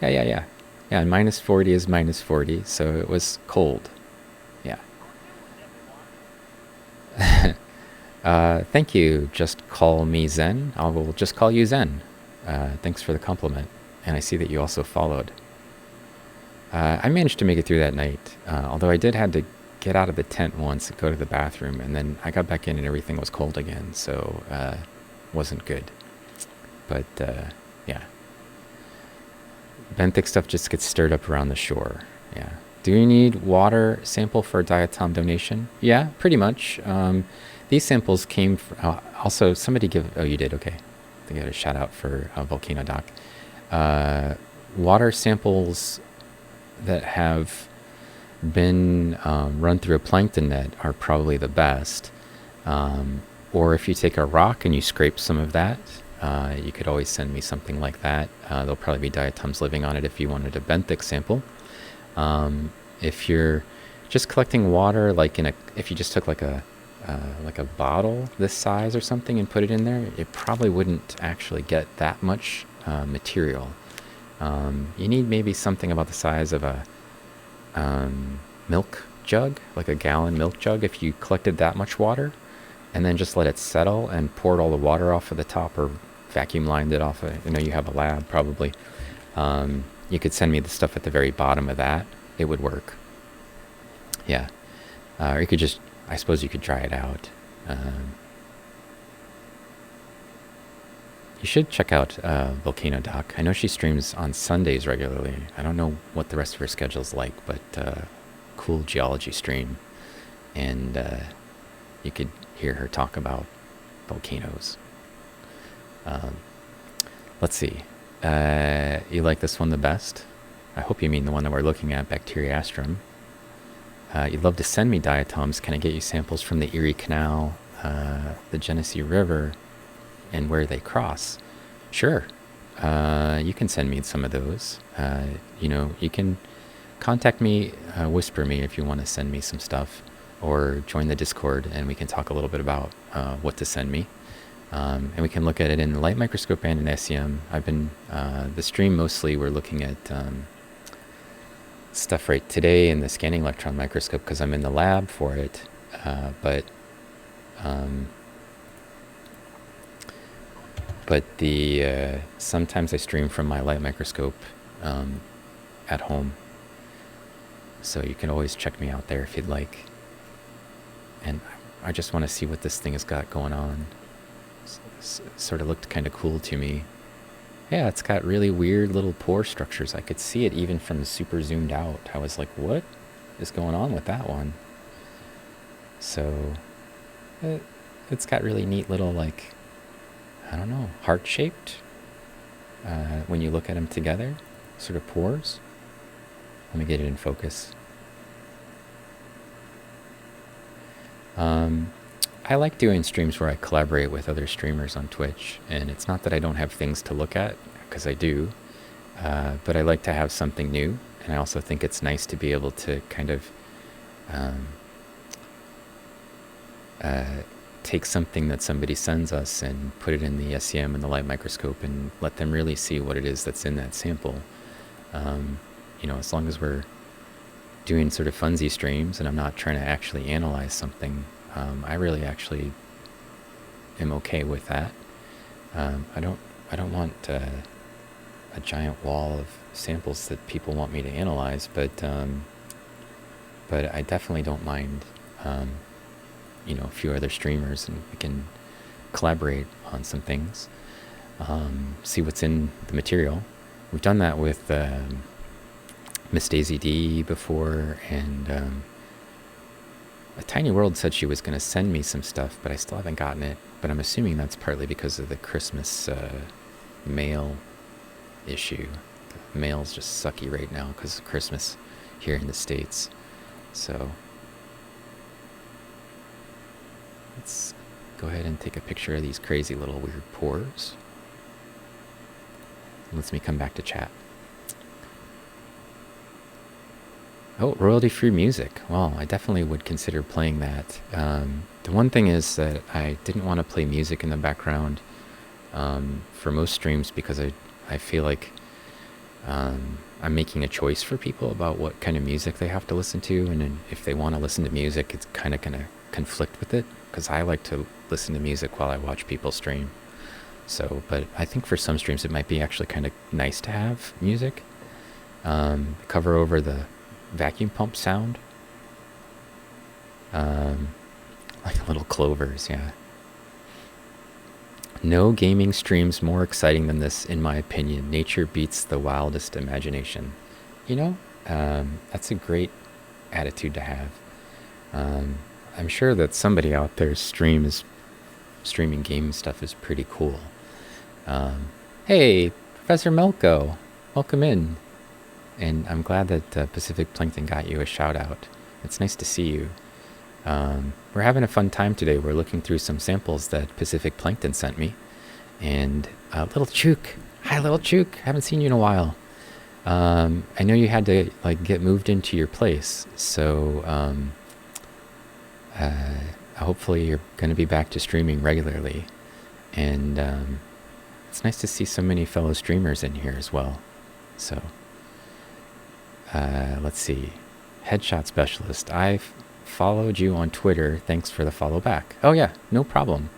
Yeah, minus 40 is minus 40, so it was cold. Yeah. Thank you, just call me Zen. I will just call you Zen. Thanks for the compliment. And I see that you also followed. I managed to make it through that night, although I did have to get out of the tent once and go to the bathroom, and then I got back in and everything was cold again, so wasn't good. But yeah. Benthic stuff just gets stirred up around the shore. Yeah. Do you need water sample for diatom donation? Yeah, pretty much. These samples came from... also, somebody give... Oh, you did? Okay. to get a shout out for Volcano Doc. Water samples that have been run through a plankton net are probably the best. Or if you take a rock and you scrape some of that, you could always send me something like that. There'll probably be diatoms living on it if you wanted a benthic sample. If you're just collecting water, like if you just took like a bottle this size or something and put it in there, it probably wouldn't actually get that much material. You need maybe something about the size of a milk jug, like a gallon milk jug. If you collected that much water and then just let it settle and poured all the water off of the top or vacuum lined it off of, you have a lab probably. You could send me the stuff at the very bottom of that. It would work. Yeah. Or you could just, I suppose you could try it out. You should check out Volcano Doc. I know she streams on Sundays regularly. I don't know what the rest of her schedule's like, but cool geology stream. And you could hear her talk about volcanoes. Let's see. You like this one the best? I hope you mean the one that we're looking at, Bacteriastrum. You'd love to send me diatoms. Can I get you samples from the Erie Canal, the Genesee River, and where they cross? Sure. You can send me some of those. You can contact me, whisper me if you want to send me some stuff, or join the Discord and we can talk a little bit about what to send me. And we can look at it in the light microscope and in SEM. I've been, the stream mostly we're looking at stuff right today in the scanning electron microscope because I'm in the lab for it. But sometimes I stream from my light microscope at home. So you can always check me out there if you'd like. And I just want to see what this thing has got going on. Sort of looked kind of cool to me. Yeah, it's got really weird little pore structures. I could see it even from super zoomed out. I was like, what is going on with that one? So it's got really neat little, like, I don't know, heart-shaped when you look at them together, sort of pores. Let me get it in focus. I like doing streams where I collaborate with other streamers on Twitch, and it's not that I don't have things to look at, because I do, but I like to have something new, and I also think it's nice to be able to kind of take something that somebody sends us and put it in the SEM and the light microscope and let them really see what it is that's in that sample. As long as we're doing sort of funsy streams and I'm not trying to actually analyze something, I really actually am okay with that. I don't want a giant wall of samples that people want me to analyze, but I definitely don't mind a few other streamers, and we can collaborate on some things, see what's in the material. We've done that with Miss Daisy D before, and A Tiny World said she was going to send me some stuff, but I still haven't gotten it. But I'm assuming that's partly because of the Christmas mail issue. The mail's just sucky right now because of Christmas here in the States. So let's go ahead and take a picture of these crazy little weird pores. It lets me come back to chat. Oh, royalty-free music. Well, I definitely would consider playing that. The one thing is that I didn't want to play music in the background for most streams because I feel like I'm making a choice for people about what kind of music they have to listen to, and then if they want to listen to music, it's kind of going to conflict with it, because I like to listen to music while I watch people stream. So, but I think for some streams it might be actually kind of nice to have music. Cover over the vacuum pump sound. Like little clovers, yeah. No gaming streams more exciting than this, in my opinion. Nature beats the wildest imagination. That's a great attitude to have. I'm sure that somebody out there streaming game stuff is pretty cool. Hey, Professor Melko, welcome in. And I'm glad that Pacific Plankton got you a shout out. It's nice to see you. We're having a fun time today. We're looking through some samples that Pacific Plankton sent me. And Little Chook, hi Little Chook, haven't seen you in a while. I know you had to like get moved into your place, so hopefully you're going to be back to streaming regularly. And it's nice to see so many fellow streamers in here as well. So let's see. Headshot Specialist, I've followed you on Twitter. Thanks for the follow back. Oh yeah, no problem.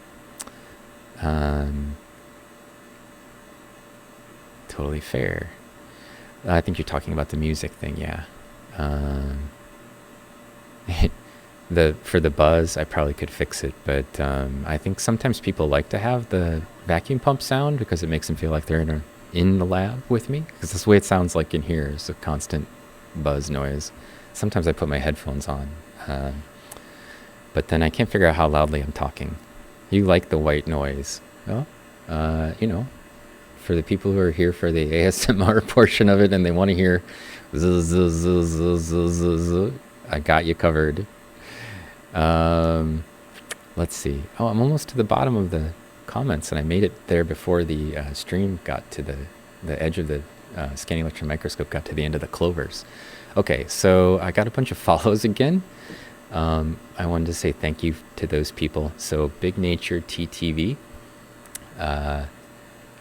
Totally fair. I think you're talking about the music thing, yeah. For the buzz, I probably could fix it, but I think sometimes people like to have the vacuum pump sound because it makes them feel like they're in the lab with me. Because that's the way it sounds like in here is a constant buzz noise. Sometimes I put my headphones on, but then I can't figure out how loudly I'm talking. You like the white noise. Well, you know, for the people who are here for the ASMR portion of it and they want to hear I got you covered. Let's see. Oh, I'm almost to the bottom of the comments, and I made it there before the stream got to the edge of the scanning electron microscope, got to the end of the clovers. Okay, so I got a bunch of follows again. I wanted to say thank you to those people. So Big Nature TTV.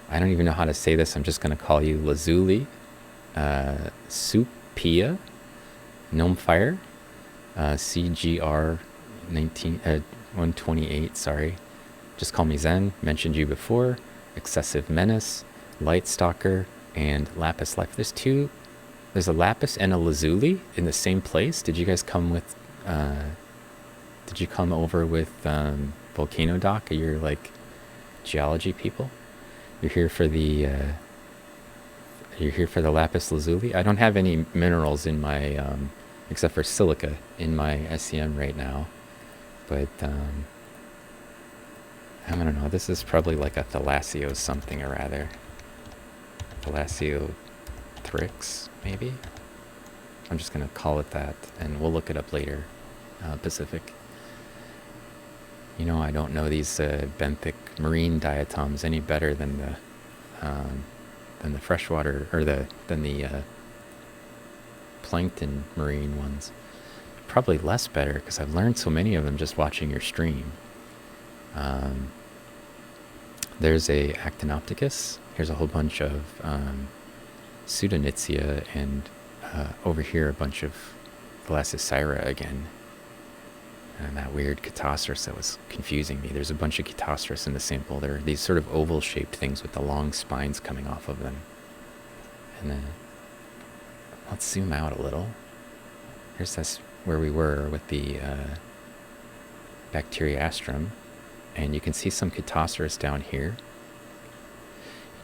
I don't even know how to say this. I'm just going to call you Lazuli. Supia. Gnomefire. CGR 128, sorry. Just call me Zen. Mentioned you before. Excessive Menace. Light Stalker. And Lapis Life. There's a Lapis and a Lazuli in the same place. Did you guys come with... did you come over with Volcano Doc? Are you like geology people? You're here for the lapis lazuli. I don't have any minerals in my except for silica in my SCM right now, but I don't know. This is probably like a thalassio something or rather. Thalassio thrix maybe. I'm just gonna call it that, and we'll look it up later. Pacific. You know, I don't know these benthic marine diatoms any better than the freshwater or than the plankton marine ones. Probably less better because I've learned so many of them just watching your stream. There's a Actinopticus. Here's a whole bunch of Pseudonitzia, and over here a bunch of Melosira again. And that weird Catastris that was confusing me. There's a bunch of Catastris in the sample. There are these sort of oval-shaped things with the long spines coming off of them. And then, let's zoom out a little. Here's this where we were with the Bacteriastrum. And you can see some Catastris down here.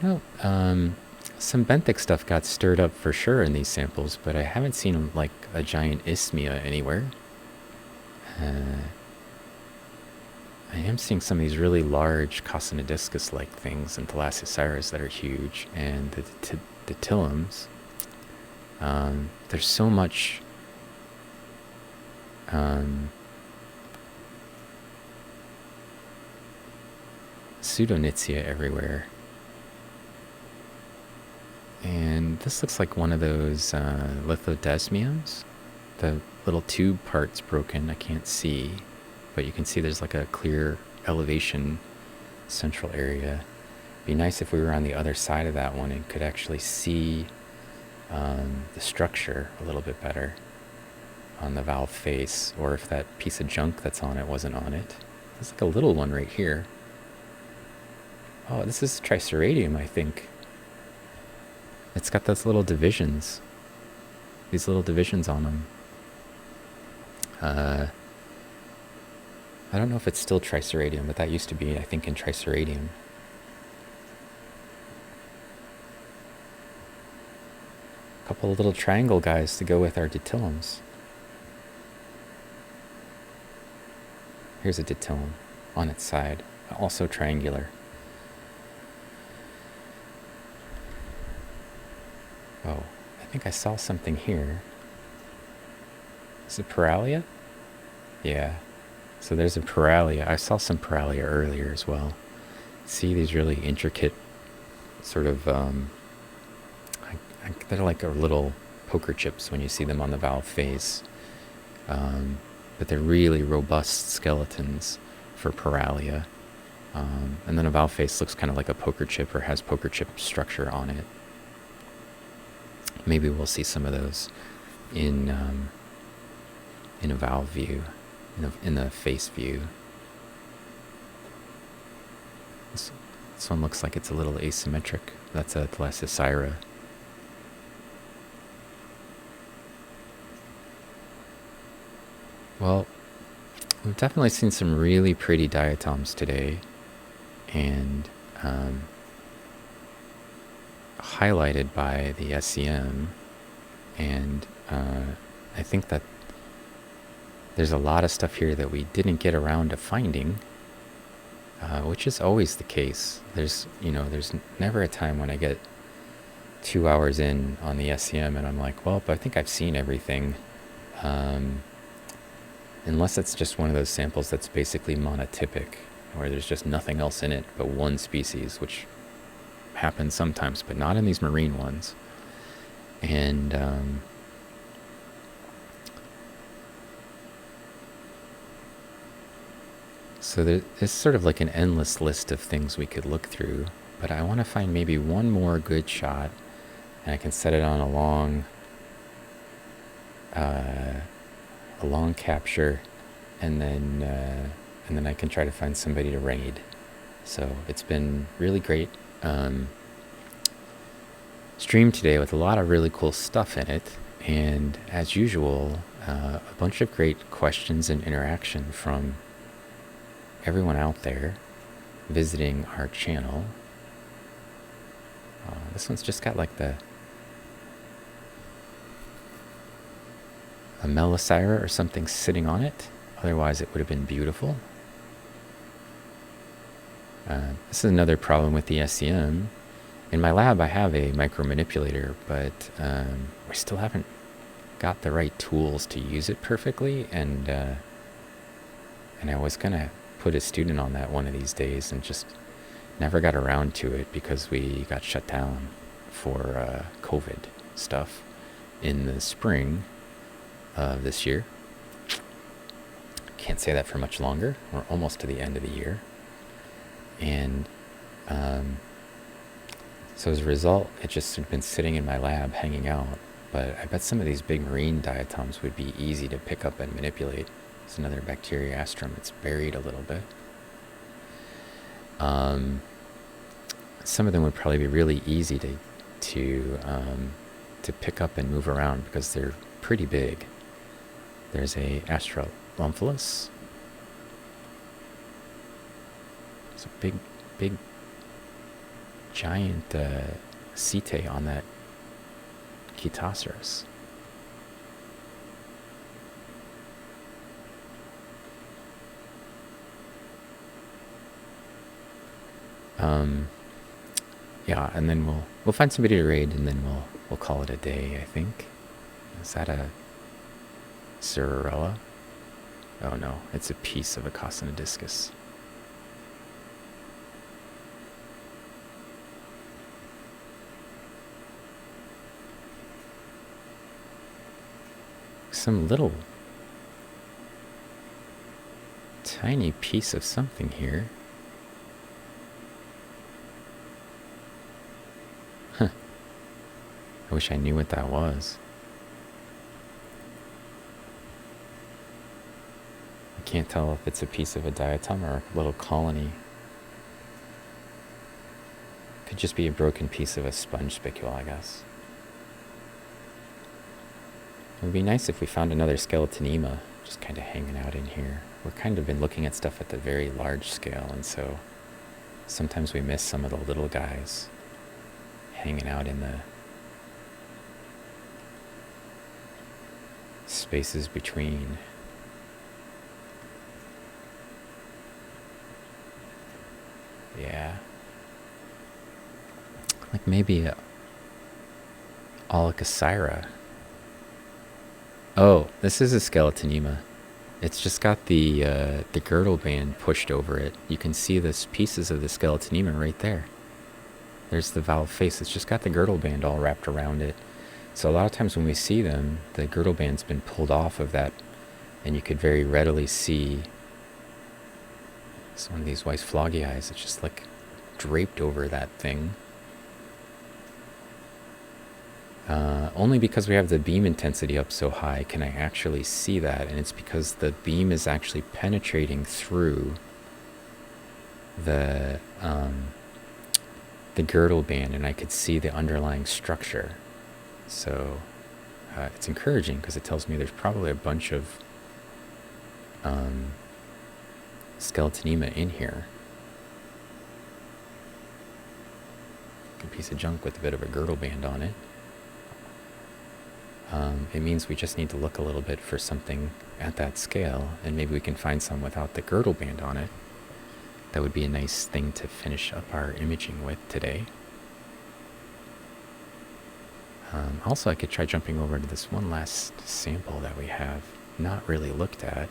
You know, some benthic stuff got stirred up for sure in these samples, but I haven't seen like a giant isthmia anywhere. I am seeing some of these really large Discus-like things and Thalassosiris that are huge, and the Tillums. There's so much Pseudonitzia everywhere. And this looks like one of those Lithodesmiums. The little tube part's broken, I can't see, but you can see there's like a clear elevation central area. Be nice if we were on the other side of that one and could actually see the structure a little bit better on the valve face, or if that piece of junk that's on it wasn't on it. There's like a little one right here. Oh, this is Triceratium, I think. It's got those little divisions. These little divisions on them. I don't know if it's still Triceratium, but that used to be, I think, in Triceratium. A couple of little triangle guys to go with our Diatylums. Here's a Diatylum on its side, also triangular. Oh, I think I saw something here. Is it Paralia? Yeah. So there's a Paralia. I saw some Paralia earlier as well. See these really intricate sort of, they're like little poker chips when you see them on the valve face. But they're really robust skeletons for Paralia. And then a valve face looks kind of like a poker chip or has poker chip structure on it. Maybe we'll see some of those in a valve view, in the face view. This one looks like it's a little asymmetric. That's a Melosira. Well, we've definitely seen some really pretty diatoms today, and highlighted by the SEM, and I think that there's a lot of stuff here that we didn't get around to finding, which is always the case. There's never a time when I get 2 hours in on the SEM and I'm like, well, but I think I've seen everything. Unless it's just one of those samples that's basically monotypic, where there's just nothing else in it but one species, which happens sometimes, but not in these marine ones. And so there's sort of like an endless list of things we could look through, but I want to find maybe one more good shot, and I can set it on a long capture, and then I can try to find somebody to raid. So it's been really great stream today with a lot of really cool stuff in it, and as usual, a bunch of great questions and interaction from everyone out there visiting our channel. This one's just got like a Melosira or something sitting on it. Otherwise, it would have been beautiful. This is another problem with the SEM. In my lab, I have a micromanipulator, but we still haven't got the right tools to use it perfectly. And I was gonna put a student on that one of these days, and just never got around to it because we got shut down for COVID stuff in the spring of this year. Can't say that for much longer. We're almost to the end of the year. And so as a result, it just had been sitting in my lab hanging out. But I bet some of these big marine diatoms would be easy to pick up and manipulate. It's another Bacteriastrum. It's buried a little bit. Some of them would probably be really easy to pick up and move around because they're pretty big. There's a Astrolomphilus. It's a big, giant setae on that Chetoceros. Yeah, and then we'll find somebody to raid, and then we'll call it a day, I think. Is that a Cerarella? Oh no, it's a piece of a Discus. Some little tiny piece of something here. Huh. I wish I knew what that was. I can't tell if it's a piece of a diatom or a little colony. Could just be a broken piece of a sponge spicule, I guess. It would be nice if we found another Skeletonema just kind of hanging out in here. We've kind of been looking at stuff at the very large scale, and so sometimes we miss some of the little guys hanging out in the spaces between. Yeah. Like maybe a Alicocira. Oh, this is a Skeletonema. It's just got the girdle band pushed over it. You can see this pieces of the Skeletonema right there. There's the valve face. It's just got the girdle band all wrapped around it. So a lot of times when we see them, the girdle band's been pulled off of that, and you could very readily see it's one of these white floggy eyes. It's just like draped over that thing. Only because we have the beam intensity up so high can I actually see that, and it's because the beam is actually penetrating through the girdle band, and I could see the underlying structure. So it's encouraging because it tells me there's probably a bunch of Skeletonema in here. A piece of junk with a bit of a girdle band on it. It means we just need to look a little bit for something at that scale, and maybe we can find some without the girdle band on it. That would be a nice thing to finish up our imaging with today. Also, I could try jumping over to this one last sample that we have not really looked at.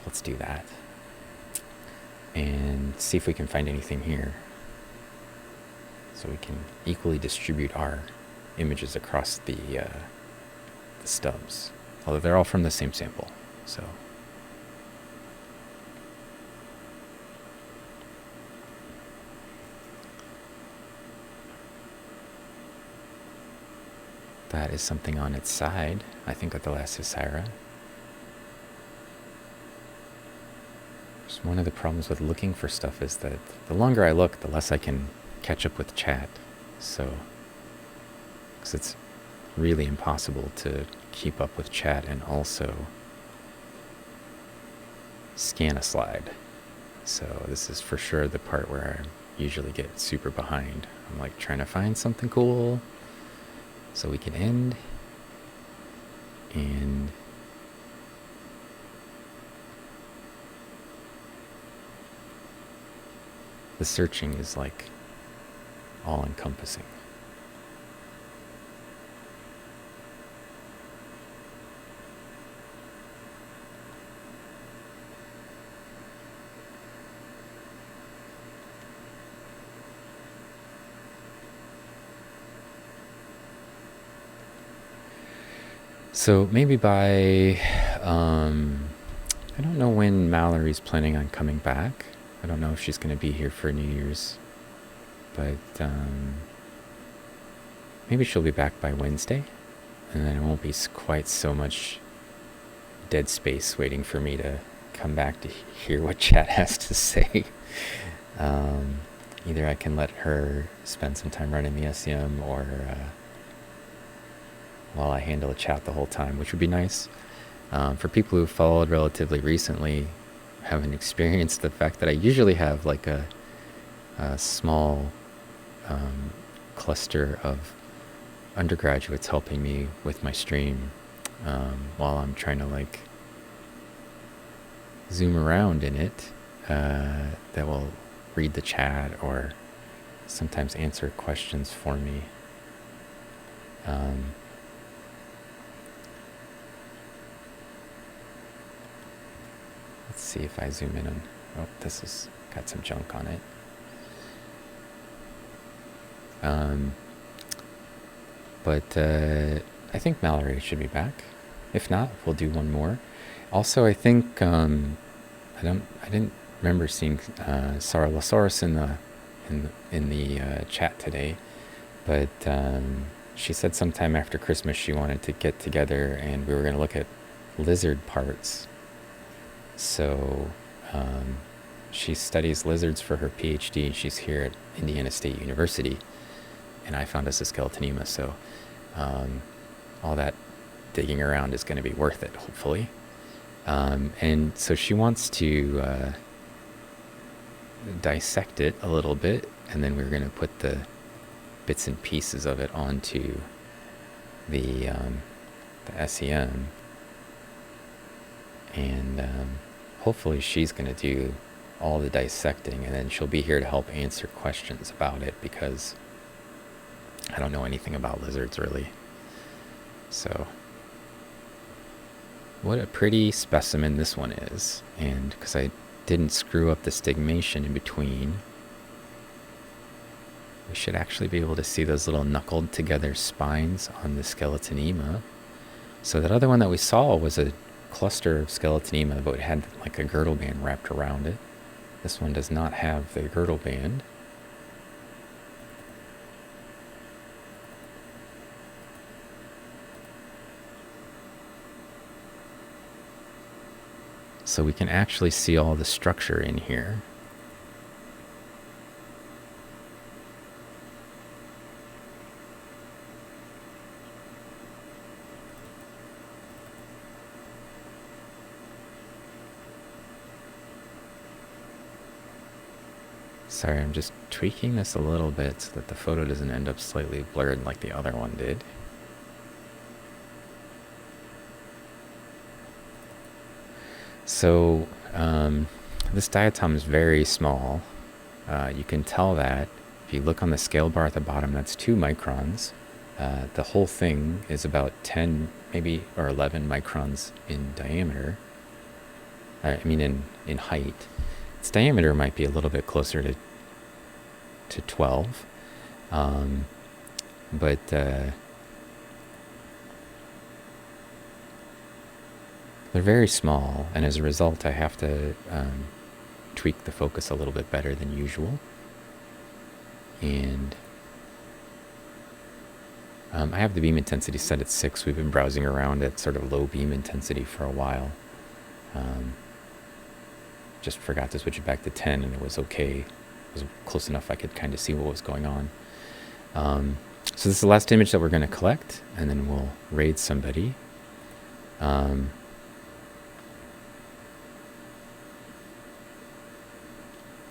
Let's do that. And see if we can find anything here. So we can equally distribute our images across the stubs. Although they're all from the same sample, so. That is something on its side, I think, with the Melosira. Just one of the problems with looking for stuff is that the longer I look, the less I can catch up with chat. So, because it's really impossible to keep up with chat and also scan a slide. So this is for sure the part where I usually get super behind. I'm like trying to find something cool so we can end, and the searching is like all encompassing. So maybe by, I don't know when Mallory's planning on coming back. I don't know if she's going to be here for New Year's, but maybe she'll be back by Wednesday, and then it won't be quite so much dead space waiting for me to come back to hear what chat has to say. Either I can let her spend some time running the SEM, or while I handle a chat the whole time, which would be nice. For people who followed relatively recently, haven't experienced the fact that I usually have like a small cluster of undergraduates helping me with my stream while I'm trying to like zoom around in it, that will read the chat or sometimes answer questions for me. Let's see if I zoom in on, oh, this has got some junk on it. But I think Mallory should be back. If not, we'll do one more. Also, I think I didn't remember seeing Saralosaurus in the chat today, but she said sometime after Christmas she wanted to get together and we were going to look at lizard parts. So she studies lizards for her PhD. She's here at Indiana State University, and I found us a Skeletonema, so all that digging around is going to be worth it, hopefully. And so she wants to dissect it a little bit, and then we're going to put the bits and pieces of it onto the SEM, and hopefully she's going to do all the dissecting, and then she'll be here to help answer questions about it, because I don't know anything about lizards really. So, what a pretty specimen this one is. And because I didn't screw up the stigmation in between, we should actually be able to see those little knuckled together spines on the Skeletonema. So that other one that we saw was a cluster of Skeletonema, but it had like a girdle band wrapped around it. This one does not have the girdle band. So we can actually see all the structure in here. Sorry, I'm just tweaking this a little bit so that the photo doesn't end up slightly blurred like the other one did. So this diatom is very small. You can tell that if you look on the scale bar at the bottom, that's 2 microns. The whole thing is about 10, maybe, or 11 microns in diameter. I mean in height. Its diameter might be a little bit closer to 12. But they're very small, and as a result I have to tweak the focus a little bit better than usual. And I have the beam intensity set at 6. We've been browsing around at sort of low beam intensity for a while. Just forgot to switch it back to 10, and it was okay. It was close enough I could kind of see what was going on. So this is the last image that we're going to collect, and then we'll raid somebody.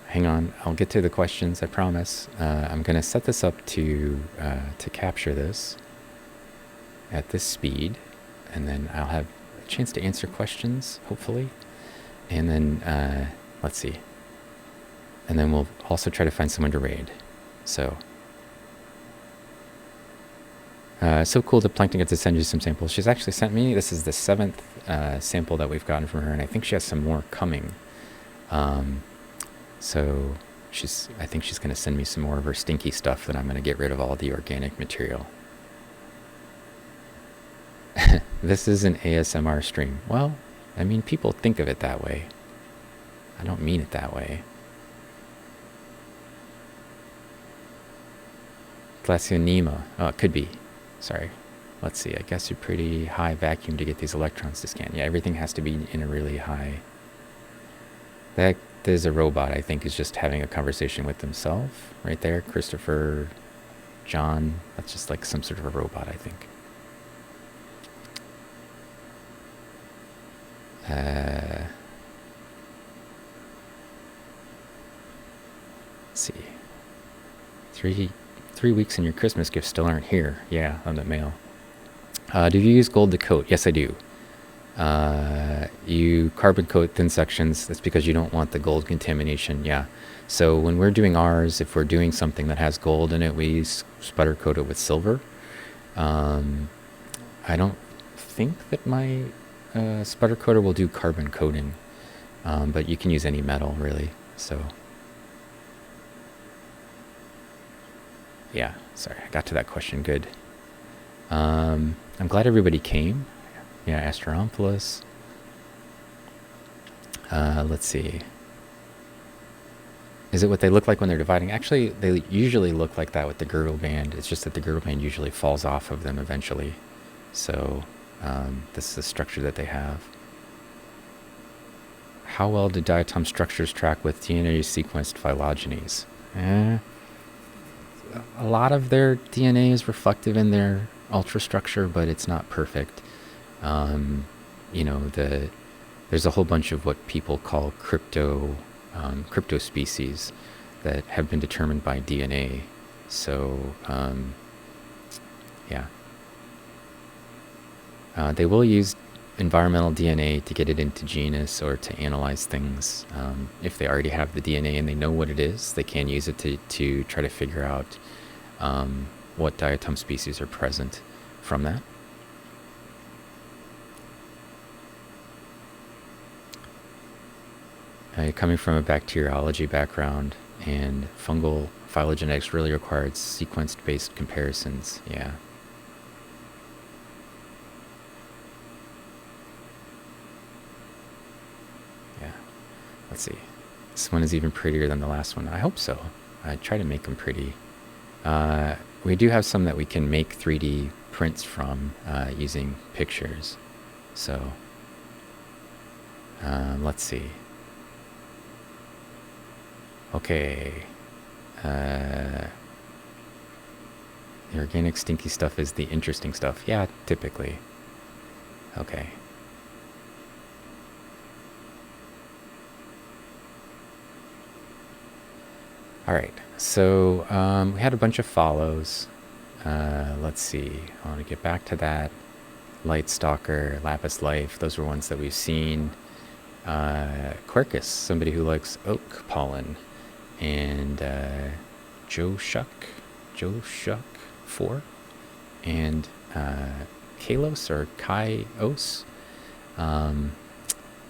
Hang on, I'll get to the questions, I promise. I'm going to set this up to capture this at this speed, and then I'll have a chance to answer questions, hopefully. And then, let's see. And then we'll also try to find someone to raid. So cool that Plankton gets to send you some samples. She's actually sent me, this is the 7th sample that we've gotten from her, and I think she has some more coming. So I think she's going to send me some more of her stinky stuff that I'm going to get rid of all the organic material. This is an ASMR stream. Well, I mean, people think of it that way. I don't mean it that way. Glacionema. Oh, it could be. Sorry. Let's see. I guess you're pretty high vacuum to get these electrons to scan. Yeah, everything has to be in a really high... That is a robot, I think, is just having a conversation with himself. Right there. Christopher John. That's just like some sort of a robot, I think. Let's see. 3 weeks and your Christmas gifts still aren't here. Yeah, on the mail. Do you use gold to coat? Yes, I do. You carbon coat thin sections. That's because you don't want the gold contamination. Yeah. So when we're doing ours, if we're doing something that has gold in it, we sputter coat it with silver. I don't think that my sputter coater will do carbon coating, but you can use any metal really. So yeah, sorry, I got to that question good. I'm glad everybody came. Yeah, Astronopoulos. Let's see. Is it what they look like when they're dividing? Actually, they usually look like that with the girdle band. It's just that the girdle band usually falls off of them eventually. So this is the structure that they have. How well do diatom structures track with DNA sequenced phylogenies? A lot of their DNA is reflective in their ultrastructure, but it's not perfect. You know, there's a whole bunch of what people call crypto species that have been determined by DNA. So, yeah. They will use environmental DNA to get it into genus or to analyze things. If they already have the DNA and they know what it is, they can use it to try to figure out what diatom species are present from that. Coming from a bacteriology background, and fungal phylogenetics really required sequence-based comparisons. Yeah. Yeah. Let's see. This one is even prettier than the last one. I hope so. I try to make them pretty. We do have some that we can make 3D prints from using pictures. So let's see. Okay. The organic stinky stuff is the interesting stuff. Yeah, typically. Okay. All right. So we had a bunch of follows. Let's see. I want to get back to that. Light Stalker, Lapis Life. Those were ones that we've seen. Quercus, somebody who likes oak pollen. And Joe Shuck 4, and Kalos or Kaios.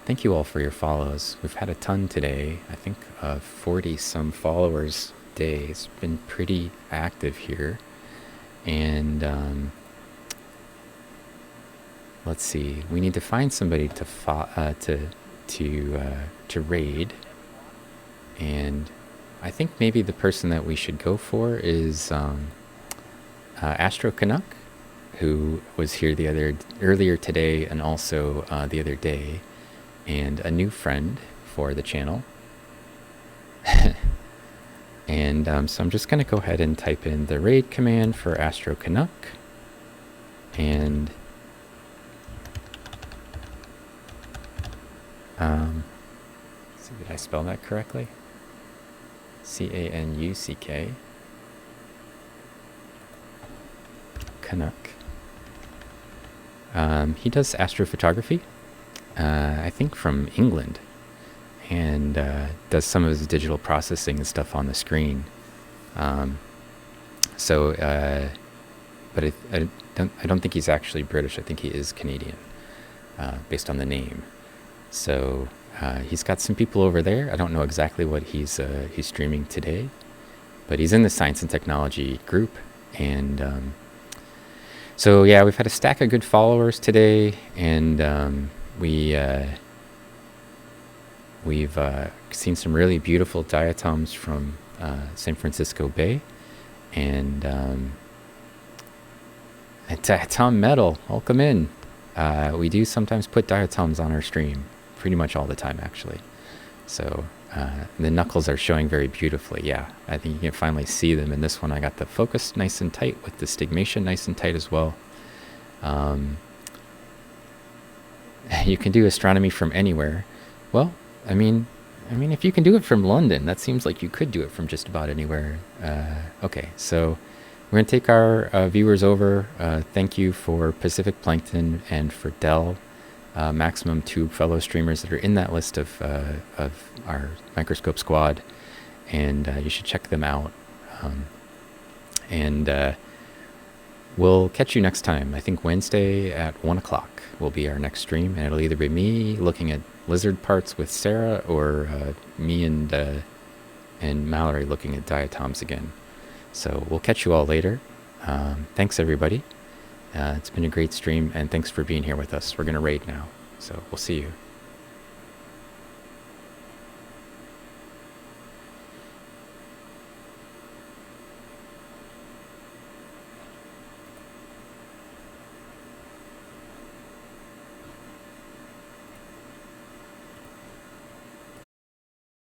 Thank you all for your follows. We've had a ton today. I think 40 some followers a day. It's been pretty active here. And let's see. We need to find somebody to raid, and I think maybe the person that we should go for is Astro Canuck, who was here earlier today and also the other day, and a new friend for the channel. And so I'm just going to go ahead and type in the raid command for Astro Canuck, and let's see, did I spell that correctly? Canuck. Canuck. He does astrophotography, I think from England, and does some of his digital processing and stuff on the screen. But I don't think he's actually British. I think he is Canadian, based on the name. So he's got some people over there. I don't know exactly what he's streaming today, but he's in the science and technology group. And so yeah, we've had a stack of good followers today, and we've seen some really beautiful diatoms from San Francisco Bay, and Diatom Metal, welcome in. We do sometimes put diatoms on our stream. Pretty much all the time, actually. So the knuckles are showing very beautifully. Yeah, I think you can finally see them in this one. I got the focus nice and tight with the stigmation nice and tight as well. You can do astronomy from anywhere. Well, I mean, if you can do it from London, that seems like you could do it from just about anywhere. Okay, so we're going to take our viewers over. Thank you for Pacific Plankton and for Dell. Maximum Tube fellow streamers that are in that list of our microscope squad, and you should check them out. And we'll catch you next time. I think Wednesday at 1 o'clock will be our next stream, and it'll either be me looking at lizard parts with Sarah, or me and Mallory looking at diatoms again. So we'll catch you all later. Thanks everybody. It's been a great stream, and thanks for being here with us. We're going to raid now, so we'll see you.